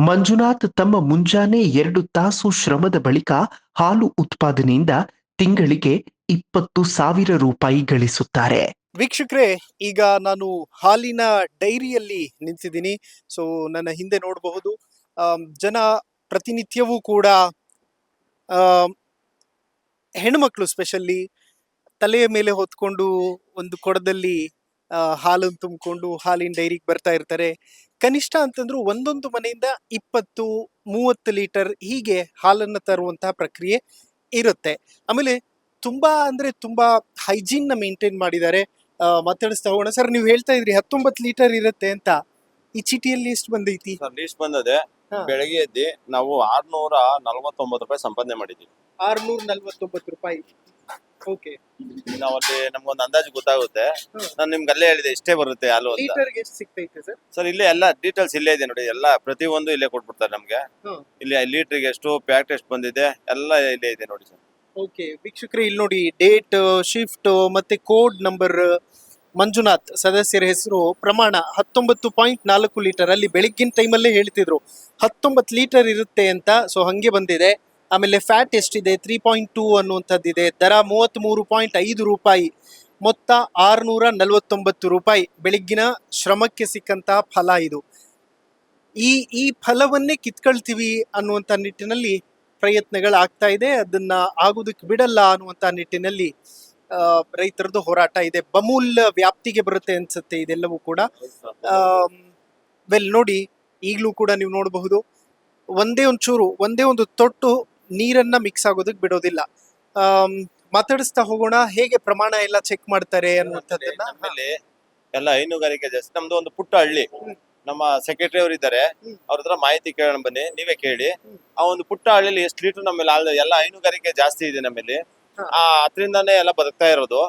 ಮಂಜುನಾಥ್ ತಮ್ಮ ಮುಂಜಾನೆ 2 ತಾಸು ಶ್ರಮದ ಬಳಿಕ ಹಾಲು ಉತ್ಪಾದನೆಯಿಂದ ತಿಂಗಳಿಗೆ 20,000 ರೂಪಾಯಿ ಗಳಿಸುತ್ತಾರೆ. ವೀಕ್ಷಕರೇ, ಈಗ ನಾನು ಹಾಲಿನ ಡೈರಿಯಲ್ಲಿ ನಿಂತಿದ್ದೀನಿ. ಸೊ ನನ್ನ ಹಿಂದೆ ನೋಡಬಹುದು ಜನ ಪ್ರತಿನಿತ್ಯವೂ ಕೂಡ ಹೆಣ್ಮಕ್ಳು ಸ್ಪೆಷಲಿ ತಲೆಯ ಮೇಲೆ ಹೊತ್ಕೊಂಡು ಒಂದು ಕೊಡದಲ್ಲಿ ಹಾಲನ್ನು ತುಂಬಿಕೊಂಡು ಹಾಲಿನ ಡೈರಿಗೆ ಬರ್ತಾ ಇರ್ತಾರೆ. ಕನಿಷ್ಠ ಅಂತಂದ್ರು ಒಂದೊಂದು ಮನೆಯಿಂದ 20-30 ಲೀಟರ್ ಹೀಗೆ ಹಾಲನ್ನು ತರುವಂತಹ ಪ್ರಕ್ರಿಯೆ ಇರುತ್ತೆ. ಆಮೇಲೆ ತುಂಬಾ ಅಂದ್ರೆ ತುಂಬಾ ಹೈಜೀನ್ ನ ಮೇಂಟೈನ್ ಮಾಡಿದ್ದಾರೆ. ಮಾತಾಡಿಸ್ತಾ ಹೋಗೋಣ. ಸರ್, ನೀವು ಹೇಳ್ತಾ ಇದ್ರಿ 19 ಲೀಟರ್ ಇರುತ್ತೆ ಅಂತ. ಈ ಚೀಟಿಯಲ್ಲಿ ಎಷ್ಟು ಬಂದೈತಿ? ಲೀಸ್ಟ್ ಬಂದದೆ. ಬೆಳಗ್ಗೆ ಎದ್ದಿ ನಾವು 649 ರೂಪಾಯಿ ಸಂಪಾದನೆ ಮಾಡಿದ್ವಿ. 649 ರೂಪಾಯಿ. ಓಕೆ, ನಾವಲ್ಲಿ ನಮ್ಗೊಂದು ಅಂದಾಜು ಗೊತ್ತಾಗುತ್ತೆ. ನಾನು ನಿಮ್ಗೆ ಅಲ್ಲೇ ಹೇಳಿದೆ ಇಷ್ಟೇ ಬರುತ್ತೆ ಹಾಲು ಅಂತ. ಲೀಟರ್ಗೆ ಎಷ್ಟು ಸಿಗ್ತೈತೆ ಸರ್? ಸರ್, ಇಲ್ಲೇ ಎಲ್ಲ ಡೀಟೇಲ್ಸ್ ಇಲ್ಲೇ ಇದೆ ನೋಡಿ. ಎಲ್ಲ ಪ್ರತಿಯೊಂದು ಇಲ್ಲೇ ಕೊಟ್ಬಿಡ್ತಾರೆ ನಮ್ಗೆ. ಇಲ್ಲಿ ಲೀಟರ್ಗೆ ಎಷ್ಟು, ಪ್ಯಾಕ್ಟ್ ಎಷ್ಟು ಬಂದಿದೆ ಎಲ್ಲ ಇಲ್ಲೇ ಇದೆ ನೋಡಿ ಸರ್. ಓಕೆ ವೀಕ್ಷಕರೇ, ಇಲ್ಲಿ ನೋಡಿ ಡೇಟ್, ಶಿಫ್ಟ್ ಮತ್ತೆ ಕೋಡ್ ನಂಬರ್. ಮಂಜುನಾಥ್ ಸದಸ್ಯರ ಹೆಸರು, ಪ್ರಮಾಣ 19.4 ಲೀಟರ್. ಅಲ್ಲಿ ಬೆಳಗ್ಗಿನ ಟೈಮಲ್ಲೇ ಹೇಳ್ತಿದ್ರು 19 ಲೀಟರ್ ಇರುತ್ತೆ ಅಂತ. ಸೊ ಹಂಗೆ ಬಂದಿದೆ. ಆಮೇಲೆ ಫ್ಯಾಟ್ ಎಷ್ಟಿದೆ? 3.2 ಅನ್ನುವಂಥದ್ದಿದೆ. ದರ 33.5 ರೂಪಾಯಿ. ಮೊತ್ತ 649 ರೂಪಾಯಿ. ಬೆಳಗ್ಗಿನ ಶ್ರಮಕ್ಕೆ ಸಿಕ್ಕಂತಹ ಫಲ ಇದು. ಈ ಫಲವನ್ನೇ ಕಿತ್ಕೊಳ್ತೀವಿ ಅನ್ನುವಂಥ ನಿಟ್ಟಿನಲ್ಲಿ ಪ್ರಯತ್ನಗಳಾಗ್ತಾ ಇದೆ. ಅದನ್ನ ಆಗೋದಕ್ಕೆ ಬಿಡಲ್ಲ ಅನ್ನುವಂಥ ನಿಟ್ಟಿನಲ್ಲಿ ರೈತರದ್ದು ಹೋರಾಟ ಇದೆ. ಬಮೂಲ್ ವ್ಯಾಪ್ತಿಗೆ ಬರುತ್ತೆ ಅನ್ಸುತ್ತೆ ಇದೆಲ್ಲವೂ ಕೂಡ. ವೆಲ್ ನೋಡಿ, ಈಗಲೂ ಕೂಡ ನೀವು ನೋಡಬಹುದು ಒಂದೇ ಒಂದು ತೊಟ್ಟು ನೀರನ್ನ ಮಿಕ್ಸ್ ಆಗೋದಕ್ಕೆ ಬಿಡೋದಿಲ್ಲ. ಮಾತಾಡಿಸ್ತಾ ಹೋಗೋಣ, ಹೇಗೆ ಪ್ರಮಾಣ ಎಲ್ಲ ಚೆಕ್ ಮಾಡ್ತಾರೆ ಅನ್ನುವಂಥದ್ದನ್ನ. ಆಮೇಲೆ ಎಲ್ಲ ಹೈನುಗಾರಿಕೆ ಜಾಸ್ತಿ. ನಮ್ದು ಒಂದು ಪುಟ್ಟ ಹಳ್ಳಿ. ನಮ್ಮ ಸೆಕ್ರೆಟರಿ ಅವರು ಇದ್ದಾರೆ, ಅವ್ರ ಹತ್ರ ಮಾಹಿತಿ ಕೇಳೋಣ ಬನ್ನಿ, ನೀವೇ ಕೇಳಿ. ಆ ಒಂದು ಪುಟ್ಟ ಹಳ್ಳಿಯಲ್ಲಿ ಎಷ್ಟು ಲೀಟರ್ ನಮ್ಮಲ್ಲಿ ಎಲ್ಲ ಹೈನುಗಾರಿಕೆ ಜಾಸ್ತಿ ಇದೆ ನಮ್ಮಲ್ಲಿ. ಅದರಿಂದಾನೇ ಎಲ್ಲ ಬದುಕ್ತಾ ಇರೋದು.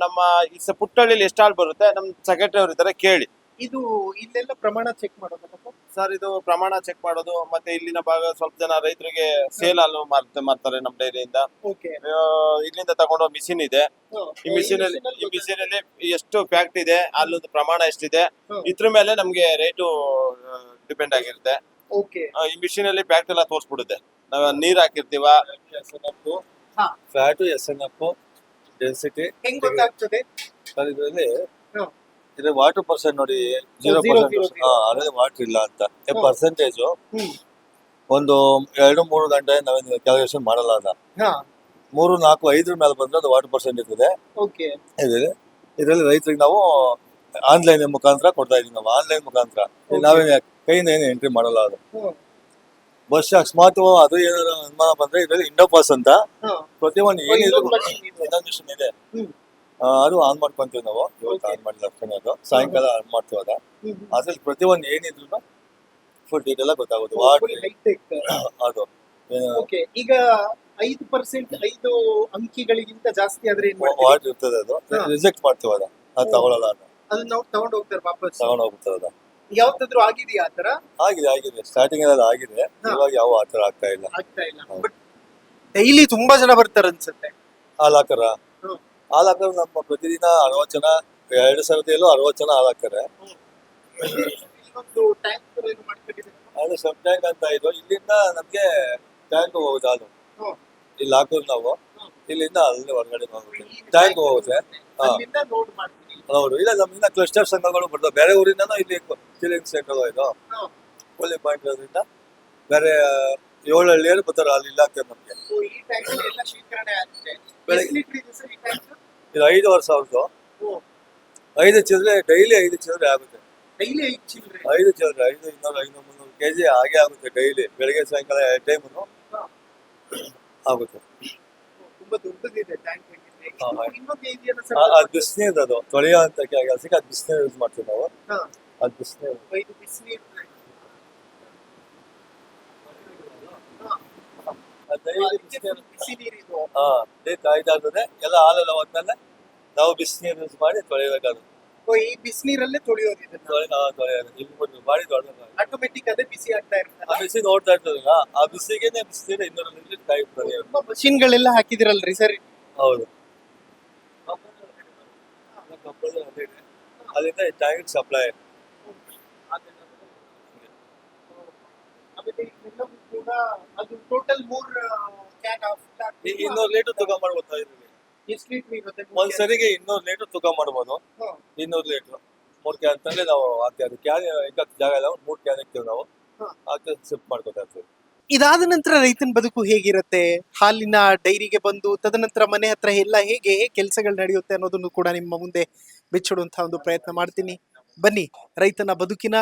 ನಮ್ಮ ಈ ಪುಟ್ಟ ಹಳ್ಳಿಯಲ್ಲಿ ಎಷ್ಟು ಹಾಲು ಬರುತ್ತೆ, ನಮ್ ಸೆಕ್ರೆಟರಿ ಅವರು ಇದ್ದಾರೆ, ಕೇಳಿ. ಇದು ಇಲ್ಲೆಲ್ಲ ಪ್ರಮಾಣ ಚೆಕ್ ಮಾಡೋದಪ್ಪ ಸರ್ ಇದು ಪ್ರಮಾಣ ಚೆಕ್ ಮಾಡೋದು ಮತ್ತೆ ಇಲ್ಲಿನ ಭಾಗ ಸ್ವಲ್ಪ ಜನ ರೈತರಿಗೆ ಸೇಲ್ ಹಾಲು ಮಾರ್ತಾರೆ ನಮ್ಮ ಡೈರಿಯಿಂದ. ಓಕೆ. ಇಲ್ಲಿಂದ ತಗೊಂಡೋ ಮಿಷಿನ್ ಇದೆ. ಈ ಮಿಷಿನ್ ಅಲ್ಲಿ ಎಷ್ಟು ಫ್ಯಾಕ್ಟ್ ಇದೆ, ಹಾಲುದು ಪ್ರಮಾಣ ಎಷ್ಟಿದೆ, ಇದ್ರ ಮೇಲೆ ನಮ್ಗೆ ರೇಟು ಡಿಪೆಂಡ್ ಆಗಿರುತ್ತೆ. ಓಕೆ. ಈ ಮಿಷಿನ್ ಅಲ್ಲಿ ಫ್ಯಾಕ್ಟ್ ಎಲ್ಲ ತೋರಿಸ್ಬಿಡುತ್ತೆ. ನಾವ್ ನೀರ್ ಹಾಕಿರ್ತೀವ, ಹಾ. ಫ್ಯಾಟು SNF ಡೆನ್ಸಿಟಿ ಹೆಂಗ್ ಗೊತ್ತಾಗ್ತದೆ? ಇದರಲ್ಲಿ ಹ್ಮ್. ಇದು ವಾಟರ್ ಪರ್ಸೆಂಟ್ ನೋಡಿ 0%. 0%. ಅದೇ ವಾಟರ್ ಇಲ್ಲ ಅಂತ ಪರ್ಸೆಂಟೇಜು. ಹ್ಮ್. ಒಂದು 2-3 ಗಂಟೆ ನಾವೇನು ಕ್ಯಾಲ್ಕುಲೇಷನ್ ಮಾಡಲ್ಲ ಅದ. ಹಾ. 3, 4, 5 ಮೇಲೆ ಬಂದ್ರೆ ಅದು ವಾಟರ್ ಪರ್ಸೆಂಟ್ ಇರ್ತದೆ. ಓಕೆ. ಇದರಲ್ಲಿ ರೈತರಿಗೆ ನಾವು ಆನ್ಲೈನ್ ಮುಖಾಂತರ ಕೊಡ್ತಾ ಇದೀವಿ. ನಾವು ಆನ್ಲೈನ್ ಮುಖಾಂತರ ನಾವೇನು ಕೈಯಿಂದ ಏನು ಎಂಟ್ರಿ ಮಾಡಲ್ಲ ಅದು. ಬಸ್ ಅಕಸ್ಮಾತ್ ಅದು ಏನಾದ್ರು ಅನುಮಾನ ಬಂದ್ರೆ ಇದರಲ್ಲಿ ಇಂಡೋಪಾಸ್ ಅಂತ ಪ್ರತಿಯೊಂದು ಏನಿದ್ರು ಇನ್ನೊಂದು ಮಿಷನ್ ಇದೆ. ಅದು ಆನ್ ಮಾಡ್ಕೊಂತೀವಿ ನಾವು. ಇವತ್ತು ಆನ್ ಮಾಡಿಲ್ಲ ಅಷ್ಟೇ, ಅದು ಸಾಯಂಕಾಲ ಆನ್ ಮಾಡ್ತೀವಿ ಅದ. ಅದ್ರಲ್ಲಿ ಪ್ರತಿಯೊಂದು ಏನಿದ್ರು ಫುಲ್ ಡೀಟೇಲ್ ಗೊತ್ತಾಗೋದು. ಅದು ಓಕೆ. ಈಗ 5% 5 ಅಂಕಿಗಳಿಗಿಂತ ಜಾಸ್ತಿ ಆದ್ರೆ ವಾಟ್ ಇರ್ತದೆ ಅದು ರಿಜೆಕ್ಟ್ ಮಾಡ್ತೀವಿ ಅದ. ಅದು ತಗೊಳಲ್ಲ ಅದು. ಅದನ್ನ ನಾವು ತಗೊಂಡು ಹೋಗ್ತಾರೆ ವಾಪಸ್. ತಗೊಂಡು ಹೋಗ್ತದೆ ಅದ. ಯಾವ್ದಾದ್ರು ಆಗಿದೆಯಾ ಆತರ? ಆಗಿದೆ ಸ್ಟಾರ್ಟಿಂಗ್ ಎಲ್ಲ ಆಗಿದೆ. ಇವಾಗ ಯಾವ ಆತರ ಆಗ್ತಾ ಇಲ್ಲ. ಬಟ್ ಡೈಲಿ ತುಂಬಾ ಜನ ಬರ್ತಾರೆ ಅನ್ಸುತ್ತೆ. ಹಾಲ್ ಹಾಕರ ನಮ್ಮ ಪ್ರತಿದಿನ 60 ಜನ, 2 ಸರದಿಯಲ್ಲೂ 60 ಜನ ಹಾಲ್ ಹಾಕ್ತಾರೆ. ಅದು ಸಬ್ ಟ್ಯಾಂಕ್ ಅಂತ ಇದು. ಇಲ್ಲಿಂದ ನಮ್ಗೆ ಟ್ಯಾಂಕ್ ಹೋಗುತ್ತೆ ಹಾಲು. ಇಲ್ಲಿ ಹಾಕೋದು ನಾವು ಇಲ್ಲಿಂದ ಅಲ್ಲಿ ಹೊರಗಡೆ ಹೋಗುತ್ತೆ ಟ್ಯಾಂಕ್ ಹೋಗುತ್ತೆ. ಹೌದು. ಇಲ್ಲ ನಮ್ಮಿಂದ ಕ್ಲಸ್ಟರ್ ಸಂಘಗಳು ಬರ್ತವೆ. ಬೇರೆ ಊರಿಂದನೂ ಇಲ್ಲಿ ಫಿಲ್ಲಿಂಗ್ ಸೆಂಟರ್ ಇದು ಕೂಲಿಂಗ್ ಪಾಯಿಂಟ್ ಇರೋದ್ರಿಂದ ಬೇರೆ 7 ಹಳ್ಳಿಯಲ್ಲಿ ಬರ್ತಾರೆ. ಅಲ್ಲಿ ಇಲ್ಲ ಆಗ್ತದೆ ನಮ್ಗೆ. ಇದು 5,000. 5 ಚಿಲ್ಲರೆ ಡೈಲಿ 5 ಚಿಲ್ಲರೆ ಆಗುತ್ತೆ. 5 ಚಿಲ್ಲರೆ 500, 200, 300 kg ಹಾಗೆ ಆಗುತ್ತೆ ಡೈಲಿ. ಬೆಳಗ್ಗೆ ಸಾಯಂಕಾಲ 2 ಟೈಮು ಆಗುತ್ತೆ. ಅದು ಬಿಸಿನೀರು, ಅದು ತೊಳೆಯೋ ಅಂತ ಕೆಲಸಕ್ಕೆ ಅದು ಬಿಸಿನೀರು ಯೂಸ್ ಮಾಡ್ತೀವಿ ನಾವು. ಅದು ಬಿಸಿನೀರು ಕಾಯ್ದಾಗ್ತದೆ. ಎಲ್ಲ ಹಾಲೆಲ್ಲ ಹೋದ್ಮೇಲೆ ನಾವು ಬಿಸಿನೀರು ಯೂಸ್ ಮಾಡಿ ತೊಳೆಯಬೇಕಾಗುತ್ತೆ. ಈ ಬಿಸಿನೀರಲ್ಲೇ ತೊಳೆಯೋದು ತೊಳೆಯೋದು ಮಾಡಿ ತೊಳೆದ ಆಟೋಮೆಟಿಕ್ ಅದೇ ಬಿಸಿ ಆಗ್ತಾ ಇರುತ್ತೆ. ಆ ಬಿಸಿ ನೋಡ್ತಾ ಇರ್ತದಲ್ಲ, ಆ ಬಿಸಿಗೆ ಬಿಸಿನೀರು 200 ಲೀಟರ್ ಕಾಯ್ತದೆ. ಮಷಿನ್ಗಳೆಲ್ಲ ಹಾಕಿದಿರಲ್ರಿ ಸರ್? ಹೌದು. ಅಲ್ಲಿಂದ ಟ್ಯಾಂಕ್ ಸಪ್ಲೈ. ಅದು ಟೋಟಲ್ 3 ಕ್ಯಾನ್ 200 ಲೀಟರ್ ತೂಕ ಮಾಡ್ಬೋದು. ಎಷ್ಟು ಲೀಟರ್ ಇರುತ್ತೆ ಒಂದ್ಸರಿಗೆ 200 ಲೀಟರ್ ತೂಕ ಮಾಡ್ಬೋದು. 200 ಲೀಟರ್ 3 ಕ್ಯಾನ್ ಅಂತಂದ್ರೆ ನಾವು ಹಾಕ್ತೀವಿ. ಕ್ಯಾನ್ ಇಕ್ಕಕ್ಕೆ ಜಾಗ ಇಲ್ಲ, 3 ಕ್ಯಾನ್ ಇಕ್ತೀವಿ ನಾವು. ಹಾಕಿ ಶಿಫ್ಟ್ ಮಾಡ್ಕೊತಾ ಇರ್ತೀವಿ. ಇದಾದ ನಂತರ ರೈತನ ಬದುಕು ಹೇಗಿರುತ್ತೆ? ಹಾಲಿನ ಡೈರಿಗೆ ಬಂದು ತದನಂತರ ಮನೆ ಹತ್ರ ಎಲ್ಲ ಹೇಗೆ ಕೆಲಸಗಳು ನಡೆಯುತ್ತೆ ಅನ್ನೋದನ್ನು ಕೂಡ ನಿಮ್ಮ ಮುಂದೆ ಬಿಚ್ಚಿಡುವಂತಹ ಒಂದು ಪ್ರಯತ್ನ ಮಾಡ್ತೀನಿ. ಬನ್ನಿ, ರೈತನ ಬದುಕಿನ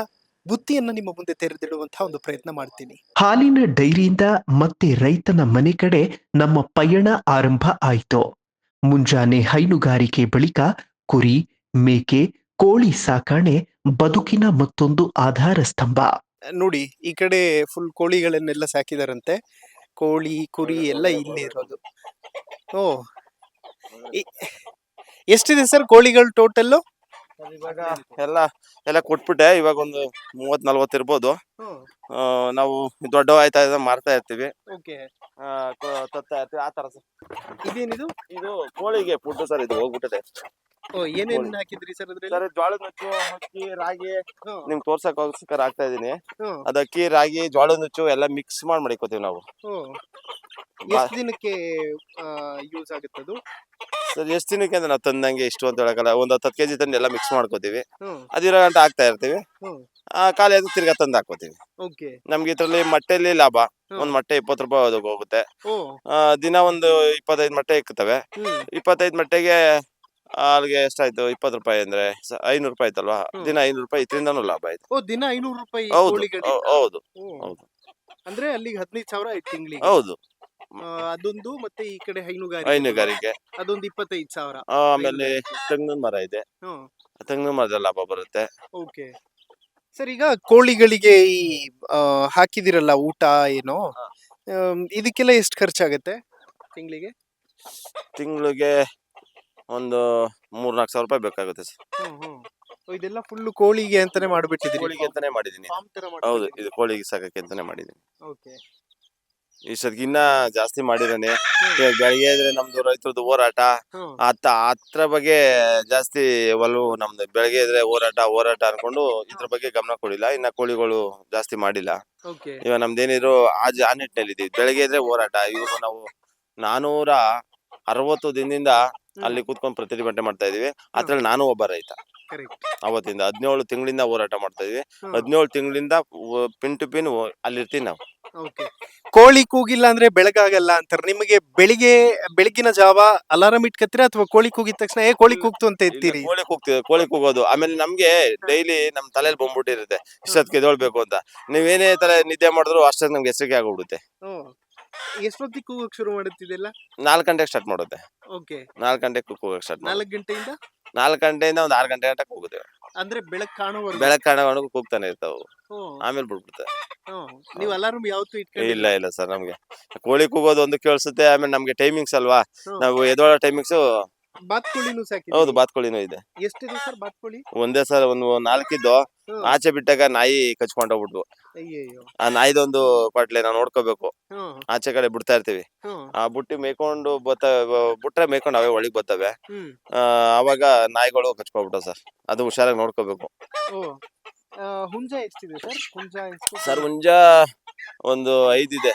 ಬುತ್ತಿಯನ್ನ ನಿಮ್ಮ ಮುಂದೆ ತೆರೆದಿಡುವಂತಹ ಒಂದು ಪ್ರಯತ್ನ ಮಾಡ್ತೀನಿ. ಹಾಲಿನ ಡೈರಿಯಿಂದ ಮತ್ತೆ ರೈತನ ಮನೆ ಕಡೆ ನಮ್ಮ ಪಯಣ ಆರಂಭ ಆಯಿತು. ಮುಂಜಾನೆ ಹೈನುಗಾರಿಕೆ ಬಳಿಕ ಕುರಿ, ಮೇಕೆ, ಕೋಳಿ ಸಾಕಾಣೆ ಬದುಕಿನ ಮತ್ತೊಂದು ಆಧಾರ ಸ್ತಂಭ. ನೋಡಿ, ಈ ಕಡೆ ಫುಲ್ ಕೋಳಿಗಳನ್ನೆಲ್ಲ ಸಾಕಿದಾರಂತೆ. ಕೋಳಿ, ಕುರಿ ಎಲ್ಲ ಇಲ್ಲಿ ಇರೋದು. ಓ, ಎಷ್ಟಿದೆ ಸರ್ ಕೋಳಿಗಳು ಟೋಟಲ್? ಇವಾಗ ಎಲ್ಲ ಕೊಟ್ಬಿಟ್ಟೆ. ಇವಾಗ ಒಂದು 30-40 ಇರ್ಬೋದು. ನಾವು ದೊಡ್ಡ ಆಯ್ತಾ ಮಾರ್ತಾ ಇರ್ತೀವಿ, ತತ್ತಾ ಇರ್ತೀವಿ ಆ ತರ ಸರ್. ಇದೇನಿದು? ಇದು ಕೋಳಿಗೆ ಫುಡ್ ಸರ್. ಇದು ಹೋಗ್ಬಿಟ್ಟಿದೆ. ಏನೇನ್ ಹಾಕಿದ್ರಿ ಸರ್ ಅದ್ರಲ್ಲಿ? ಸರ್ ಜೋಳದ ನುಚ್ಚು, ಅಕ್ಕಿ, ರಾಗಿ ನಿಮ್ಗೆ ತೋರ್ಸಕ್ಕೋಸ್ಕರ ಆಗ್ತಾ ಇದೀನಿ. ಅದ್ ಅಕ್ಕಿ, ರಾಗಿ, ಜೋಳದ ನುಚ್ಚು ಎಲ್ಲ ಮಿಕ್ಸ್ ಮಾಡಿ ಮಡಿಕೋತೀವಿ ನಾವು. ಎಷ್ಟು ದಿನಕ್ಕೆ ಯೂಸ್ ಆಗುತ್ತೆ ಅದು ಸರ್? ಎಷ್ಟು ದಿನಕ್ಕೆ ಅಂದ್ರೆ ನಾವು ತಂದಂಗೆ ಇಷ್ಟು ಅಂತ ಹೇಳಕಲ್ಲ. ಒಂದು 10 kg ತಂದು ಎಲ್ಲ ಮಿಕ್ಸ್ ಮಾಡ್ಕೋತೀವಿ. ಅದಿರೋ ಗಂಟೆ ಹಾಕ್ತಾ ಇರ್ತೀವಿ. ಖಾಲಿ ಅದು ತಿರ್ಗಾ ತಂದು ಹಾಕೋತೀವಿ. ನಮ್ಗೆ ಇದ್ರಲ್ಲಿ ಮೊಟ್ಟೆಲಿ ಲಾಭ. ಒಂದ್ ಮೊಟ್ಟೆ 20 ರೂಪಾಯಿ ಹೋಗುತ್ತೆ. ದಿನ ಒಂದು 25 ಮೊಟ್ಟೆ ಇಕ್ಕುತ್ತವೆ. 25 ಮೊಟ್ಟೆಗೆ ಅಲ್ಲಿಗೆ ಎಷ್ಟಾಯ್ತು? 20 ರೂಪಾಯಿ ಅಂದ್ರೆ 500 ರೂಪಾಯಿ ಆಯ್ತಲ್ವಾ? ದಿನ 500 ರೂಪಾಯಿ ಇದರಿಂದನೂ ಲಾಭ ಆಯ್ತು. ದಿನ 500 ರೂಪಾಯಿ? ಹೌದು. ಅಂದ್ರೆ ಅಲ್ಲಿಗೆ 15,000 ಆಯ್ತು ತಿಂಗಳಿಗೆ. ಹೌದು. ಅದೊಂದು ಮತ್ತೆ ಈ ಕಡೆ ಹೈನುಗಾರಿಕೆ ಅದೊಂದು 25,000. ಆಮೇಲೆ ತೆಂಗಿನ ಮರ ಇದೆ. ತೆಂಗಿನ ಮರದ ಲಾಭ ಬರುತ್ತೆ. ಓಕೆ ಸರ್, ಈಗ ಕೋಳಿಗಳಿಗೆ ಈ ಹಾಕಿದಿರಲ್ಲ ಊಟ ಏನೋ, ಇದಕ್ಕೆಲ್ಲ ಎಷ್ಟು ಖರ್ಚಾಗತ್ತೆ ತಿಂಗಳಿಗೆ? ತಿಂಗಳಿಗೆ ಒಂದು 3-4 ಸಾವಿರ ರೂಪಾಯಿ ಬೇಕಾಗುತ್ತೆ ಸರ್. ಇದೆಲ್ಲ ಫುಲ್ ಕೋಳಿಗೆ ಅಂತಾನೆ ಮಾಡ್ಬಿಟ್ಟಿದ್ರಿ. ಕೋಳಿಗೆ ಅಂತಾನೆ ಮಾಡಿದೀನಿ. ಫಾರ್ಮ್ ತರ ಹೌದು, ಮಾಡ್ಬಿಟ್ಟಿದ್ರಿ. ಇದು ಕೋಳಿಗೆ ಸಾಕಕ್ಕೆ ಅಂತಾನೆ ಮಾಡಿದೀನಿ. ಓಕೆ. ಇಷ್ಟೊತ್ತಿಗೆ ಇನ್ನ ಜಾಸ್ತಿ ಮಾಡಿದಾನೆ. ಇವಾಗ ಬೆಳಗ್ಗೆ ಇದ್ರೆ ನಮ್ದು ರೈತರದ್ದು ಹೋರಾಟ ಹ್ಮ್. ಅದ್ರ ಬಗ್ಗೆ ಜಾಸ್ತಿ ಒಲವು ನಮ್ದು. ಬೆಳಗ್ಗೆ ಇದ್ರೆ ಹೋರಾಟ ಅನ್ಕೊಂಡು ಇದ್ರ ಬಗ್ಗೆ ಗಮನ ಕೊಡಿಲ್ಲ. ಇನ್ನ ಕೋಳಿಗಳು ಜಾಸ್ತಿ ಮಾಡಿಲ್ಲ. ಓಕೆ. ಇವಾಗ ನಮ್ದೇನಿದ್ರು ಆ ನಿಟ್ಟಿನಲ್ಲಿ ಇದೀವಿ. ಬೆಳಗ್ಗೆ ಇದ್ರೆ ಹೋರಾಟ. ಇವಾಗ ನಾವು 460 ದಿನದಿಂದ ಅಲ್ಲಿ ಕೂತ್ಕೊಂಡು ಪ್ರತಿಭಟನೆ ಮಾಡ್ತಾ ಇದೀವಿ. ಅದ್ರಲ್ಲಿ ನಾನು ಒಬ್ಬ ರೈತ. ಕರೆಕ್ಟ್. ಅವತ್ತಿಂದ 17 ತಿಂಗಳಿಂದ ಹೋರಾಟ ಮಾಡ್ತಾ ಇದೀವಿ. ಹ್ಮ್. 17 ತಿಂಗಳಿಂದ ಪಿನ್ ಟು ಪಿನ್ ಅಲ್ಲಿರ್ತೀವಿ ನಾವು. ಓಕೆ. ಕೋಳಿ ಕೂಗಿಲ್ಲ ಅಂದ್ರೆ ಬೆಳಗಾಗಲ್ಲ ಅಂತಾರೆ. ನಿಮಗೆ ಬೆಳಗಿನ ಜಾವ ಅಲಾರಾಮ್ ಇಟ್ಕತ್ತೀರಾ ಅಥವಾ ಕೋಳಿ ಕೂಗಿದ ತಕ್ಷಣ ಕೋಳಿ ಕೂಗ್ತು ಅಂತ ಎತ್ತೀರಿ? ಕೋಳಿ ಕೂಗೋದು. ಆಮೇಲೆ ನಮ್ಗೆ ಡೈಲಿ ನಮ್ ತಲೆಯಲ್ಲಿ ಬಂದ್ಬಿಟ್ಟಿರುತ್ತೆ ಇಷ್ಟೊತ್ತಿಗೆ ಎದ್ದೇಳ್ಬೇಕು ಅಂತ. ನೀವೇನೇ ತರ ನಿದ್ದೆ ಮಾಡಿದ್ರು ಅಷ್ಟೊತ್ತಿಗೆ ನಮ್ಗೆ ಹೆಸರಿಗೆ ಆಗೋಗ್ಬಿಡುತ್ತೆ. ಎಷ್ಟೊತ್ತಿಗೆ ಕೂಗಕ್ ಶುರು ಮಾಡುತ್ತಿದೆಲ್ಲ? 4 ಗಂಟೆಗೆ ಸ್ಟಾರ್ಟ್ ಮಾಡುತ್ತೆ. ಓಕೆ. 4 ಗಂಟೆಗೆ ಕೂಗೋಕೆ ಸ್ಟಾರ್ಟ್ 4 ಗಂಟೆಯಿಂದ 4 ಗಂಟೆಯಿಂದ ಒಂದು 6 ಗಂಟೆ ಗಂಟ ಕೂಗುತ್ತೇವೆ. ಅಂದ್ರೆ ಬೆಳಕ್ ಕಾಣುವವರೆಗೂ? ಬೆಳಕ್ ಕಾಣೋವರೆಗೂ ಕೂಗ್ತಾನೆ ಇರ್ತಾವು. ಹ್ಮ್. ಆಮೇಲೆ ಬಿಡ್ಬಿಡ್ತೇವೆ. ನೀವು ಅಲಾರಾಮ್ ಯಾವತ್ತೂ ಇಲ್ಲ ಸರ್, ನಮ್ಗೆ ಕೋಳಿ ಕೂಗೋದು ಒಂದು ಕೇಳಿಸುತ್ತೆ. ಆಮೇಲೆ ನಮ್ಗೆ ಟೈಮಿಂಗ್ಸ್ ಅಲ್ವಾ, ನಾವು ಎದ್ದೋಳೋ ಟೈಮಿಂಗ್ಸ್. ಬಾತ್ಕೋಳಿನೂ ಸಾಕಿ? ಹೌದು, ಬಾತ್ಕೋಳಿನೂ ಇದೆ. ಎಷ್ಟಿದೆ ಸರ್ ಬಾತ್ಕೋಳಿ? ಒಂದೇ ಸರ್ ಒಂದು 4 ಇದ್ದು. ಆಚೆ ಬಿಟ್ಟಾಗ ನಾಯಿ ಕಚ್ಕೊಂಡೋಗ್ಬಿಟ್ವು. ಅಯ್ಯಯ್ಯೋ. ಆ ನಾಯಿದೊಂದು ಪಾಟ್ಲೆ ನಾವು ನೋಡ್ಕೋಬೇಕು. ಹ್ಮ್. ಆಚೆ ಕಡೆ ಬಿಡ್ತಾ ಇರ್ತೀವಿ. ಹ್ಮ್. ಆ ಬುಟ್ಟಿ ಮೇಯ್ಕೊಂಡು ಬಿಟ್ರೆ ಮೇಯ್ಕೊಂಡು ಅವೇ ಒಳಗ್ ಬರ್ತವೆ. ಹ್ಮ್. ಅವಾಗ ನಾಯಿಗಳು ಕಚ್ಕೊಬಿಟ್ಟು ಸರ್, ಅದು ಹುಷಾರಾಗಿ ನೋಡ್ಕೋಬೇಕು. ಓ. ಹುಂಜ ಎಷ್ಟಿದೆ ಸರ್? ಹುಂಜ ಎಷ್ಟು? ಸರ್ ಹುಂಜ ಒಂದು 5 ಇದೆ.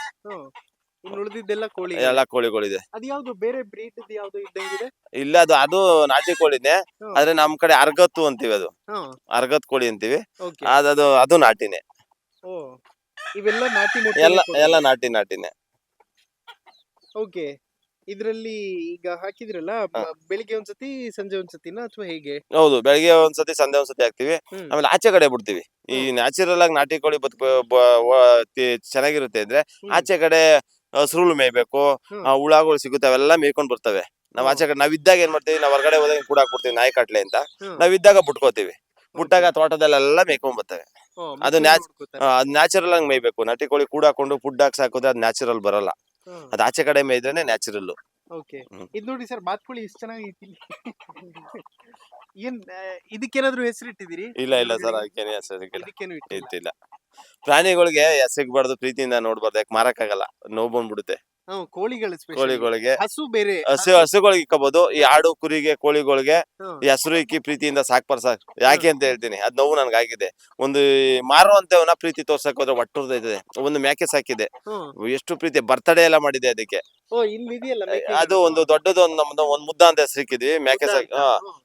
ಇನ್ನು ಉಳಿದಿದ್ದೆಲ್ಲ ಕೋಳಿ? ಎಲ್ಲ ಕೋಳಿಗಳಿದೆ. ಅದು ಯಾವ್ದು ಬೇರೆ ಬ್ರೀಡ್ ಯಾವ್ದು ಇದ್ದಂಗಿದೆ? ಇಲ್ಲ, ಅದು ನಾಟಿ ಕೋಳಿನೇ. ಆದ್ರೆ ನಮ್ ಕಡೆ ಅರ್ಗತ್ತು ಅಂತೀವಿ. ಅದು ಅರ್ಗತ್ ಕೋಳಿ ಅಂತೀವಿ. ಓಕೆ. ಅದು ನಾಟಿನೇ. ಓ. ಇವೆಲ್ಲ ನಾಟಿ ಎಲ್ಲ ನಾಟಿನೇ. ಓಕೆ. ಇದ್ರಲ್ಲಿ ಈಗ ಹಾಕಿದ್ರಲ್ಲ, ಬೆಳಿಗ್ಗೆ ಒಂದ್ಸತಿ ಸಂಜೆ ಒಂದ್ಸತಿನ ಅಥವಾ ಹೇಗೆ? ಹೌದು, ಬೆಳಗ್ಗೆ ಒಂದ್ಸತಿ ಸಂಜೆ ಒಂದ್ಸತಿ ಹಾಕ್ತಿವಿ. ಆಮೇಲೆ ಆಚೆ ಕಡೆ ಬಿಡ್ತೀವಿ. ಈ ನ್ಯಾಚುರಲ್ ಆಗಿ ನಾಟಿ ಕೋಳಿ ಚೆನ್ನಾಗಿರುತ್ತೆ ಅಂದ್ರೆ ಆಚೆ ಕಡೆ ಹಸ್ರುಳು ಮೇಯ್ಬೇಕು, ಹುಳಗಳು ಸಿಗುತ್ತೆ, ಅವೆಲ್ಲ ಮೇಯ್ಕೊಂಡ್ ಬರ್ತವೆ. ನಾವ್ ಆಚೆ ಕಡೆ ನಾವಿದ್ದಾಗ ಏನ್ ಮಾಡ್ತೀವಿ, ನಾವ್ ಹೊರಗಡೆ ಹೋದಾಗ ಕೂಡ ಹಾಕ್ಬಿಡ್ತೀವಿ ನಾಯಿ ಕಟ್ಲೆ ಅಂತ. ನಾವಿದ್ದಾಗ ಬಿಟ್ಕೋತೀವಿ. ಬಿಟ್ಟಾಗ ತೋಟದಲ್ಲೆಲ್ಲ ಮೇಯ್ಕೊಂಡ್ ಬರ್ತವೆ. ಅದು ನ್ಯಾಚುರಲ್ ಆಗಿ ಮೇಯ್ಬೇಕು. ನಾಟಿ ಕೋಳಿ ಕೂಡ ಹಾಕೊಂಡು ಫುಡ್ ಹಾಕಿ ಸಾಕಿದ್ರೆ ಅದು ನ್ಯಾಚುರಲ್ ಬರಲ್ಲ. ಅದ್ ಆಚೆ ಕಡೆ ಮೇಯ್ದ್ರೇನೆ ನ್ಯಾಚುರಲ್. ಓಕೆ. ಇದ್ ನೋಡಿ ಸರ್, ಬಾತ್ಕೋಳಿ ಇಷ್ಟ ಚೆನ್ನಾಗೈತಿ. ಏನ್ ಇದಕ್ಕೇನಾದ್ರೂ ಹೆಸರಿಟ್ಟಿದ್ದೀರಿ? ಇಲ್ಲ ಸರ್, ಅದಕ್ಕೇನೆ ಹೆಸರಿಟ್ಟಿಲ್ಲ. ಇದಕ್ಕೇನು ಇಟ್ಟಿಲ್ಲ. ಪ್ರಾಣಿಗಳಿಗೆ ಹೆಸರಿಗ್ಬಾರ್ದು, ಪ್ರೀತಿಯಿಂದ ನೋಡ್ಬಾರ್ದು. ಯಾಕೆ ಮಾರಕ್ಕಾಗಲ್ಲ, ನೋವು ಬಂದ್ಬಿಡುತ್ತೆ. ಕೋಳಿಗಳಿಗೆ ಹಸು ಬೇರೆ, ಹಸುಗಳಿಗೆ ಇಕ್ಕಬಹುದು. ಈ ಆಡು ಕುರಿಗೆ ಕೋಳಿಗಳಿಗೆ ಈ ಹಸಿರು ಇಕ್ಕಿ ಪ್ರೀತಿಯಿಂದ ಸಾಕ್ಬಾರ್ ಸಾಕ್. ಯಾಕೆ ಅಂತ ಹೇಳ್ತೀನಿ, ಅದ್ ನೋವು ನನ್ಗಾಗಿದೆ. ಒಂದು ಮಾರುವಂತವನ್ನ ಪ್ರೀತಿ ತೋರ್ಸಕ್ ಹೋದ್ರೆ ಒಟ್ಟುರ್ದೈತದೆ. ಒಂದು ಮೇಕೆ ಸಾಕಿದೆ, ಎಷ್ಟು ಪ್ರೀತಿ, ಬರ್ತಡೇ ಎಲ್ಲ ಮಾಡಿದೆ ಅದಕ್ಕೆ. ಅದು ಒಂದು ದೊಡ್ಡದು ನಮ್ದು ಒಂದ್ ಮುದ್ದ ಅಂತ ಹೆಸರಿಕ್ಕಿದ್ವಿ ಮೇಕೆ ಸಾಕಿ.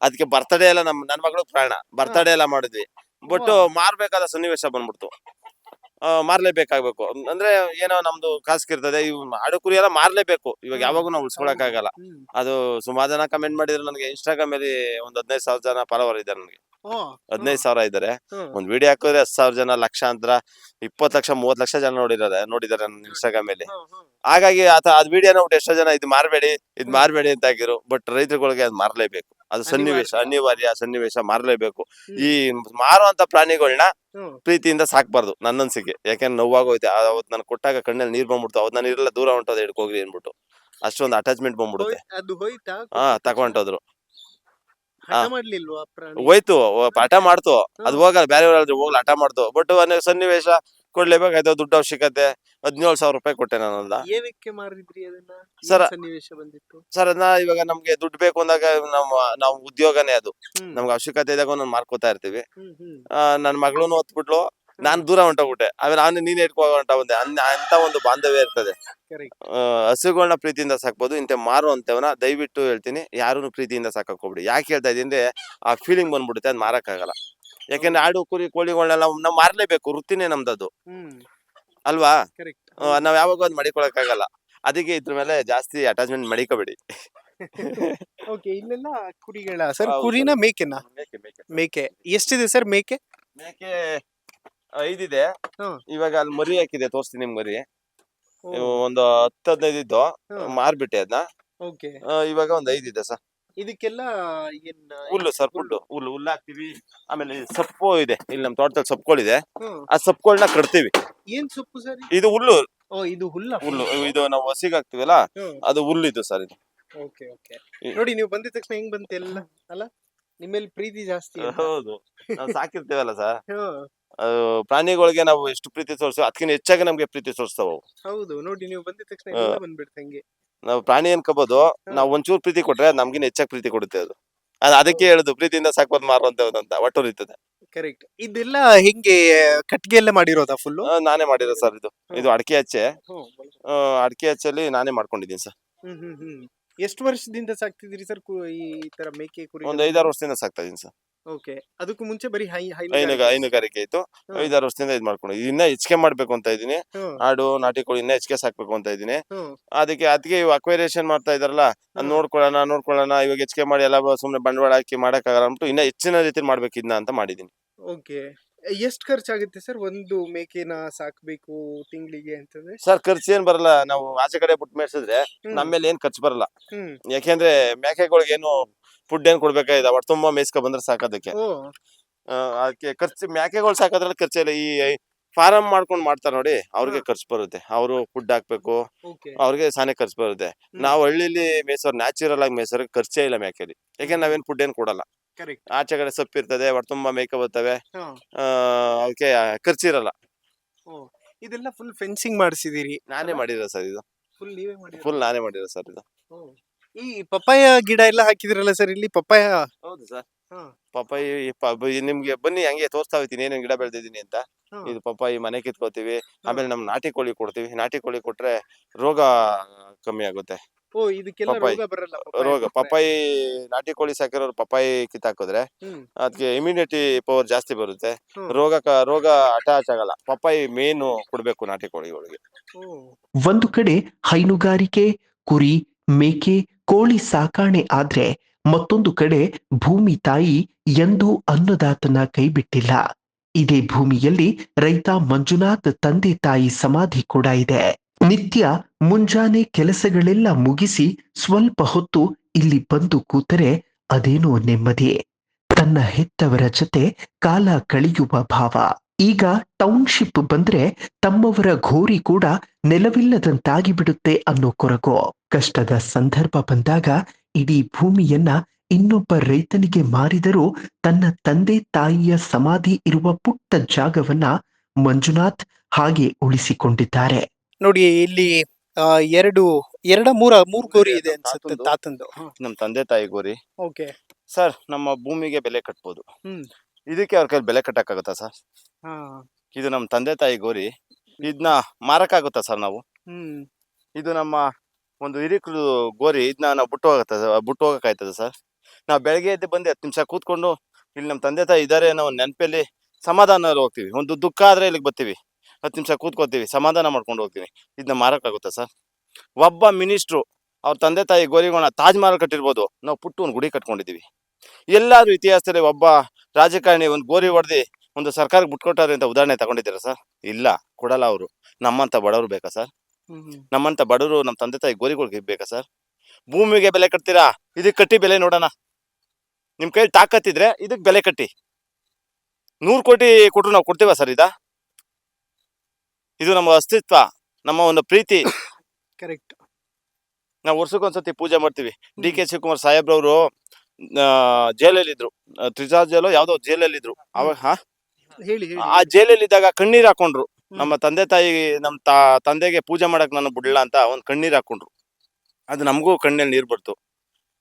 ಅದಕ್ಕೆ ಬರ್ತಡೇ ಎಲ್ಲ ನನ್ ಮಗಳು ಪ್ರಾಣ, ಬರ್ತಡೇ ಎಲ್ಲ ಮಾಡಿದ್ವಿ. ಬಟ್ ಮಾರ್ಬೇಕಾದ ಸನ್ನಿವೇಶ ಬಂದ್ಬಿಡ್ತು. ಮಾರ್ಲೇಬೇಕಾಗ್ಬೇಕು ಅಂದ್ರೆ ಏನೋ ನಮ್ದು ಕಾಸ್ಕಿರ್ತದೆ. ಇವ್ ಆಡು ಕುರಿ ಎಲ್ಲ ಮಾರ್ಲೇಬೇಕು. ಇವಾಗ ಯಾವಾಗೂ ನಾವು ಉಳ್ಸ್ಕೊಳಕ್ ಆಗಲ್ಲ. ಅದು ಸುಮಾರು ಜನ ಕಮೆಂಟ್ ಮಾಡಿದ್ರು ನನಗೆ. ಇನ್ಸ್ಟಾಗ್ರಾಮ್ ಅಲ್ಲಿ ಒಂದು 15,000 ಜನ ಫಾಲೋವರ್ ಇದ್ದಾರೆ ನನಗೆ. 15,000 ಇದ್ದಾರೆ. ಒಂದ್ ವಿಡಿಯೋ ಹಾಕಿದ್ರೆ 10,000 ಜನ, ಲಕ್ಷಾಂತರ, 20 ಲಕ್ಷ, 30 ಲಕ್ಷ ಜನ ನೋಡಿದ್ದಾರೆ ನನ್ನ ಇನ್ಸ್ಟಾಗ್ರಾಮ್ ಅಲ್ಲಿ. ಹಾಗಾಗಿ ಅದ್ ವಿಡಿಯೋ ನೋಡ್ಬಿಟ್ಟು ಎಷ್ಟೋ ಜನ ಇದ್ ಮಾರ್ಬೇಡಿ ಅಂತ ಆಗಿರು. ಬಟ್ ರೈತರುಗಳಿಗೆ ಅದ್ ಮಾರ್ಲೇಬೇಕು. ಅದು ಸನ್ನಿವೇಶ, ಅನಿವಾರ್ಯ ಸನ್ನಿವೇಶ, ಮಾರ್ಲೇಬೇಕು. ಈ ಮಾರುವಂತ ಪ್ರಾಣಿಗಳನ್ನ ಪ್ರೀತಿಯಿಂದ ಸಾಕ್ಬಾರ್ದು ನನ್ನ ಅನ್ಸಿಕೆ. ಯಾಕೆಂದ್ರೆ ನೋವಾಗೋಯ್ತೆ. ಅವತ್ ನಾನು ಕೊಟ್ಟಾಗ ಕಣ್ಣಲ್ಲಿ ನೀರ್ ಬಂದ್ಬಿಡ್ತು. ಅವತ್ ನಾನು ಇರಲ್ಲ, ದೂರ ಹೊಂಟೋದು, ಹಿಡ್ಕೋಗ್ರಿ ಅನ್ಬಿಟ್ಟು ಅಷ್ಟೊಂದು ಅಟ್ಯಾಚ್ಮೆಂಟ್ ಬಂದ್ಬಿಡುತ್ತೆ. ತಗೊಂಡೋದ್ರು. ಹೋಯ್ತು, ಹಠ ಮಾಡ್ತು. ಅದು ಹೋಗಲ್ಲ, ಬೇರೆ ಹೋಗ್ಲಿ, ಹಠ ಮಾಡ್ತು. ಬಟ್ ಸನ್ನಿವೇಶ ಕೊಡ್ಲೇಬೇಕಾಯ್ತು. ದುಡ್ಡು ಅವಶ್ಯಕತೆ. 17,000 ರೂಪಾಯಿ ಕೊಟ್ಟೆ ನಾನಲ್ಲ. ಸರ್ ಅದನ್ನ ಇವಾಗ ನಮ್ಗೆ ದುಡ್ಡು ಬೇಕು ಅಂದಾಗ ನಾವು ಉದ್ಯೋಗನೇ ಅದು. ನಮ್ಗೆ ಅವಶ್ಯಕತೆ ಇದ್ದಾಗ ನಾನು ಮಾರ್ಕೋತಾ ಇರ್ತೀವಿ. ನನ್ ಮಗಳೂನು ಹೊತ್ಬಿಟ್ಲು, ನಾನ್ ದೂರ ಹೊಂಟೋಗ್ಬಿಟ್ಟೆ. ಆಮೇಲೆ ನಾನು ನೀನ್ ಇಟ್ಕೋ ಹೊಂಟ ಬಂದೆ. ಅಂತ ಒಂದು ಬಾಂಧವ್ಯ ಇರ್ತದೆ. ಹಸುಗಳನ್ನ ಪ್ರೀತಿಯಿಂದ ಸಾಕ್ಬೋದು. ಇಂತ ಮಾರುವಂತವನ್ನ ದಯವಿಟ್ಟು ಹೇಳ್ತೀನಿ, ಯಾರು ಪ್ರೀತಿಯಿಂದ ಸಾಕಕ್ ಹೋಗ್ಬಿಡಿ. ಯಾಕೆ ಹೇಳ್ತಾ ಇದೀನಿ ಅಂದ್ರೆ ಆ ಫೀಲಿಂಗ್ ಬಂದ್ಬಿಡುತ್ತೆ, ಅದ್ ಮಾರಕ್ಕಾಗಲ್ಲ. ಯಾಕೆಂದ್ರೆ ಆಡು ಕುರಿ ಕೋಳಿಗಳನ್ನೆಲ್ಲ ನಾವ್ ಮಾರ್ಲೇಬೇಕು. ವೃತ್ತಿನೇ ನಮ್ದದು ಅಲ್ವಾ. ನಾವ್ ಯಾವಾಗ ಅದ್ ಮಡಿಕೊಳಕ್ಕಾಗಲ್ಲ. ಅದಕ್ಕೆ ಇದ್ರ ಮೇಲೆ ಜಾಸ್ತಿ ಅಟ್ಯಾಚ್ಮೆಂಟ್ ಮಡಿಕೋಬೇಡಿ. ಇಲ್ಲೆಲ್ಲ ಕುರಿಗಳ ಸರ್? ಕುರಿನ ಮೇಕೆನಾ? ಮೇಕೆ ಎಷ್ಟಿದೆ ಸರ್? ಮೇಕೆ 5 ಇದೆ. ಇವಾಗ ಅಲ್ಲಿ ಮರಿ ಹಾಕಿದೆ, ತೋರಿಸ್ತೀನಿ ನಿಮ್ಗೆ. ಮರಿ ಒಂದು 10-15 ಇದ್ದು, ಮಾರ್ಬಿಟ್ಟೆ ಅದನ್ನ. ಇವಾಗ ಒಂದ್ 5 ಇದೆ ಸರ್. ಇದಕ್ಕೆಲ್ಲ ಹುಲ್ಲು ಸರ್, ಹುಲ್ಲು ಹಾಕ್ತಿವಿ. ಆಮೇಲೆ ಸೊಪ್ಪು ಇದೆ, ಇಲ್ಲಿ ನಮ್ ತೋಟದಲ್ಲಿ ಸೊಪ್ಪುಗಳಿದೆ. ಆ ಸೊಪ್ಪುಗಳನ್ನ ಕಟ್ತೀವಿ. ಏನ್ ಸೊಪ್ಪು ಸರ್? ಇದು ಹುಲ್ಲು. ಇದು ಹುಲ್ಲು. ಇದು ನಾವು ಹಸಿಗೆ ಹಾಕ್ತಿವಲ್ಲ, ಅದು ಹುಲ್ಲು ಇದು ಸರ್. ಇದು ನೋಡಿ, ನೀವು ಬಂದಿದ ತಕ್ಷಣ ಹೆಂಗ್ ಬಂತೆ ಎಲ್ಲ ಅಲ್ಲ? ನಿಮ್ಮಲ್ಲಿ ಪ್ರೀತಿ ಜಾಸ್ತಿ ಅಂತ. ಹೌದು, ನಾವು ಸಾಕಿರ್ತೇವಲ್ಲ ಸರ್, ಹ್ಮ್. ಪ್ರಾಣಿಗಳಿಗೆ ನಾವು ಎಷ್ಟು ಪ್ರೀತಿ ತೋರಿಸ್ತೀವಿ ಅದಕ್ಕಿಂತ ಹೆಚ್ಚಾಗಿ ನಮ್ಗೆ ಪ್ರೀತಿ ತೋರಿಸ್ತಾವ ಅವು. ಹೌದು ನೋಡಿ, ನೀವು ಬಂದಿದ ತಕ್ಷಣ ಹಾ. ಎಲ್ಲ ಬಂದ್ಬಿಡ್ತು ಹಂಗೆ. ನಾವು ಪ್ರಾಣಿ ಅನ್ಕೋಬಹುದು, ನಾವು ಒಂಚೂರು ಪ್ರೀತಿ ಕೊಟ್ರೆ ಅದು ನಮ್ಗಿನ ಹೆಚ್ಚಾಗಿ ಪ್ರೀತಿ ಕೊಡುತ್ತೆ ಅದು. ಅದಕ್ಕೆ ಹೇಳುದು ಪ್ರೀತಿಯಿಂದ ಸಾಕೋದ್ ಮಾರು ಅಂತ ಒಟ್ಟುರಿತದೆ. ಕರೆಕ್ಟ್. ಇದೆಲ್ಲ ಹಿಂಗೆ ಕಟ್ಗೆ ಎಲ್ಲ ಮಾಡಿರೋದಾ ಫುಲ್ಲು? ನಾನೇ ಮಾಡಿರೋ ಸರ್ ಇದು. ಇದು ಅಡಿಕೆ ಹಚ್ಚೆ. ಹ್ಮ್. ಅಡಿಕೆ ಹಚ್ಚಲ್ಲಿ ನಾನೇ ಮಾಡ್ಕೊಂಡಿದ್ದೀನಿ ಸರ್. ಹ್ಮ್ ಹ್ಮ್ ಹ್ಮ್. ಎಷ್ಟು ವರ್ಷದಿಂದ ಸಾಕ್ತಿದ್ದೀರಿ ಸರ್ ಈ ತರ ಮೇಕೆ ಕುರಿ? ಒಂದು 5-6 ವರ್ಷದಿಂದ ಸಾಕ್ತಾ ಇದೀನಿ ಸರ್. ಓಕೆ. ಅದಕ್ಕೂ ಮುಂಚೆ ಬರೀ ಹೈನುಗಾರಿಕೆ ಇತ್ತು. 5-6 ವರ್ಷದಿಂದ ಇದು ಮಾಡ್ಕೊಂಡಿದ್ದೀನಿ. ಇನ್ನ ಹೆಚ್ಚಿಗೆ ಮಾಡ್ಬೇಕು ಅಂತ ಇದೀನಿ. ಆಡು ನಾಟಿ ಕೋಳಿ ಇನ್ನ ಹೆಚ್ಚಿಗೆ ಸಾಕ್ಬೇಕು ಅಂತ ಇದೀನಿ. ಅದಕ್ಕೆ ಅಕ್ವೇರಿಯೇಷನ್ ಮಾಡ್ತಾ ಇದಾರಲ್ಲ, ಅದ್ ನೋಡ್ಕೊಳ್ಳೋಣ ಇವಾಗ ಹೆಚ್ಚಿಗೆ ಮಾಡಿ ಎಲ್ಲ ಸುಮ್ನೆ ಬಂಡವಾಳ ಹಾಕಿ ಮಾಡಕ್ಕಾಗಲ್ಲ ಅಂದ್ಬಿಟ್ಟು ಇನ್ನ ಹೆಚ್ಚಿನ ರೀತಿ ಮಾಡ್ಬೇಕು ಇದನ್ನ ಅಂತ ಮಾಡಿದೀನಿ. ಓಕೆ. ಎಷ್ಟು ಖರ್ಚಾಗುತ್ತೆ ಸರ್ ಒಂದು ಮೇಕೆನ ಸಾಕ್ಬೇಕು ತಿಂಗಳಿಗೆ ಅಂತಂದ್ರೆ? ಸರ್ ಖರ್ಚು ಏನ್ ಬರಲ್ಲ, ನಾವು ಆಚೆ ಕಡೆ ಬಿಟ್ಟು ಮೇಡ್ಸಿದ್ರೆ ನಮ್ಮೇಲೆ ಏನ್ ಖರ್ಚು ಬರಲ್ಲ. ಯಾಕೆಂದ್ರೆ ಮೇಕೆಗಳಿಗೆ ಏನು ಫುಡ್ ಏನ್ ಕೊಡ್ಬೇಕಾಗಿದೆ, ಹೊಟ್ಟೆ ತುಂಬಾ ಮೇಯ್ಸ್ಕೊ ಬಂದ್ರೆ ಸಾಕೋದಕ್ಕೆ. ಅದಕ್ಕೆ ಖರ್ಚು ಮೇಕೆಗಳು ಸಾಕೋದ್ರಲ್ಲಿ ಖರ್ಚಿಲ್ಲ. ಈ ಫಾರಂ ಮಾಡ್ಕೊಂಡು ಮಾಡ್ತಾರೆ ನೋಡಿ, ಅವ್ರಿಗೆ ಖರ್ಚು ಬರುತ್ತೆ. ಅವರು ಫುಡ್ ಹಾಕ್ಬೇಕು, ಅವ್ರಿಗೆ ಸಾನೆ ಖರ್ಚು ಬರುತ್ತೆ. ನಾವು ಹಳ್ಳಿಲಿ ಮೇಯ್ಸೋರ್, ನ್ಯಾಚುರಲ್ ಆಗಿ ಮೇಯ್ಸೋರ್ ಖರ್ಚೇ ಇಲ್ಲ ಮೇಕೆಲಿ. ಯಾಕೆಂದ್ರೆ ನಾವೇನ್ ಫುಡ್ ಏನ್ ಕೊಡಲ್ಲ. ಆಚೆ ಕಡೆ ಸೊಪ್ಪು ಇರ್ತದೆ, ಹೊಟ್ಟೆ ತುಂಬಾ ಮೇಯ್ಕೊ ಬರ್ತವೆ, ಅದಕ್ಕೆ ಖರ್ಚಿರಲ್ಲ. ಇದೆಲ್ಲ ಫುಲ್ ಫೆನ್ಸಿಂಗ್ ಮಾಡಿಸಿದಿರಿ? ನಾನೇ ಮಾಡಿರೋ ಸರ್ ಇದು. ಫುಲ್ ನೀವೇ ಮಾಡಿರೋ? ಫುಲ್ ನಾನೇ ಮಾಡಿರೋ ಸರ್ ಇದು. ಈ ಪಪ್ಪಾಯ ಗಿಡ ಎಲ್ಲ ಹಾಕಿದ್ರಲ್ಲ ಸರ್ ಇಲ್ಲಿ? ಪಪ್ಪಾಯ? ಹೌದು ಸರ್. ಪಪ್ಪಾಯಿ ನಿಮ್ಗೆ ಬನ್ನಿ ಹಂಗೆ ತೋರಿಸ್ತಾ ಹೋಗ್ತೀನಿ ಏನೇನ್ ಗಿಡ ಬೆಳೆದಿದ್ದೀನಿ ಅಂತ. ಇದು ಪಪ್ಪಾಯಿ ಮನೆ ಕಿತ್ಕೋತೀವಿ. ಆಮೇಲೆ ನಮ್ ನಾಟಿ ಕೋಳಿ ಕೊಡ್ತೀವಿ. ನಾಟಿ ಕೋಳಿ ಕೊಟ್ರೆ ರೋಗ ಕಮ್ಮಿ ಆಗುತ್ತೆ. ಇದಕ್ಕೆಲ್ಲ ರೋಗ ಬರಲ್ಲ? ಪಪ್ಪಾಯಿ ನಾಟಿ ಕೋಳಿ ಸಾಕಿರೋರು ಪಪ್ಪಾಯಿ ಕಿತ್ತಾಕಿದ್ರೆ ಅದಕ್ಕೆ ಇಮ್ಯುನಿಟಿ ಪವರ್ ಜಾಸ್ತಿ ಬರುತ್ತೆ. ರೋಗ ಅಟ್ಯಾಚ್ ಆಗಲ್ಲ. ಪಪ್ಪಾಯಿ ಮೇನ್ ಕೊಡ್ಬೇಕು ನಾಟಿ ಕೋಳಿಗಳಿಗೆ. ಒಂದು ಕಡೆ ಹೈನುಗಾರಿಕೆ, ಕುರಿ, ಮೇಕೆ, ಕೋಳಿ ಸಾಕಾಣೆ ಆದ್ರೆ ಮತ್ತೊಂದು ಕಡೆ ಭೂಮಿ ತಾಯಿ ಎಂದೂ ಅನ್ನದಾತನ ಕೈಬಿಟ್ಟಿಲ್ಲ. ಇದೇ ಭೂಮಿಯಲ್ಲಿ ರೈತ ಮಂಜುನಾಥ್ ತಂದೆ ತಾಯಿ ಸಮಾಧಿ ಕೂಡ ಇದೆ. ನಿತ್ಯ ಮುಂಜಾನೆ ಕೆಲಸಗಳೆಲ್ಲ ಮುಗಿಸಿ ಸ್ವಲ್ಪ ಹೊತ್ತು ಇಲ್ಲಿ ಬಂದು ಕೂತರೆ ಅದೇನೋ ನೆಮ್ಮದಿ. ತನ್ನ ಹೆತ್ತವರ ಜೊತೆ ಕಾಲ ಕಳೆಯುವ ಭಾವ. ಈಗ ಟೌನ್ಶಿಪ್ ಬಂದ್ರೆ ತಮ್ಮವರ ಘೋರಿ ಕೂಡ ನೆಲವಿಲ್ಲದಂತಾಗಿ ಬಿಡುತ್ತೆ ಅನ್ನೋ ಕೊರಗು. ಕಷ್ಟದ ಸಂದರ್ಭ ಬಂದಾಗ ಇಡೀ ಭೂಮಿಯನ್ನ ಇನ್ನೊಬ್ಬ ರೈತನಿಗೆ ಮಾರಿದರೂ ತನ್ನ ತಂದೆ ತಾಯಿಯ ಸಮಾಧಿ ಇರುವ ಪುಟ್ಟ ಜಾಗವನ್ನ ಮಂಜುನಾಥ್ ಹಾಗೆ ಉಳಿಸಿಕೊಂಡಿದ್ದಾರೆ. ನೋಡಿ ಇಲ್ಲಿ ಮೂರು ಗೋರಿ ಇದೆ ಅನ್ಸುತ್ತೆ ತಾತಂದು. ನಮ್ ತಂದೆ ತಾಯಿ ಗೋರಿ. ಓಕೆ ಸರ್, ನಮ್ಮ ಭೂಮಿಗೆ ಬೆಲೆ ಕಟ್ಬೋದು. ಇದಕ್ಕೆ ಅವ್ರ ಕೈ ಬೆಲೆ ಕಟ್ಟಕ್ಕಾಗುತ್ತಾ ಸರ್? ಇದು ನಮ್ ತಂದೆ ತಾಯಿ ಗೋರಿ. ಇದನ್ನ ಮಾರಕ್ಕಾಗುತ್ತಾ ಸರ್ ನಾವು? ಇದು ನಮ್ಮ ಒಂದು ಹಿರಿಕರು ಗೋರಿ. ಇದನ್ನ ನಾವು ಬಿಟ್ಟು ಹೋಗಕ್ಕಾಯ್ತದ ಸರ್? ನಾವು ಬೆಳಗ್ಗೆ ಎದ್ದು ಬಂದು 10 ನಿಮಿಷ ಕೂತ್ಕೊಂಡು ಇಲ್ಲಿ ನಮ್ಮ ತಂದೆ ತಾಯಿ ಇದಾರೆ ಅನ್ನೋ ನೆನಪಲ್ಲಿ ಸಮಾಧಾನ ಹೋಗ್ತೀವಿ. ಒಂದು ದುಃಖ ಆದ್ರೆ ಇಲ್ಲಿಗೆ ಬರ್ತೀವಿ, 10 ನಿಮಿಷ ಕೂತ್ಕೋತೀವಿ, ಸಮಾಧಾನ ಮಾಡ್ಕೊಂಡು ಹೋಗ್ತೀವಿ. ಇದನ್ನ ಮಾರಕ್ಕಾಗುತ್ತಾ ಸರ್? ಒಬ್ಬ ಮಿನಿಸ್ಟ್ರು ಅವ್ರ ತಂದೆ ತಾಯಿ ಗೋರಿಗಳನ್ನ ತಾಜ್ ಮಹಲ್ ಕಟ್ಟಿರ್ಬೋದು, ನಾವು ಪುಟ್ಟು ಒಂದು ಗುಡಿ ಕಟ್ಕೊಂಡಿದೀವಿ. ಎಲ್ಲಾದ್ರೂ ಇತಿಹಾಸದಲ್ಲಿ ಒಬ್ಬ ರಾಜಕಾರಣಿ ಒಂದು ಗೋರಿ ಹೊಡೆದಿ ಒಂದು ಸರ್ಕಾರಕ್ಕೆ ಬಿಟ್ಕೊಟ್ಟಾರೆ ಅಂತ ಉದಾಹರಣೆ ತಗೊಂಡಿದ್ದೀರಾ ಸರ್? ಇಲ್ಲ, ಕೊಡಲ್ಲ ಅವರು. ನಮ್ಮಂತ ಬಡವರು ಬೇಕಾ ಸರ್? ನಮ್ಮಂತ ಬಡವರು ನಮ್ಮ ತಂದೆ ತಾಯಿ ಗೋರಿಗಳಿಗೆ ಬೇಕಾ ಸರ್? ಭೂಮಿಗೆ ಬೆಲೆ ಕಟ್ತೀರಾ? ಇದಕ್ಕೆ ಕಟ್ಟಿ ಬೆಲೆ ನೋಡೋಣ. ನಿಮ್ ಕೈ ತಾಕತ್ತಿದ್ರೆ ಇದಕ್ ಬೆಲೆ ಕಟ್ಟಿ. 100 ಕೋಟಿ ಕೊಟ್ರು ನಾವು ಕೊಡ್ತೀವ ಸರ್? ಇದು ನಮ್ಮ ಅಸ್ತಿತ್ವ, ನಮ್ಮ ಒಂದು ಪ್ರೀತಿ. ಕರೆಕ್ಟ್. ನಾವು ವರ್ಷಕ್ಕೊಂದ್ಸತಿ ಪೂಜೆ ಮಾಡ್ತೀವಿ. DK ಶಿವಕುಮಾರ್ ಸಾಹೇಬ್ರವರು ಜೈಲಲ್ಲಿದ್ರು, ತ್ರಿಜಾರ್ ಜೈಲು ಯಾವ್ದೋ ಜೈಲಲ್ಲಿದ್ರು. ಅವಾಗ ಆ ಜೈಲಲ್ಲಿ ಇದ್ದಾಗ ಕಣ್ಣೀರ್ ಹಾಕೊಂಡ್ರು. ನಮ್ಮ ತಂದೆ ತಾಯಿ ನಮ್ಮ ತಂದೆಗೆ ಪೂಜೆ ಮಾಡಕ್ ನಾನು ಬಿಡ್ಲಾ ಅಂತ ಒಂದ್ ಕಣ್ಣೀರ್ ಹಾಕೊಂಡ್ರು. ಅದು ನಮಗೂ ಕಣ್ಣಲ್ಲಿ ನೀರ್ ಬರ್ತು.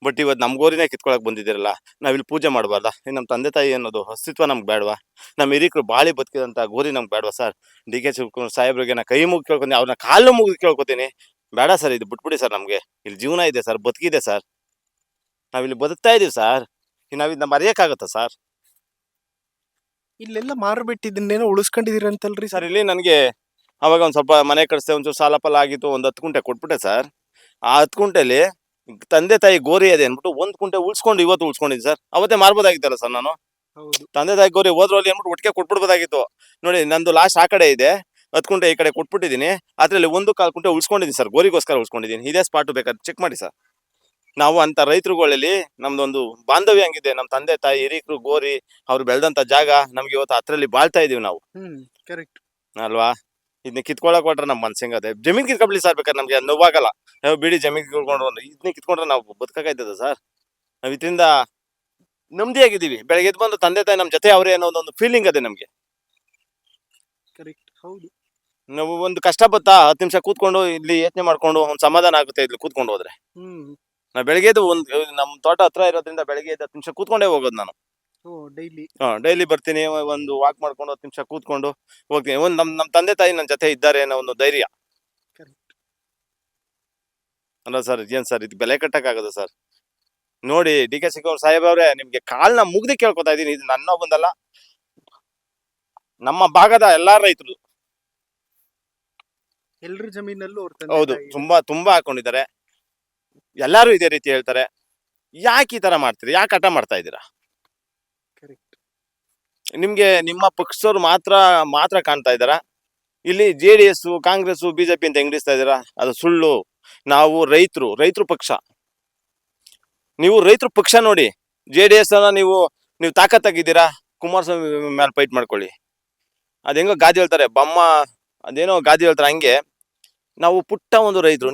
ಬಟ್ ಇವತ್ತು ನಮ್ ಗೋರಿನೇ ಕಿತ್ಕೊಳಕ್ ಬಂದಿದ್ದೀರಲ್ಲ, ನಾವಿಲ್ಲಿ ಪೂಜೆ ಮಾಡಬಾರ್ದಾ? ನಮ್ಮ ತಂದೆ ತಾಯಿ ಅನ್ನೋದು ಅಸ್ತಿತ್ವ ನಮ್ಗೆ ಬೇಡವಾ? ನಮ್ಮ ಹಿರಿಕರು ಬಾಳಿ ಬದುಕಿದಂತ ಗೋರಿ ನಮ್ಗೆ ಬೇಡವಾ ಸರ್? DK ಶಿವಕುಮಾರ್ ಸಾಹೇಬ್ರಿಗೆ ನಾ ಕೈ ಮುಗಿ ಕೇಳ್ಕೊತೀನಿ, ಅವ್ರನ್ನ ಕಾಲು ಮುಗಿದು ಕೇಳ್ಕೊತೀನಿ, ಬೇಡ ಸರ್ ಇದು ಬಿಟ್ಬಿಡಿ ಸರ್. ನಮ್ಗೆ ಇಲ್ಲಿ ಜೀವನ ಇದೆ ಸರ್, ಬದುಕಿದೆ ಸರ್, ನಾವಿಲ್ಲಿ ಬದುಕ್ತಾ ಇದೀವಿ ಸರ್. ನಾವಿದ್ನ ಮರೆಯಕ್ಕಾಗತ್ತಾ ಸರ್? ಇಲ್ಲೆಲ್ಲ ಮಾರ್ಬಿಟ್ಟಿದ್ದನ್ನೇನೋ ಉಳಿಸ್ಕೊಂಡಿದೀರ ಅಂತಲ್ರಿ ಸರ್? ಇಲ್ಲಿ ನನಗೆ ಅವಾಗ ಒಂದ್ ಸ್ವಲ್ಪ ಮನೆ ಕಟ್ಸ್ದೆ, ಒಂಚೂರು ಸಾಲ ಫಲ ಆಗಿತ್ತು, ಒಂದು 10 ಗುಂಟೆ ಕೊಟ್ಬಿಟ್ಟೆ ಸರ್. ಆ 10 ಗುಂಟೆಲಿ ತಂದೆ ತಾಯಿ ಗೋರಿ ಇದೆ ಅನ್ಬಿಟ್ಟು 1 ಗುಂಟೆ ಉಳ್ಸ್ಕೊಂಡು ಇವತ್ತು ಉಳ್ಸ್ಕೊಂಡಿದ್ದೀನಿ ಸರ್. ಅವತ್ತೇ ಮಾರ್ಬೋದಾಗಿತ್ತಲ್ಲ ಸರ್ ನಾನು? ತಂದೆ ತಾಯಿ ಗೋರಿ ಹೋದ್ರಲ್ಲಿ ಅನ್ಬಿಟ್ಟು ಒಟ್ಟಿಗೆ ಕೊಟ್ಬಿಡ್ಬೋದಾಗಿತ್ತು. ನೋಡಿ, ನಂದು ಲಾಸ್ಟ್ ಆ ಕಡೆ ಇದೆ, 10 ಗುಂಟೆ ಈ ಕಡೆ ಕೊಟ್ಬಿಟ್ಟಿದ್ದೀನಿ. ಅದ್ರಲ್ಲಿ 1.25 ಗುಂಟೆ ಉಳ್ಸ್ಕೊಂಡಿದ್ದೀನಿ ಸರ್, ಗೋರಿಗೋಸ್ಕರ ಉಳ್ಸ್ಕೊಂಡಿದ್ದೀನಿ. ಇದೇ ಸ್ಪಾಟು, ಬೇಕಾದ್ರೆ ಚೆಕ್ ಮಾಡಿ ಸರ್. ನಾವು ಅಂತ ರೈತರುಗಳಲ್ಲಿ ನಮ್ದೊಂದು ಬಾಂಧವ್ಯ ಹಂಗಿದೆ. ನಮ್ಮ ತಂದೆ ತಾಯಿ ಹಿರಿಕರು ಗೋರಿ ಅವ್ರು ಬೆಳೆದಂತ ಜಾಗ ನಮ್ಗೆ ಇವತ್ತು ಅದ್ರಲ್ಲಿ ಬಾಳ್ತಾ ಇದೀವಿ ನಾವು. ಕರೆಕ್ಟ್ ಅಲ್ವಾ? ಇದನ್ನ ಕಿತ್ಕೊಳಕ್ ಹೊಟ್ರೆ ನಮ್ ಮನ್ಸಂಗದೆ. ಜಮೀನ್ ಕಿತ್ಕೊಬ್ಲಿ ಸರ್, ಬೇಕಾದ್ರೆ ನಮ್ಗೆ ನೋವಾಗಲ್ಲ. ಬಿಡಿ ಜಮೀನ್ ಕಿತ್ಕೊಂಡು ಇದನ್ನ ಕಿತ್ಕೊಂಡ್ರೆ ನಾವು ಬದುಕಾಯ್ತದ ಸರ್? ನಾವ್ ಇದರಿಂದ ನೆಮ್ಮದಿಯಾಗಿದ್ದೀವಿ. ಬೆಳಗ್ಗೆ ಎದ್ದು ಬಂದು ತಂದೆ ತಾಯಿ ನಮ್ಮ ಜೊತೆ ಅವರೇ ಅನ್ನೋ ಒಂದು ಫೀಲಿಂಗ್ ಅದೇ ನಮಗೆ. ಕರೆಕ್ಟ್, ಹೌದು. ನಾವು ಒಂದು ಕಷ್ಟ ಬತ್ತಾ 10 ನಿಮಿಷ ಕೂತ್ಕೊಂಡು ಇಲ್ಲಿ ಯೋಚನೆ ಮಾಡ್ಕೊಂಡು ಒಂದು ಸಮಾಧಾನ ಆಗುತ್ತೆ ಇಲ್ಲಿ ಕೂತ್ಕೊಂಡು ಹೋದ್ರೆ. ನಾ ಬೆಳಗ್ಗೆ ಎದ್ದು ನಮ್ಮ ತೋಟ ಹತ್ರ ಇರೋದ್ರಿಂದ ಬೆಳಗ್ಗೆ ಎದ್ದು 10 ನಿಮಿಷ ಕೂತ್ಕೊಂಡೇ ಹೋಗೋದು ನಾನು. ಡೈಲಿ. ಡೈಲಿ ಬರ್ತೀನಿ, ಒಂದು ವಾಕ್ ಮಾಡ್ಕೊಂಡು 10 ನಿಮಿಷ ಕೂತ್ಕೊಂಡು ಹೋಗ್ತೀನಿ. ಒಂದು ನಮ್ಮ ತಂದೆ ತಾಯಿ ನನ್ನ ಜೊತೆ ಇದ್ದಾರೆ ಅನ್ನೋ ಒಂದು ಧೈರ್ಯ. ಕರೆಕ್ಟ್. ಅಲ್ಲ ಸರ್, ಏನ್ ಸರ್ ಇದು ಬೆಲೆ ಕಟ್ಟಕ್ಕಾಗದ ಸರ್? ನೋಡಿ ಡಿ ಕೆ ಶಿವಕುಮಾರ್ ಸಾಹೇಬ್ರವ್ರೆ, ನಿಮ್ಗೆ ಕಾಲ್ನ ಮುಗ್ದಿ ಕೇಳ್ಕೊತಾ ಇದೀನಿ. ಇದು ನನ್ನ ಬಂದಲ್ಲ, ನಮ್ಮ ಭಾಗದ ಎಲ್ಲಾ ರೈತರು. ಎಲ್ರ ಜಮೀನಲ್ಲೂ ಹೌದು, ತುಂಬಾ ಹಾಕೊಂಡಿದ್ದಾರೆ. ಎಲ್ಲಾರು ಇದೇ ರೀತಿ ಹೇಳ್ತಾರೆ. ಯಾಕೆ ಈ ತರ ಮಾಡ್ತೀರಿ? ಯಾಕೆ ಹಠ ಮಾಡ್ತಾ ಇದ್ದೀರಾ? ಕರೆಕ್ಟ್. ನಿಮ್ಗೆ ನಿಮ್ಮ ಪಕ್ಷದವ್ರು ಮಾತ್ರ ಕಾಣ್ತಾ ಇದ್ದಾರಾ? ಇಲ್ಲಿ JDS, ಕಾಂಗ್ರೆಸ್, ಬಿಜೆಪಿ ಅಂತ ಹೆಂಗಡಿಸ್ತಾ ಇದ್ದೀರಾ? ಅದು ಸುಳ್ಳು. ನಾವು ರೈತರು ಪಕ್ಷ. ನೀವು ರೈತರು ಪಕ್ಷ ನೋಡಿ. JDS ಅನ್ನ ನೀವು ತಾಕತ್ತಾಗಿದ್ದೀರಾ, ಕುಮಾರಸ್ವಾಮಿ ಮೇಲೆ ಫೈಟ್ ಮಾಡ್ಕೊಳ್ಳಿ. ಅದೇಂಗೋ ಗಾದಿ ಹೇಳ್ತಾರೆ, ಅದೇನೋ ಗಾದಿ ಹೇಳ್ತಾರೆ, ಹಂಗೆ ನಾವು ಪುಟ್ಟ ಒಂದು ರೈತರು.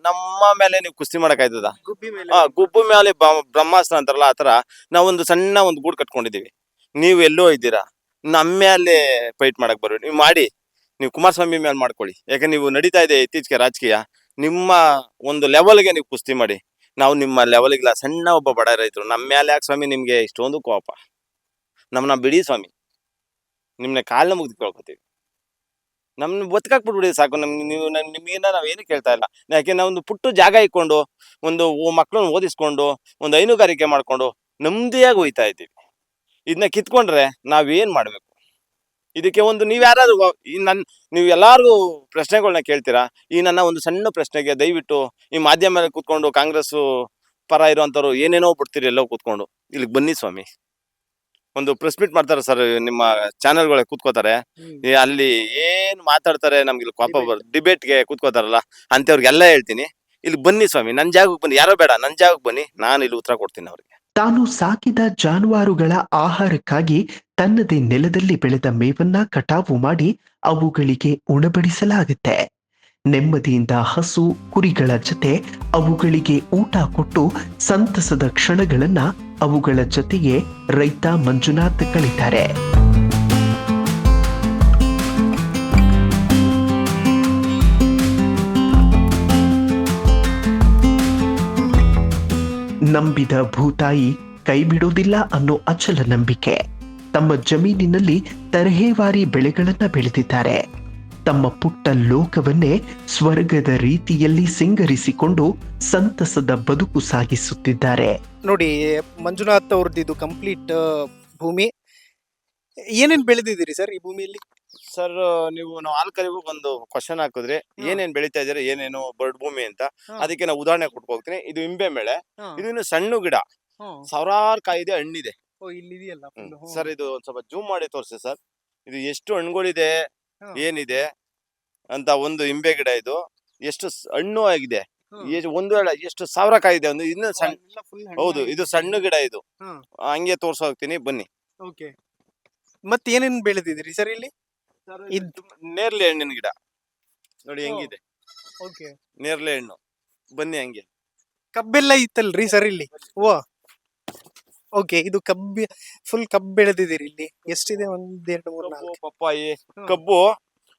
ನಮ್ಮ ಮೇಲೆ ನೀವು ಕುಸ್ತಿ ಮಾಡಕ್ಕಾಯ್ತದ? ಗುಬ್ಬು ಮೇಲೆ ಬ್ರಹ್ಮಾಸ್ತ್ರ ಅಂತಾರಲ್ಲ, ಆತರ ನಾವೊಂದು ಸಣ್ಣ ಒಂದು ಗೂಡು ಕಟ್ಕೊಂಡಿದೀವಿ. ನೀವು ಎಲ್ಲೋ ಇದ್ದೀರಾ, ನಮ್ಮ ಮೇಲೆ ಫೈಟ್ ಮಾಡಕ್ ಬರ್ಬೇಡಿ. ನೀವು ಮಾಡಿ, ನೀವು ಕುಮಾರಸ್ವಾಮಿ ಮೇಲೆ ಮಾಡ್ಕೊಳ್ಳಿ. ಯಾಕಂದ್ರೆ ನೀವು ನಡೀತಾ ಇದೆ ಇತ್ತೀಚೆಗೆ ರಾಜಕೀಯ, ನಿಮ್ಮ ಒಂದು ಲೆವೆಲ್ಗೆ ನೀವು ಕುಸ್ತಿ ಮಾಡಿ. ನಾವು ನಿಮ್ಮ ಲೆವೆಲ್ಗಿಲ್ಲ, ಸಣ್ಣ ಒಬ್ಬ ಬಡ ರೈತರು. ನಮ್ಮ ಮೇಲೆ ಯಾಕೆ ಸ್ವಾಮಿ ನಿಮ್ಗೆ ಇಷ್ಟೊಂದು ಕೋಪ? ನಮ್ಮನ್ನ ಬಿಡಿ ಸ್ವಾಮಿ, ನಿಮ್ನ ಕಾಲ್ನ ಮುಗ್ದು ಕೇಳ್ಕೊತೀವಿ. ನಮ್ನ ಬದುಕಾಕ್ಬಿಡ್ಬಿಡಿ ಸಾಕು. ನಿಮ್ಗೇನ ನಾವೇನು ಕೇಳ್ತಾ ಇಲ್ಲ. ಯಾಕೆ ನಾವು ಒಂದು ಪುಟ್ಟು ಜಾಗ ಇಟ್ಕೊಂಡು, ಒಂದು ಮಕ್ಕಳನ್ನ ಓದಿಸ್ಕೊಂಡು, ಒಂದು ಹೈನುಗಾರಿಕೆ ಮಾಡ್ಕೊಂಡು ನೆಮ್ಮದಿಯಾಗಿ ಹೋಯ್ತಾ ಇದ್ದೀವಿ. ಇದನ್ನ ಕಿತ್ಕೊಂಡ್ರೆ ನಾವೇನ್ ಮಾಡ್ಬೇಕು? ಇದಕ್ಕೆ ಒಂದು ನೀವು ಎಲ್ಲಾರ್ಗು ಪ್ರಶ್ನೆಗಳನ್ನ ಕೇಳ್ತೀರಾ. ಈ ನನ್ನ ಒಂದು ಸಣ್ಣ ಪ್ರಶ್ನೆಗೆ ದಯವಿಟ್ಟು ಈ ಮಾಧ್ಯಮ ಕೂತ್ಕೊಂಡು ಕಾಂಗ್ರೆಸ್ ಪರ ಇರುವಂತವ್ರು ಏನೇನೋ ಬಿಡ್ತೀರಿ ಎಲ್ಲೋ ಕೂತ್ಕೊಂಡು, ಇಲ್ಲಿಗೆ ಬನ್ನಿ ಸ್ವಾಮಿ. ಒಂದು ಪ್ರೆಸ್ ಮೀಟ್ ಮಾಡ್ತಾರೆ ಸರ್, ನಿಮ್ಮ ಚಾನೆಲ್ಗಳಿಗೆ ಕೂತ್ಕೋತಾರೆ. ಅಲ್ಲಿ ಏನ್ ಮಾತಾಡ್ತಾರೆ, ನಮ್ಗೆ ಇಲ್ಲಿ ಕೋಪ ಡಿಬೇಟ್ಗೆ ಕೂತ್ಕೋತಾರಲ್ಲ ಅಂತವ್ರಿಗೆಲ್ಲ ಹೇಳ್ತೀನಿ, ಇಲ್ಲಿ ಬನ್ನಿ ಸ್ವಾಮಿ, ನನ್ ಜಾಗಕ್ಕೆ ಬನ್ನಿ. ಯಾರೋ ಬೇಡ, ನನ್ ಜಾಗಕ್ಕೆ ಬನ್ನಿ, ನಾನು ಇಲ್ಲಿ ಉತ್ತರ ಕೊಡ್ತೀನಿ ಅವ್ರಿಗೆ. ತಾನು ಸಾಕಿದ ಜಾನುವಾರುಗಳ ಆಹಾರಕ್ಕಾಗಿ ತನ್ನದೇ ನೆಲದಲ್ಲಿ ಬೆಳೆದ ಮೇವನ್ನ ಕಟಾವು ಮಾಡಿ ಅವುಗಳಿಗೆ ಉಣಬಡಿಸಲಾಗುತ್ತೆ. ನೆಮ್ಮದಿಯಿಂದ ಹಸು ಕುರಿಗಳ ಜೊತೆ ಅವುಗಳಿಗೆ ಊಟ ಕೊಟ್ಟು ಸಂತಸದ ಕ್ಷಣಗಳನ್ನ ಅವುಗಳ ಜೊತೆಗೆ ರೈತ ಮಂಜುನಾಥ್ ಕಳೀತಾರೆ. ನಂಬಿದ ಭೂತಾಯಿ ಕೈ ಬಿಡೋದಿಲ್ಲ ಅನ್ನೋ ಅಚಲ ನಂಬಿಕೆ. ತಮ್ಮ ಜಮೀನಿನಲ್ಲಿ ತರಹೇವಾರಿ ಬೆಳೆಗಳನ್ನ ಬೆಳೆದಿದ್ದಾರೆ. ತಮ್ಮ ಪುಟ್ಟ ಲೋಕವನ್ನೇ ಸ್ವರ್ಗದ ರೀತಿಯಲ್ಲಿ ಸಿಂಗರಿಸಿಕೊಂಡು ಸಂತಸದ ಬದುಕು ಸಾಗಿಸುತ್ತಿದ್ದಾರೆ. ನೋಡಿ ಮಂಜುನಾಥ್ ಅವ್ರದ್ದು ಇದು ಕಂಪ್ಲೀಟ್ ಭೂಮಿ. ಏನೇನ್ ಬೆಳೆದಿದ್ದೀರಿ ಸರ್ ಈ ಭೂಮಿಯಲ್ಲಿ? ಸರ್, ನಾವು ಆಲ್ಕರಿಗೂ ಒಂದು ಕ್ವಶನ್ ಹಾಕಿದ್ರೆ ಏನೇನ್ ಬೆಳಿತಾ ಇದಾರೆ, ಏನೇನು ಬರ್ಡ್ ಭೂಮಿ ಅಂತ. ಅದಕ್ಕೆ ನಾವು ಉದಾಹರಣೆ ಕೊಟ್ಟು ಹೋಗ್ತೀನಿ. ಇದು ಇಂಬೆ ಬೆಳೆ. ಇದು ಇನ್ನು ಸಣ್ಣ ಗಿಡ, ಸಾವಿರಾರು ಕಾಯಿ ಇದೆ, ಹಣ್ಣಿದೆ. ಸರ್, ಇದು ಒಂದ್ ಸ್ವಲ್ಪ ಜೂಮ್ ಮಾಡಿ ತೋರಿಸಿ ಸರ್. ಇದು ಎಷ್ಟು ಹಣ್ಣುಗಳಿದೆ, ಏನಿದೆ ಅಂತ. ಒಂದು ಇಂಬೆ ಗಿಡ ಇದು ಎಷ್ಟು ಹಣ್ಣು ಆಗಿದೆ, ಒಂದು ವೇಳೆ ಎಷ್ಟು ಸಾವಿರ ಕಾಯಿ ಇದೆ. ಒಂದು ಇನ್ನು ಸಣ್ಣ, ಹೌದು, ಇದು ಸಣ್ಣ ಗಿಡ. ಇದು ಹಂಗೆ ತೋರ್ಸ ಹೋಗ್ತೀನಿ, ಬನ್ನಿ. ಮತ್ತೆ ಏನೇನ್ ಬೆಳೆದಿದ್ದೀರಿ ಸರ್ ಇಲ್ಲಿ? ನೇರ್ಲೆ ಹಣ್ಣಿನ ಗಿಡ ನೋಡಿ ಹೆಂಗಿದೆ, ನೇರ್ಲೆ ಹಣ್ಣು. ಬನ್ನಿ ಹಂಗೆ. ಕಬ್ಬೆಲ್ಲ ಇತ್ತಲ್ರಿ ಸರ್ ಇಲ್ಲಿ? ಓಕೆ, ಇದು ಫುಲ್ ಕಬ್ಬು ಬೆಳೆದಿದ್ದೀರಿ ಇಲ್ಲಿ. ಎಷ್ಟಿದೆ? 1, 2, 3, 4 ಪಪ್ಪಾಯಿ. ಕಬ್ಬು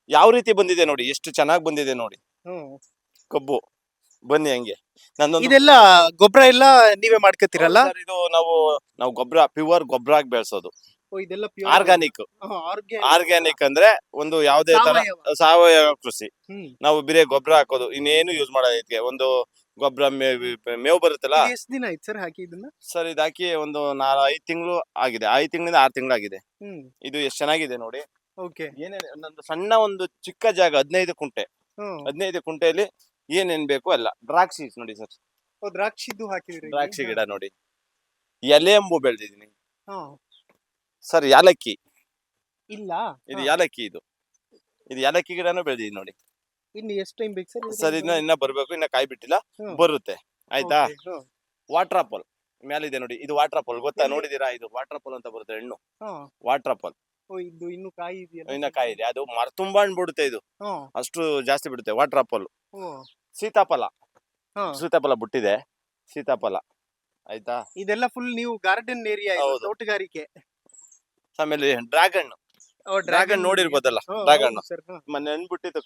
ಯಾವ ರೀತಿ ಬಂದಿದೆ ನೋಡಿ, ಎಷ್ಟು ಚೆನ್ನಾಗಿ ಬಂದಿದೆ ನೋಡಿ ಕಬ್ಬು. ಬನ್ನಿ ಹಂಗೆ. ಇದೆಲ್ಲ ಗೊಬ್ಬರ ಎಲ್ಲ ನೀವೇ ಮಾಡ್ಕೊತೀರಲ್ಲ? ಇದು ನಾವು ಗೊಬ್ಬರ, ಪ್ಯೂರ್ ಗೊಬ್ಬರ ಆಗಿ ಬೆಳೆಸೋದು. ಇದೆಲ್ಲ ಆರ್ಗ್ಯಾನಿಕ್ ಅಂದ್ರೆ ಒಂದು ಯಾವುದೇ ತರ ಸಾವಯವ ಕೃಷಿ. ನಾವು ಬೇರೆ ಗೊಬ್ಬರ ಹಾಕೋದು ಇನ್ನೇನು ಯೂಸ್ ಮಾಡೋದಕ್ಕೆ. ಒಂದು ಗೊಬ್ಬರ ಮೇವು ಬರುತ್ತಲ್ಲ. ಎಷ್ಟು ದಿನ ಆಯ್ತು ಸರ್ ಹಾಕಿ ಇದನ್ನ? ಸರ್, ಇದು ಹಾಕಿ ಒಂದು 5 ತಿಂಗಳು ಆಗಿದೆ. 5 ತಿಂಗಳಿಂದ 6 ತಿಂಗಳು ಆಗಿದೆ. ಇದು ಎಷ್ಟು ಚೆನ್ನಾಗಿದೆ ನೋಡಿ. ನಂದು ಸಣ್ಣ ಒಂದು ಚಿಕ್ಕ ಜಾಗ, 15 ಕುಂಟೆ. 15 ಕುಂಟೆಯಲ್ಲಿ ಏನೇನ್ ಬೇಕು ಎಲ್ಲ. ದ್ರಾಕ್ಷಿ ನೋಡಿ ಸರ್, ದ್ರಾಕ್ಷಿ ಗಿಡ ನೋಡಿ. ಎಲೆ ಎಂಬು ಬೆಳೆದಿದ್ದೀನಿ ಸರ್. ಯಾಲಕ್ಕಿ ಇಲ್ಲ, ಇದು ಯಾಲಕ್ಕಿ. ಇದು ಯಾಲಕ್ಕಿ ಗಿಡನೂ ಬೆಳೆದಿದ್ದೀನಿ ನೋಡಿ. ಇನ್ನು ಎಷ್ಟು ಟೈಮ್ ಬೇಕು ಸರ್? ಸರ್, ಇನ್ನ ಬರ್ಬೇಕು, ಇನ್ನ ಕಾಯಿ ಬಿಟ್ಟಿಲ್ಲ, ಬರುತ್ತೆ. ಆಯ್ತಾ? ವಾಟರ್ ಆಪಲ್ ಮೇಲಿದೆ ನೋಡಿ. ಇದು ವಾಟರ್ ಆಪಲ್ ಗೊತ್ತಾ? ನೋಡಿದೀರಾ? ಇದು ವಾಟರ್ ಆಪಲ್ ಅಂತ ಬರುತ್ತೆ ಹಣ್ಣು, ವಾಟರ್ ಆಪಲ್. ಇನ್ನು ಕಾಯಿ ಇದೆಯಲ್ಲ? ಇನ್ನ ಕಾಯಿ ಇದೆ. ಅದು ಮರ ತುಂಬಾ ಹಣ್ಣು ಬಿಡುತ್ತೆ. ಇದು ಅಷ್ಟು ಜಾಸ್ತಿ ಬಿಡುತ್ತೆ ವಾಟರ್ ಆಪಲ್. ಸೀತಾಫಲ ಬಿಟ್ಟಿದೆ. ಸೀತಾಫಲ ಆಯ್ತಾ. ಇದೆಲ್ಲ ಫುಲ್ ನೀವು ಗಾರ್ಡನ್ ಏರಿಯಾ, ಹೌದು. ತೋಟಗಾರಿಕೆ. ಆಮೇಲೆ ಡ್ರ್ಯಾಗನ್ ಡ್ರ್ಯಾಗನ್ ನೋಡಿರ್ಬೋದಲ್ಲ, ಡ್ರ್ಯಾಗನ್ ಮೊನ್ನೆ ಹಣ್ಬಿಟ್ಟಿತ್ತು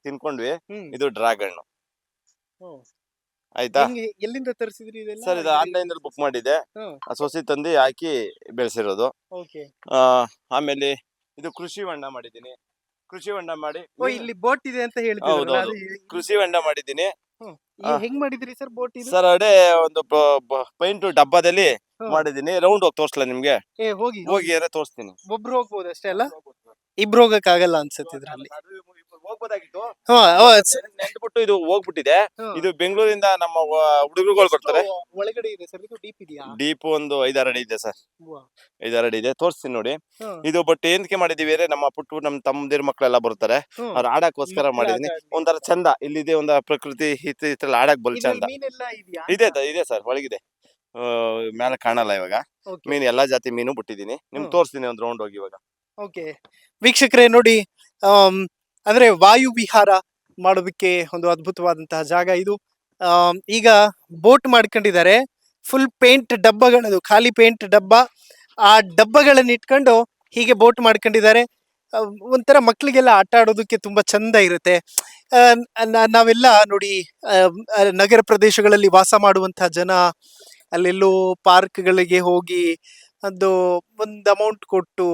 ತಿನ್ಕೊಂಡ್ವಿ. ಇದು ಡ್ರ್ಯಾಗನ್ ಆಯ್ತಾ. ಎಲ್ಲಿಂದ ತರಿಸಿದ್ರಿ ಇದೆಲ್ಲ? ಸರ್ ಇದು ಆನ್ಲೈನ್ ಅಲ್ಲಿ ಬುಕ್ ಮಾಡಿದೆ, ಸೊಸಿ ತಂದು ಹಾಕಿ ಬೆಳೆಸಿರೋದು. ಆಮೇಲೆ ಇದು ಕೃಷಿ ಹೊಂಡ ಮಾಡಿದ್ದೀನಿ. ಕೃಷಿ ಹೊಂಡ ಮಾಡಿ ಇಲ್ಲಿ ಬೋಟ್ ಇದೆ ಅಂತ ಹೌದು, ಕೃಷಿ ಹೊಂಡ ಮಾಡಿದ್ದೀನಿ. ಹೆಂಗ್ ಮಾಡಿದ್ರಿ ಸರ್ ಬೋಟ್? ಸರ್ ಅಡೆ ಒಂದು ಪೈಂಟ್ ಡಬ್ಬದಲ್ಲಿ ಮಾಡಿದೀನಿ. ರೌಂಡ್ ಹೋಗಿ ತೋರ್ಸ್ಲಾ ನಿಮ್ಗೆ? ಹೋಗಿ ಹೋಗಿ ತೋರಿಸ್ತೀನಿ. ಒಬ್ರು ಹೋಗ್ಬೋದು ಅಷ್ಟೇ ಅಲ್ಲ? ಇಬ್ರು ಹೋಗಕ್ ಆಗಲ್ಲ ಅನ್ಸುತ್ತೆ ಇದ್ರಲ್ಲಿ. ಹೋಗ್ಬೋದಾಗಿತ್ತು, ನೆಂಟ್ಬಿಟ್ಟು ಇದು ಹೋಗ್ಬಿಟ್ಟಿದೆ. ಇದು ಬೆಂಗಳೂರಿಂದ ನಮ್ಮ ಹುಡುಗರುಗಳು ಬರ್ತಾರೆ. ಒಳಗಡೆ ಇದೆ ಸರ್, ಇದು ಡೀಪ್ ಇದೆಯಾ? ಡೀಪ್ ಒಂದು 5-6 ಅಡಿ ಇದೆ ಸರ್, 5-6 ಅಡಿ ಇದೆ. ತೋರಿಸ್ತೀನಿ ನೋಡಿ. ಇದು ಬಟ್ ಏನಕ್ಕೆ ಮಾಡಿದೀವಿ ಅಂದ್ರೆ ನಮ್ಮ ಪುಟ್ಟು ನಮ್ಮ ತಮ್ಮದಿರ ಮಕ್ಕಳೆಲ್ಲ ಬರ್ತಾರೆ, ಅವ್ರು ಆಡಕ್ಕೋಸ್ಕರ ಮಾಡಿದೀನಿ. ಒಂಥರ ಚಂದ ಇಲ್ಲಿದೆ, ಒಂದ ಪ್ರಕೃತಿ ಇದ್ರಲ್ಲಿ ಆಡಕ್ ಬಲ್ ಚಂದ ಇದೆ. ಇದೆ ಸರ್, ಒಳಗಿದೆ, ಮೇಲೆ ಕಾಣಲ್ಲ ಇವಾಗ. ಮೀನು ಎಲ್ಲಾ ಜಾತಿ ಮೀನು ಬಿಟ್ಟಿದೀನಿ. ನಿಮ್ಗೆ ತೋರಿಸ್ತೀನಿ ಒಂದ್ ರೌಂಡ್ ಹೋಗಿ ಇವಾಗ. ಓಕೆ ವೀಕ್ಷಕರೇ ನೋಡಿ, ಅಂದ್ರೆ ವಾಯು ವಿಹಾರ ಮಾಡೋದಕ್ಕೆ ಒಂದು ಅದ್ಭುತವಾದಂತಹ ಜಾಗ ಇದು. ಈಗ ಬೋಟ್ ಮಾಡ್ಕೊಂಡಿದ್ದಾರೆ, ಫುಲ್ ಪೇಂಟ್ ಡಬ್ಬಗಳದು, ಖಾಲಿ ಪೇಂಟ್ ಡಬ್ಬ. ಆ ಡಬ್ಬಗಳನ್ನ ಇಟ್ಕೊಂಡು ಹೀಗೆ ಬೋಟ್ ಮಾಡ್ಕೊಂಡಿದ್ದಾರೆ. ಒಂಥರ ಮಕ್ಳಿಗೆಲ್ಲ ಆಟ ಆಡೋದಕ್ಕೆ ತುಂಬಾ ಚಂದ ಇರುತ್ತೆ. ನಾವೆಲ್ಲ ನೋಡಿ, ನಗರ ಪ್ರದೇಶಗಳಲ್ಲಿ ವಾಸ ಮಾಡುವಂತಹ ಜನ ಅಲ್ಲೆಲ್ಲೋ ಪಾರ್ಕ್ಗಳಿಗೆ ಹೋಗಿ ಒಂದು ಅಮೌಂಟ್ ಕೊಟ್ಟು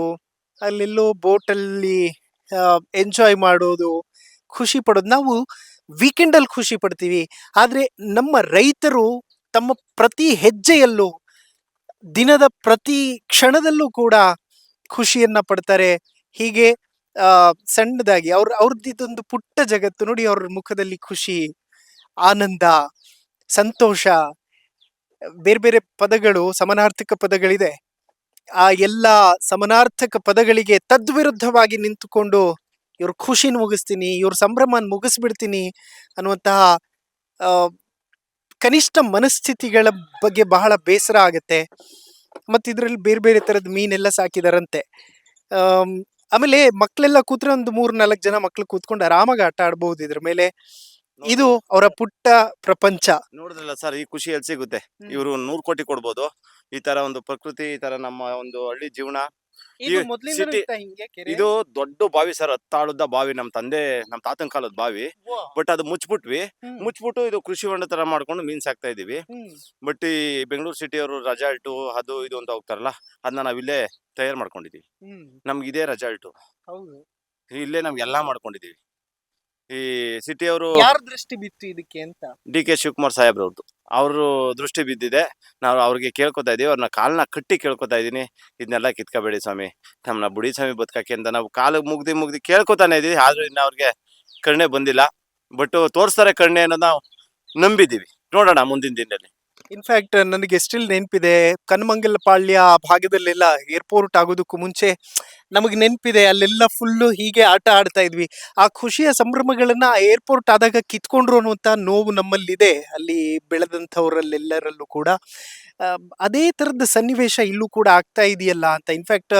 ಅಲ್ಲೆಲ್ಲೋ ಬೋಟಲ್ಲಿ ಎಂಜಾಯ್ ಮಾಡೋದು, ಖುಷಿ ಪಡೋದು. ನಾವು ವೀಕೆಂಡ್ ಅಲ್ಲಿ ಖುಷಿ ಪಡ್ತೀವಿ, ಆದ್ರೆ ನಮ್ಮ ರೈತರು ತಮ್ಮ ಪ್ರತಿ ಹೆಜ್ಜೆಯಲ್ಲೂ, ದಿನದ ಪ್ರತಿ ಕ್ಷಣದಲ್ಲೂ ಕೂಡ ಖುಷಿಯನ್ನ ಪಡ್ತಾರೆ. ಹೀಗೆ ಸಣ್ಣದಾಗಿ ಅವ್ರದ್ದಿದೊಂದು ಪುಟ್ಟ ಜಗತ್ತು ನೋಡಿ, ಅವ್ರ ಮುಖದಲ್ಲಿ ಖುಷಿ, ಆನಂದ, ಸಂತೋಷ. ಬೇರೆ ಬೇರೆ ಪದಗಳು, ಸಮಾನಾರ್ಥಕ ಪದಗಳಿದೆ. ಆ ಎಲ್ಲ ಸಮಾನಾರ್ಥಕ ಪದಗಳಿಗೆ ತದ್ವಿರುದ್ಧವಾಗಿ ನಿಂತುಕೊಂಡು ಇವ್ರ ಖುಷಿನ ಮುಗಿಸ್ತೀನಿ, ಇವ್ರ ಸಂಭ್ರಮನ ಮುಗಿಸ್ಬಿಡ್ತೀನಿ ಅನ್ನುವಂತಹ ಕನಿಷ್ಠ ಮನಸ್ಥಿತಿಗಳ ಬಗ್ಗೆ ಬಹಳ ಬೇಸರ ಆಗತ್ತೆ. ಮತ್ತೆ ಇದ್ರಲ್ಲಿ ಬೇರೆ ಬೇರೆ ತರದ ಮೀನೆಲ್ಲ ಸಾಕಿದಾರಂತೆ. ಆಮೇಲೆ ಮಕ್ಳೆಲ್ಲ ಕೂತ್ರೆ ಒಂದು 3-4 ಜನ ಮಕ್ಳು ಕೂತ್ಕೊಂಡು ಆರಾಮಾಗಿ ಆಟ ಆಡ್ಬಹುದು ಇದ್ರ ಮೇಲೆ. ಇದು ಅವರ ಪುಟ್ಟ ಪ್ರಪಂಚ. ನೋಡಿದ್ರಲ್ಲ ಸರ್, ಈ ಖುಷಿ ಎಲ್ಲಿ ಸಿಗುತ್ತೆ? ಇವರು 100 ಕೋಟಿ ಕೊಡ್ಬೋದು ಈ ತರ ಒಂದು ಪ್ರಕೃತಿ, ಈ ತರ ನಮ್ಮ ಒಂದು ಹಳ್ಳಿ ಜೀವನ. ಇದು ದೊಡ್ಡ ಬಾವಿ ಸರ್, 10 ಆಳದ ಬಾವಿ. ನಮ್ ತಾತನ ಕಾಲದ ಬಾವಿ. ಬಟ್ ಅದು ಮುಚ್ಬಿಟ್ಟು ಇದು ಕೃಷಿ ಹೊಂಡ ತರ ಮಾಡ್ಕೊಂಡು ಮೀನ್ ಸಾಕ್ತಾ ಇದೀವಿ. ಬಟ್ ಈ ಬೆಂಗಳೂರು ಸಿಟಿ ಅವರು ರೆಸಾರ್ಟ್ ಅದು ಇದು ಅಂತ ಹೋಗ್ತಾರಲ್ಲ, ಅದನ್ನ ನಾವಿಲ್ಲೇ ತಯಾರು ಮಾಡ್ಕೊಂಡಿದೀವಿ. ನಮ್ಗೆ ಇದೇ ರೆಸಾರ್ಟ್, ಇಲ್ಲೇ ನಮ್ಗೆಲ್ಲಾ ಮಾಡ್ಕೊಂಡಿದೀವಿ. ಈ ಸಿಟಿ ಅವರು ಯಾರ ದೃಷ್ಟಿ ಬಿತ್ತು ಇದಕ್ಕೆ ಅಂತ? DK ಶಿವಕುಮಾರ್ ಸಾಹೇಬ್ರವ್ರದ್ದು, ಅವರು ದೃಷ್ಟಿ ಬಿದ್ದಿದೆ. ನಾವು ಅವ್ರಿಗೆ ಕೇಳ್ಕೊತಾ ಇದೀವಿ, ಅವ್ರನ್ನ ಕಾಲ್ನ ಕಟ್ಟಿ ಕೇಳ್ಕೊತಾ ಇದೀನಿ, ಇದನ್ನೆಲ್ಲ ಕಿತ್ಕೋಬೇಡಿ ಸ್ವಾಮಿ, ನಮ್ಮನ್ನ ಬುಡಿ ಸ್ವಾಮಿ ಬದುಕಕ್ಕೆ ಅಂತ ನಾವು ಕಾಲು ಮುಗ್ದಿ ಕೇಳ್ಕೊತಾನೆ ಇದೀವಿ. ಆದ್ರೂ ಇನ್ನ ಅವ್ರಿಗೆ ಕರುಣೆ ಬಂದಿಲ್ಲ. ಬಟ್ ತೋರಿಸ್ತಾರೆ ಕರುಣೆ ಅನ್ನೋದು ನಾವು ನಂಬಿದೀವಿ. ನೋಡೋಣ ಮುಂದಿನ ದಿನದಲ್ಲಿ. ಇನ್ಫ್ಯಾಕ್ಟ್ ನನಗೆ ಸ್ಟಿಲ್ ನೆನಪಿದೆ, ಕನಮಂಗಲ ಪಾಳ್ಯ ಭಾಗದಲ್ಲೆಲ್ಲ ಏರ್ಪೋರ್ಟ್ ಆಗೋದಕ್ಕೂ ಮುಂಚೆ ನಮಗೆ ನೆನಪಿದೆ, ಅಲ್ಲೆಲ್ಲ ಫುಲ್ಲು ಹೀಗೆ ಆಟ ಆಡ್ತಾ ಇದ್ವಿ. ಆ ಖುಷಿಯ ಸಂಭ್ರಮಗಳನ್ನ ಏರ್ಪೋರ್ಟ್ ಆದಾಗ ಕಿತ್ಕೊಂಡ್ರು ಅನ್ನುವಂತ ನೋವು ನಮ್ಮಲ್ಲಿದೆ, ಅಲ್ಲಿ ಬೆಳೆದಂಥವ್ರಲ್ಲೆಲ್ಲರಲ್ಲೂ ಕೂಡ. ಅದೇ ತರದ ಸನ್ನಿವೇಶ ಇಲ್ಲೂ ಕೂಡ ಆಗ್ತಾ ಇದೆಯಲ್ಲ ಅಂತ. ಇನ್ಫ್ಯಾಕ್ಟ್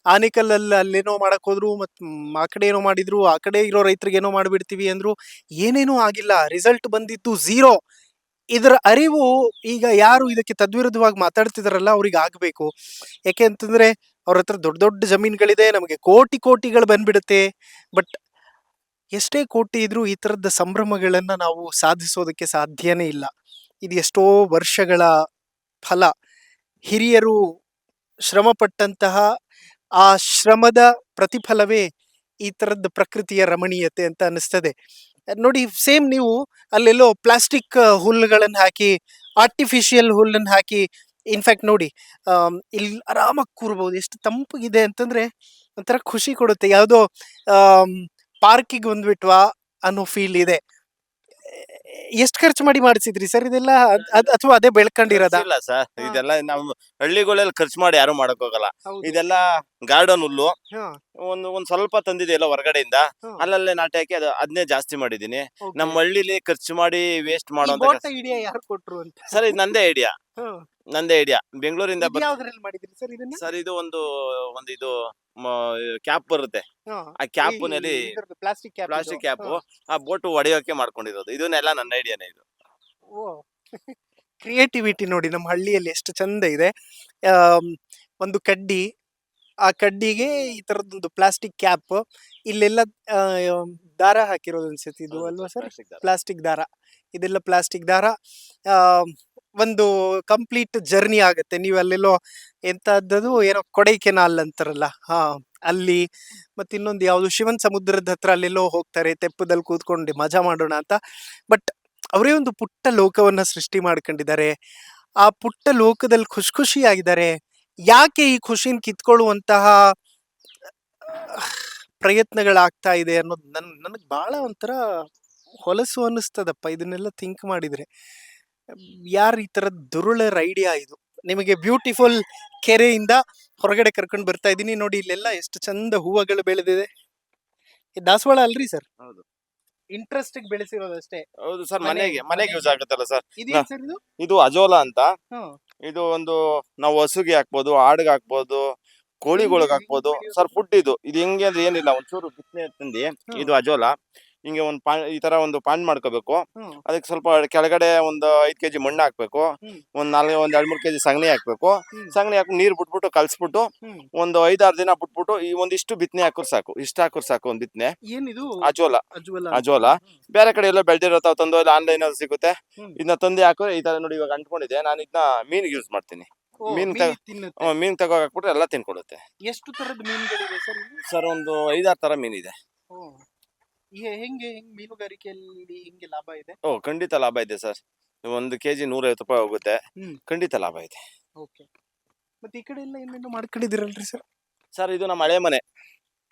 ಆನೇಕಲ್ಲಲ್ಲಿ ಅಲ್ಲೇನೋ ಮಾಡಕ್ ಹೋದ್ರು, ಆ ಕಡೆ ಏನೋ ಮಾಡಿದ್ರು, ಆ ಕಡೆ ಇರೋ ರೈತರಿಗೆ ಏನೋ ಮಾಡ್ಬಿಡ್ತೀವಿ ಅಂದ್ರು, ಏನೇನೂ ಆಗಿಲ್ಲ. ರಿಸಲ್ಟ್ ಬಂದಿದ್ದು 0. ಇದರ ಅರಿವು ಈಗ ಯಾರು ಇದಕ್ಕೆ ತದ್ವಿರುದ್ಧವಾಗಿ ಮಾತಾಡ್ತಿದಾರಲ್ಲ ಅವ್ರಿಗೆ ಆಗ್ಬೇಕು. ಯಾಕೆ ಅಂತಂದ್ರೆ ಅವ್ರ ಹತ್ರ ದೊಡ್ಡ ದೊಡ್ಡ ಜಮೀನುಗಳಿದೆ, ನಮಗೆ ಕೋಟಿಗಳು ಬಂದ್ಬಿಡುತ್ತೆ. ಬಟ್ ಎಷ್ಟೇ ಕೋಟಿ ಇದ್ರೂ ಈ ತರದ ಸಂಭ್ರಮಗಳನ್ನ ನಾವು ಸಾಧಿಸೋದಕ್ಕೆ ಸಾಧ್ಯನೇ ಇಲ್ಲ. ಇದು ಎಷ್ಟೋ ವರ್ಷಗಳ ಫಲ. ಹಿರಿಯರು ಶ್ರಮ ಪಟ್ಟಂತಹ ಆ ಶ್ರಮದ ಪ್ರತಿಫಲವೇ ಈ ತರದ ಪ್ರಕೃತಿಯ ರಮಣೀಯತೆ ಅಂತ ಅನಿಸ್ತದೆ. ನೋಡಿ, ಸೇಮ್ ನೀವು ಅಲ್ಲೆಲ್ಲೋ ಪ್ಲಾಸ್ಟಿಕ್ ಹುಲ್ಲುಗಳನ್ನು ಹಾಕಿ, ಆರ್ಟಿಫಿಷಿಯಲ್ ಹುಲ್ಲನ್ನು ಹಾಕಿ, ಇನ್ಫ್ಯಾಕ್ಟ್ ನೋಡಿ ಇಲ್ಲಿ ಆರಾಮಾಗಿ ಕೂರ್ಬೋದು. ಎಷ್ಟು ತಂಪಗಿದೆ ಅಂತಂದ್ರೆ ಒಂಥರ ಖುಷಿ ಕೊಡುತ್ತೆ. ಯಾವುದೋ ಪಾರ್ಕಿಗೆ ಬಂದ್ಬಿಟ್ವಾ ಅನ್ನೋ ಫೀಲ್ ಇದೆ. ಎಷ್ಟು ಖರ್ಚು ಮಾಡಿಸಿದ್ರಿ ಸರ್ ಇದೆಲ್ಲ, ಅಥವಾ ಅದೇ ಬೆಳ್ಕೊಂಡಿರೋದ? ಇಲ್ಲ ಸರ್, ಇದೆಲ್ಲ ನಾವು ಹಳ್ಳಿಗಳಲ್ಲಿ ಖರ್ಚು ಮಾಡಿ ಯಾರು ಮಾಡಕ್ ಹೋಗಲ್ಲ. ಇದೆಲ್ಲ ಗಾರ್ಡನ್ ಹುಲ್ಲು, ಒಂದ್ ಸ್ವಲ್ಪ ತಂದಿದೆ ಎಲ್ಲ ಹೊರಗಡೆಯಿಂದ, ಅಲ್ಲಲ್ಲೇ ನಾಟಿ ಹಾಕಿ ಅದನ್ನೇ ಜಾಸ್ತಿ ಮಾಡಿದೀನಿ. ನಮ್ಮ ಹಳ್ಳಿಲಿ ಖರ್ಚು ಮಾಡಿ ವೇಸ್ಟ್ ಮಾಡೋ ಐಡಿಯಾ ಯಾರು ಕೊಟ್ರು ಅಂತ? ಸರ್ ಇದು ನಂದೇ ಐಡಿಯಾ. ಬೆಂಗಳೂರಿಂದ ಸರ್ ಇದು ಒಂದು ಇದು ಕ್ಯಾಪ್ ಬರುತ್ತೆ, ಆ ಕ್ಯಾಪ್ ನಲ್ಲಿ ಪ್ಲಾಸ್ಟಿಕ್ ಕ್ಯಾಪ್, ಆ ಬೋಟ್ ಹೊಡೆಯೋಕೆ ಮಾಡ್ಕೊಂಡಿರೋದು. ಇದನ್ನೆಲ್ಲ ನನ್ನ ಐಡಿಯಾನೇ ಇದು. ಕ್ರಿಯೇಟಿವಿಟಿ ನೋಡಿ ನಮ್ಮ ಹಳ್ಳಿಯಲ್ಲಿ ಎಷ್ಟು ಚಂದ ಇದೆ. ಆಮ್, ಒಂದು ಕಡ್ಡಿ, ಆ ಕಡ್ಡಿಗೆ ಈ ತರದೊಂದು ಪ್ಲಾಸ್ಟಿಕ್ ಕ್ಯಾಪ್, ಇಲ್ಲೆಲ್ಲ ಆ, ದಾರ ಹಾಕಿರೋದು ಅನ್ಸುತ್ತೆ ಇದು ಅಲ್ವಾ ಸರ್? ಪ್ಲಾಸ್ಟಿಕ್ ದಾರ, ಇದೆಲ್ಲ ಪ್ಲಾಸ್ಟಿಕ್ ದಾರ. ಆ, ಒಂದು ಕಂಪ್ಲೀಟ್ ಜರ್ನಿ ಆಗುತ್ತೆ. ನೀವು ಅಲ್ಲೆಲ್ಲೋ ಎಂತದ್ದು ಏನೋ ಕೊಡೈಕೆನಾಲ್ ಅಂತಾರಲ್ಲ, ಹಾ ಅಲ್ಲಿ, ಮತ್ತೆ ಇನ್ನೊಂದು ಯಾವುದು ಶಿವನ್ ಸಮುದ್ರದ ಹತ್ರ ಅಲ್ಲೆಲ್ಲೋ ಹೋಗ್ತಾರೆ ತೆಪ್ಪದಲ್ಲಿ ಕೂತ್ಕೊಂಡು ಮಜಾ ಮಾಡೋಣ ಅಂತ. ಬಟ್ ಅವರೇ ಒಂದು ಪುಟ್ಟ ಲೋಕವನ್ನ ಸೃಷ್ಟಿ ಮಾಡ್ಕೊಂಡಿದ್ದಾರೆ. ಆ ಪುಟ್ಟ ಲೋಕದಲ್ಲಿ ಖುಷಿಯಾಗಿದ್ದಾರೆ. ಯಾಕೆ ಈ ಖುಷಿನ ಕಿತ್ಕೊಳ್ಳುವಂತಹ ಪ್ರಯತ್ನಗಳಾಗ್ತಾ ಇದೆ ಅನ್ನೋದು ನನಗೆ ಬಹಳ ಒಂಥರ ಹೊಲಸು ಅನ್ನಿಸ್ತದಪ್ಪ ಇದನ್ನೆಲ್ಲ ಥಿಂಕ್ ಮಾಡಿದ್ರೆ. ಯಾರು ಈ ತರ ದುರುಳರ ಐಡಿಯಾ ಇದು? ನಿಮಗೆ ಬ್ಯೂಟಿಫುಲ್ ಕೆರೆಯಿಂದ ಹೊರಗಡೆ ಕರ್ಕೊಂಡು ಬರ್ತಾ ಇದ್ದೀನಿ ನೋಡಿ. ಇಲ್ಲೆಲ್ಲ ಎಷ್ಟು ಚಂದ ಹೂವುಗಳು ಬೆಳೆದಿದೆ. ಇದು ದಾಸವಾಳ ಅಲ್ರಿ ಸರ್? ಹೌದು. ಇಂಟ್ರೆಸ್ಟ್ ಬೆಳೆಸಿರೋದಷ್ಟೇ. ಹೌದು ಸರ್, ಮನೆಗೆ ಮನೆಗೆ ಯೂಸ್ ಆಗುತ್ತಲ್ಲ ಸರ್. ಇದೇನ್ ಸರ್ ಇದು? ಇದು ಅಜೋಲಾ ಅಂತ. ಹ್ಮ್. ಇದು ಒಂದು ನಾವು ಹಸುಗೆ ಹಾಕ್ಬೋದು, ಆಡ್ಗೆ ಹಾಕ್ಬೋದು, ಕೋಳಿಗಳಿಗೆ ಹಾಕ್ಬೋದು ಸರ್. ಫುಡ್ ಇದು ಹೆಂಗೆ ಅಂದ್ರೆ ಏನಿಲ್ಲ, ಒಂಚೂರು ಬಿತ್ತನೆ ತಂದಿ, ಇದು ಅಜೋಲಾ ಹಿಂಗೆ ಒಂದು ಈ ತರ ಒಂದು ಪಾಂಡ್ ಮಾಡ್ಕೋಬೇಕು. ಹ್ಮ್. ಅದಕ್ಕೆ ಸ್ವಲ್ಪ ಕೆಳಗಡೆ ಒಂದು 5 kg ಮಣ್ಣು ಹಾಕ್ಬೇಕು, ಹ್ಮ್. ಒಂದ್ 2-3 kg ಸಗಣಿ ಹಾಕ್ಬೇಕು. ಹ್ಮ್. ಸಗಣಿ ಹಾಕಿ ನೀರ್ ಬಿಟ್ಬಿಟ್ಟು ಕಲ್ಸ್ಬಿಟ್ಟು ಹ್ಮ್. ಒಂದು 5-6 ದಿನ ಬಿಟ್ಬಿಟ್ಟು ಈ ಒಂದಿಷ್ಟು ಬಿತ್ತನೆ ಹಾಕೋರ್ ಸಾಕು. ಇಷ್ಟ ಹಾಕೋರ್ ಸಾಕು ಒಂದ್ ಬಿತ್ತನೆ. ಏನಿದು? ಅಜೋಲಾ. ಅಜ್ವಲ. ಅಜೋಲಾ ಬೇರೆ ಕಡೆ ಎಲ್ಲ ಬೆಳ್ದಿರತ್ತಾವ, ತಂದು ಇಲ್ಲ ಆನ್ಲೈನ್ ಅಲ್ಲಿ ಸಿಗುತ್ತೆ. ಹ್ಮ್. ಇದನ್ನ ತಂದು ಹಾಕೋ ಈ ತರ ನೋಡಿ. ಇವಾಗ ಅಂಟ್ಕೊಂಡಿದೆ, ನಾನು ಇದನ್ನ ಮೀನಿಗೆ ಯೂಸ್ ಮಾಡ್ತೀನಿ. ಓ, ಮೀನ್ ಮೀನ್ ತಿನ್ನುತ್ತೆ. ಮೀನ್ ತಗೋ ಹಾಕ್ಬಿಟ್ರೆ ಎಲ್ಲ ತಿನ್ಕೊಡುತ್ತೆ ಎಷ್ಟು ತರದ ಮೀನುಗಳಿವೆ ಸರ್ ಇಲ್ಲಿ? ಸರ್. ಒಂದು 5-6 ತರ ಮೀನಿದೆ. ಓ, ಹೆಂಗೆ ಮೀನುಗಾರಿಕೆಯಲ್ಲಿ ಹೆಂಗೆ ಲಾಭ ಇದೆ? ಓ, ಖಂಡಿತ ಲಾಭ ಇದೆ ಸರ್. 1 kg 150 ರೂಪಾಯಿ ಹೋಗುತ್ತೆ. ಹ್ಮ್. ಖಂಡಿತ ಲಾಭ ಇದೆ. ಓಕೆ. ಮತ್ತೆ ಈ ಕಡೆ ಎಲ್ಲ ಏನೇನೋ ಮಾಡ್ಕೊಂಡಿದ್ದೀರಲ್ರಿ ಸರ್? ಸರ್ ಇದು ನಮ್ಮ ಹಳೆ ಮನೆ.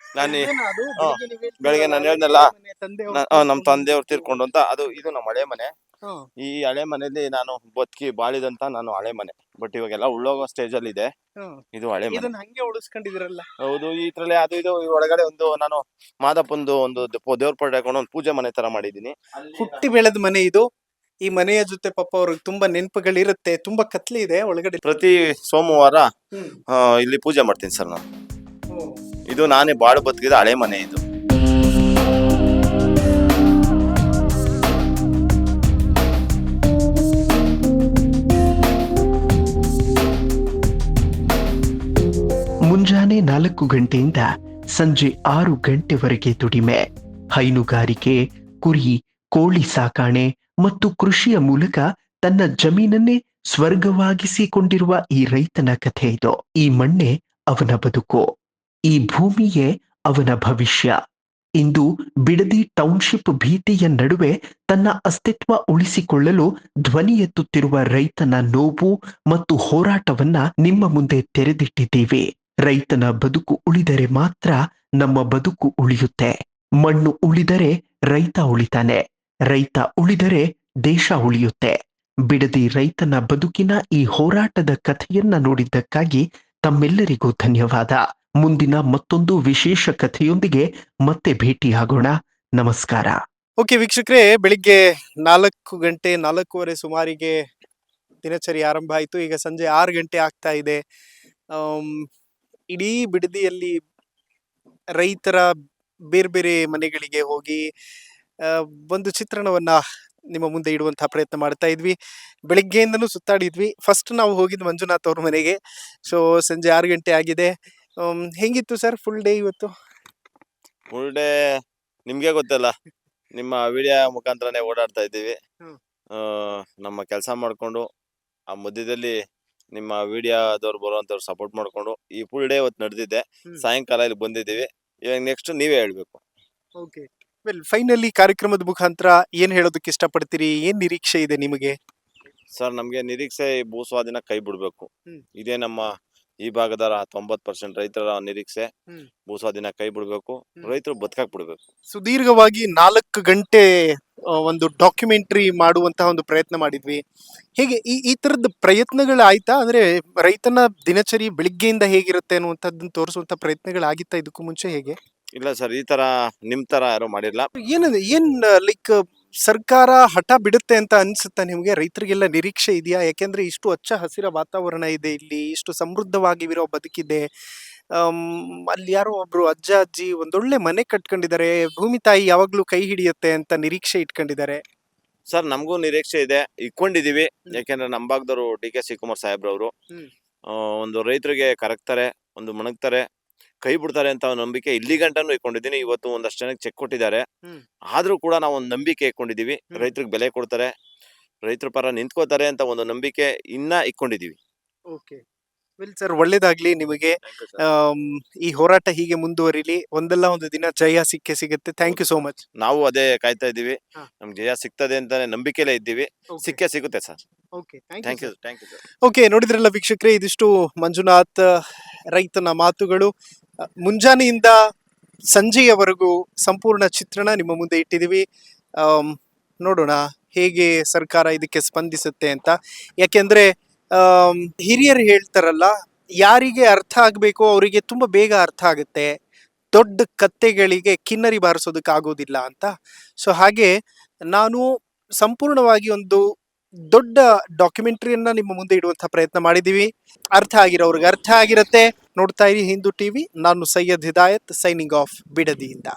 ನಾನು ಅದೇನಾ ಅದು? ಹಾ. ಬೆಳಿಗ್ಗೆ ನೀವು ಹೇಳ್ತಿರಲ್ಲ, ಬೆಳಿಗ್ಗೆ ನಾನು ಹಳೆ ಹೇಳ್ದಲ್ಲ, ಮನೆ, ತಂದೆಯವ್ರು ನಮ್ಮ ತೀರ್ಕೊಂಡು ತಂದೆಯವ್ರು ತೀರ್ಕೊಂಡು ಅಂತ. ಇದು ನಮ್ಮ ಹಳೆ ಮನೆ. ಹಾ. ಈ ಹಳೆ ಮನೆಯಲ್ಲಿ ನಾನು ಬದುಕಿ ಬಾಳಿದಂತ ನಾನು ಹಳೆ ಮನೆ. ಬಟ್ ಇವಾಗೆಲ್ಲ ಉಳ್ಳೋಗೋ ಸ್ಟೇಜ್ ಅಲ್ಲಿ ಇದೆ. ಹಾ. ಇದು ಹಳೆ ಮನೆ. ಇದನ್ನ ಹಂಗೆ ಉಳಿಸ್ಕೊಂಡಿದಿರಲ್ಲ. ಹೌದು. ಈ ಇದ್ರಲ್ಲಿ ಅದು ಇದು ಈ ಒಳಗಡೆ ನಾನು ಮಾದಪ್ಪಂದು ಒಂದು ದೇವ್ರ ಪಡೆ ಹಾಕೊಂಡು ಒಂದು ಪೂಜೆ ಮನೆ ತರ ಮಾಡಿದೀನಿ. ಹುಟ್ಟಿ ಬೆಳೆದ ಮನೆ ಇದು. ಈ ಮನೆಯ ಜೊತೆ ಪಾಪ ಅವ್ರಿಗೆ ತುಂಬಾ ನೆನಪುಗಳಿರುತ್ತೆ. ತುಂಬಾ ಕತ್ಲೆ ಇದೆ ಒಳಗಡೆ. ಪ್ರತಿ ಸೋಮವಾರ ಹ್ಮ್. ಇಲ್ಲಿ ಪೂಜೆ ಮಾಡ್ತೀನಿ ಸರ್ ನಾನು. ಓ. ಇದು ನಾನೇ ಬಾಳು ಬದುಕಿದ ಹಳೆ ಮನೆ ಇದು. ಮುಂಜಾನೆ 4 ಗಂಟೆಯಿಂದ ಸಂಜೆ 6 ಗಂಟೆವರೆಗೆ ದುಡಿಮೆ, ಹೈನುಗಾರಿಕೆ, ಕುರಿ, ಕೋಳಿ ಸಾಕಾಣೆ ಮತ್ತು ಕೃಷಿಯ ಮೂಲಕ ತನ್ನ ಜಮೀನನ್ನೇ ಸ್ವರ್ಗವಾಗಿಸಿಕೊಂಡಿರುವ ಈ ರೈತನ ಕಥೆ ಇದು. ಈ ಮಣ್ಣೆ ಅವನ ಬದುಕು, ಈ ಭೂಮಿಯೇ ಅವನ ಭವಿಷ್ಯ. ಇಂದು ಬಿಡದಿ ಟೌನ್ಶಿಪ್ ಭೀತಿಯ ನಡುವೆ ತನ್ನ ಅಸ್ತಿತ್ವ ಉಳಿಸಿಕೊಳ್ಳಲು ಧ್ವನಿ ಎತ್ತುತ್ತಿರುವ ರೈತನ ನೋವು ಮತ್ತು ಹೋರಾಟವನ್ನ ನಿಮ್ಮ ಮುಂದೆ ತೆರೆದಿಟ್ಟಿದ್ದೀವಿ. ರೈತನ ಬದುಕು ಉಳಿದರೆ ಮಾತ್ರ ನಮ್ಮ ಬದುಕು ಉಳಿಯುತ್ತೆ. ಮಣ್ಣು ಉಳಿದರೆ ರೈತ ಉಳಿತಾನೆ, ರೈತ ಉಳಿದರೆ ದೇಶ ಉಳಿಯುತ್ತೆ. ಬಿಡದಿ ರೈತನ ಬದುಕಿನ ಈ ಹೋರಾಟದ ಕಥೆಯನ್ನ ನೋಡಿದ್ದಕ್ಕಾಗಿ ತಮ್ಮೆಲ್ಲರಿಗೂ ಧನ್ಯವಾದ. ಮುಂದಿನ ಮತ್ತೊಂದು ವಿಶೇಷ ಕಥೆಯೊಂದಿಗೆ ಮತ್ತೆ ಭೇಟಿಯಾಗೋಣ. ನಮಸ್ಕಾರ. ಓಕೆ ವೀಕ್ಷಕರೇ, ಬೆಳಿಗ್ಗೆ 4 ಗಂಟೆ 4:15 ಸುಮಾರಿಗೆ ದಿನಚರಿ ಆರಂಭ ಆಯಿತು. ಈಗ ಸಂಜೆ 6 ಗಂಟೆ ಆಗ್ತಾ ಇದೆ. ಇಡೀ ಬಿಡದಿಯಲ್ಲಿ ರೈತರ ಬೇರೆ ಬೇರೆ ಮನೆಗಳಿಗೆ ಹೋಗಿ ಒಂದು ಚಿತ್ರಣವನ್ನ ನಿಮ್ಮ ಮುಂದೆ ಇಡುವಂತಹ ಪ್ರಯತ್ನ ಮಾಡ್ತಾ ಇದ್ವಿ. ಬೆಳಿಗ್ಗೆಯಿಂದನೂ ಸುತ್ತಾಡಿದ್ವಿ. ಫಸ್ಟ್ ನಾವು ಹೋಗಿದ್ದು ಮಂಜುನಾಥ್ ಅವ್ರ ಮನೆಗೆ. ಸೊ ಸಂಜೆ 6 ಗಂಟೆ ಆಗಿದೆ. ಹೆಂಗಿತ್ತು ಸರ್ ಫುಲ್ ಡೇ ಇವತ್ತು? ಫುಲ್ ಡೇ ನಿಮ್ಗೆ ಗೊತ್ತಲ್ಲ, ನಿಮ್ಮ ವಿಡಿಯೋ ಮುಖಾಂತರನೇ ಓಡಾಡ್ತಾ ಇದ್ದೀವಿ. ಹ್ಮ್. ನಮ್ಮ ಕೆಲಸ ಮಾಡ್ಕೊಂಡು ಆ ಮಧ್ಯದಲ್ಲಿ ನಿಮ್ಮ ವಿಡಿಯೋದವ್ರು ಬರುವಂತವ್ರು ಸಪೋರ್ಟ್ ಮಾಡ್ಕೊಂಡು ಈ ಫುಲ್ ಡೇ ಇವತ್ತು ನಡೆದಿದೆ. ಹ್ಮ್. ಸಾಯಂಕಾಲ ಇಲ್ಲಿ ಬಂದಿದ್ದೀವಿ. ಇವಾಗ ನೆಕ್ಸ್ಟ್ ನೀವೇ ಹೇಳ್ಬೇಕು. ಓಕೆ, ವೆಲ್ ಫೈನಲಿ ಕಾರ್ಯಕ್ರಮದ ಮುಖಾಂತರ ಏನ್ ಹೇಳೋದಕ್ಕೆ ಇಷ್ಟಪಡ್ತೀರಿ? ಏನ್ ನಿರೀಕ್ಷೆ ಇದೆ ನಿಮಗೆ? ಸರ್, ನಮ್ಗೆ ನಿರೀಕ್ಷೆ ಭೂಸ್ವಾಧೀನ ಕೈ ಬಿಡ್ಬೇಕು. ಹ್ಮ್. ಇದೇ ನಮ್ಮ ಈ ಭಾಗದ 90% ರೈತರ ನಿರೀಕ್ಷೆ. ಹ್ಮ್. ಭೂಸ್ವಾಧೀನ ಕೈ ಬಿಡ್ಬೇಕು, ರೈತರು ಬದುಕಾಕ್ ಬಿಡ್ಬೇಕು. ಸುದೀರ್ಘವಾಗಿ 4 ಗಂಟೆ ಒಂದು ಡಾಕ್ಯುಮೆಂಟ್ರಿ ಮಾಡುವಂತಹ ಒಂದು ಪ್ರಯತ್ನ ಮಾಡಿದ್ವಿ. ಹೇಗೆ ಈ ತರದ ಪ್ರಯತ್ನಗಳು ಆಯ್ತಾ? ಅಂದ್ರೆ ರೈತನ ದಿನಚರಿ ಬೆಳಿಗ್ಗೆಯಿಂದ ಹೇಗಿರುತ್ತೆ ಅನ್ನುವಂಥದ್ದನ್ನ ತೋರಿಸುವಂತ ಪ್ರಯತ್ನಗಳಾಗಿತ್ತಾ ಇದಕ್ಕೂ ಮುಂಚೆ? ಹೇಗೆ? ಇಲ್ಲ ಸರ್, ಈ ತರ ನಿಮ್ ತರ ಯಾರು ಮಾಡಿಲ್ಲ. ಏನ್ ಲೈಕ್ ಸರ್ಕಾರ ಹಠ ಬಿಡುತ್ತೆ ಅಂತ ಅನ್ಸುತ್ತಾ ನಿಮ್ಗೆ? ರೈತರಿಗೆಲ್ಲ ನಿರೀಕ್ಷೆ ಇದೆಯಾ? ಯಾಕೆಂದ್ರೆ ಇಷ್ಟು ಹಚ್ಚ ಹಸಿರ ವಾತಾವರಣ ಇದೆ ಇಲ್ಲಿ, ಇಷ್ಟು ಸಮೃದ್ಧವಾಗಿರೋ ಬದುಕಿದೆ. ಅಲ್ಲಿ ಯಾರೋ ಒಬ್ರು ಅಜ್ಜ ಅಜ್ಜಿ ಒಂದೊಳ್ಳೆ ಮನೆ ಕಟ್ಕೊಂಡಿದ್ದಾರೆ, ಭೂಮಿ ತಾಯಿ ಯಾವಾಗ್ಲೂ ಕೈ ಹಿಡಿಯುತ್ತೆ ಅಂತ ನಿರೀಕ್ಷೆ ಇಟ್ಕೊಂಡಿದ್ದಾರೆ. ಸರ್ ನಮಗೂ ನಿರೀಕ್ಷೆ ಇದೆ, ಇಟ್ಕೊಂಡಿದೀವಿ. ಯಾಕೆಂದ್ರೆ ನಮ್ಮ ಭಾಗದವರು DK ಶಿವಕುಮಾರ್ ಸಾಹೇಬ್ರವರು ಹ್ಮ್. ಒಂದು ರೈತರಿಗೆ ಕರಗ್ತಾರೆ, ಒಂದು ಮಣಗ್ತಾರೆ, ಕೈ ಬಿಡ್ತಾರೆ ಅಂತ ಒಂದು ನಂಬಿಕೆ ಇಲ್ಲಿ ಗಂಟನೂ ಇಟ್ಕೊಂಡಿದ್ದೀನಿ. ಇವತ್ತು ಒಂದಷ್ಟು ಜನಕ್ಕೆ ಚೆಕ್ ಕೊಟ್ಟಿದ್ದಾರೆ. ಹ್ಮ್. ಆದ್ರೂ ಕೂಡ ನಾವು ಒಂದು ನಂಬಿಕೆ ಇಟ್ಕೊಂಡಿದೀವಿ, ಹ್ಮ್. ರೈತರಿಗೆ ಬೆಲೆ ಕೊಡ್ತಾರೆ, ರೈತರ ಪರ ನಿಂತ್ಕೋತಾರೆ ಅಂತ ಒಂದು ನಂಬಿಕೆ ಇನ್ನ ಇಟ್ಕೊಂಡಿದೀವಿ. ಓಕೆ ವೆಲ್ ಸರ್, ಒಳ್ಳೇದಾಗ್ಲಿ ನಿಮಗೆ. ಈ ಹೋರಾಟ ಹೀಗೆ ಮುಂದುವರಿಲಿ, ಒಂದಲ್ಲ ಒಂದು ದಿನ ಜಯ ಸಿಕ್ಕೇ ಸಿಗುತ್ತೆ. Thank you so much. ನಾವು ಅದೇ ಕಾಯ್ತಾ ಇದ್ದೀವಿ, ಹಾ. ನಮ್ಗೆ ಜಯ ಸಿಗ್ತದೆ ಅಂತಾನೆ ನಂಬಿಕೆಲೇ ಇದ್ದೀವಿ. ಸಿಕ್ಕೇ ಸಿಗುತ್ತೆ sir. Okay thank you sir. Okay, ನೋಡಿದ್ರಲ್ಲ ವೀಕ್ಷಕರೇ, ಇದಿಷ್ಟು ಮಂಜುನಾಥ್ ರೈತನ ಮಾತುಗಳು. ಮುಂಜಾನೆಯಿಂದ ಸಂಜೆಯವರೆಗೂ ಸಂಪೂರ್ಣ ಚಿತ್ರಣ ನಿಮ್ಮ ಮುಂದೆ ಇಟ್ಟಿದ್ದೀವಿ. ನೋಡೋಣ ಹೇಗೆ ಸರ್ಕಾರ ಇದಕ್ಕೆ ಸ್ಪಂದಿಸುತ್ತೆ ಅಂತ. ಯಾಕೆಂದ್ರೆ ಹಿರಿಯರು ಹೇಳ್ತಾರಲ್ಲ, ಯಾರಿಗೆ ಅರ್ಥ ಆಗ್ಬೇಕೋ ಅವರಿಗೆ ತುಂಬಾ ಬೇಗ ಅರ್ಥ ಆಗುತ್ತೆ, ದೊಡ್ಡ ಕತ್ತೆಗಳಿಗೆ ಕಿನ್ನರಿ ಬಾರಿಸೋದಕ್ಕಾಗೋದಿಲ್ಲ ಅಂತ. ಸೊ ಹಾಗೆ ನಾನು ಸಂಪೂರ್ಣವಾಗಿ ಒಂದು ದೊಡ್ಡ ಡಾಕ್ಯುಮೆಂಟ್ರಿಯನ್ನ ನಿಮ್ಮ ಮುಂದೆ ಇಡುವಂತಹ ಪ್ರಯತ್ನ ಮಾಡಿದೀವಿ. ಅರ್ಥ ಆಗಿರೋರ್ಗೆ ಅರ್ಥ ಆಗಿರತ್ತೆ. ನೋಡ್ತಾ ಇರಿ ಹಿಂದೂ ಟಿವಿ. ನಾನು ಸೈಯದ್ ಹಿದಾಯತ್, ಸೈನಿಂಗ್ ಆಫ್ ಬಿಡದಿಯಿಂದ.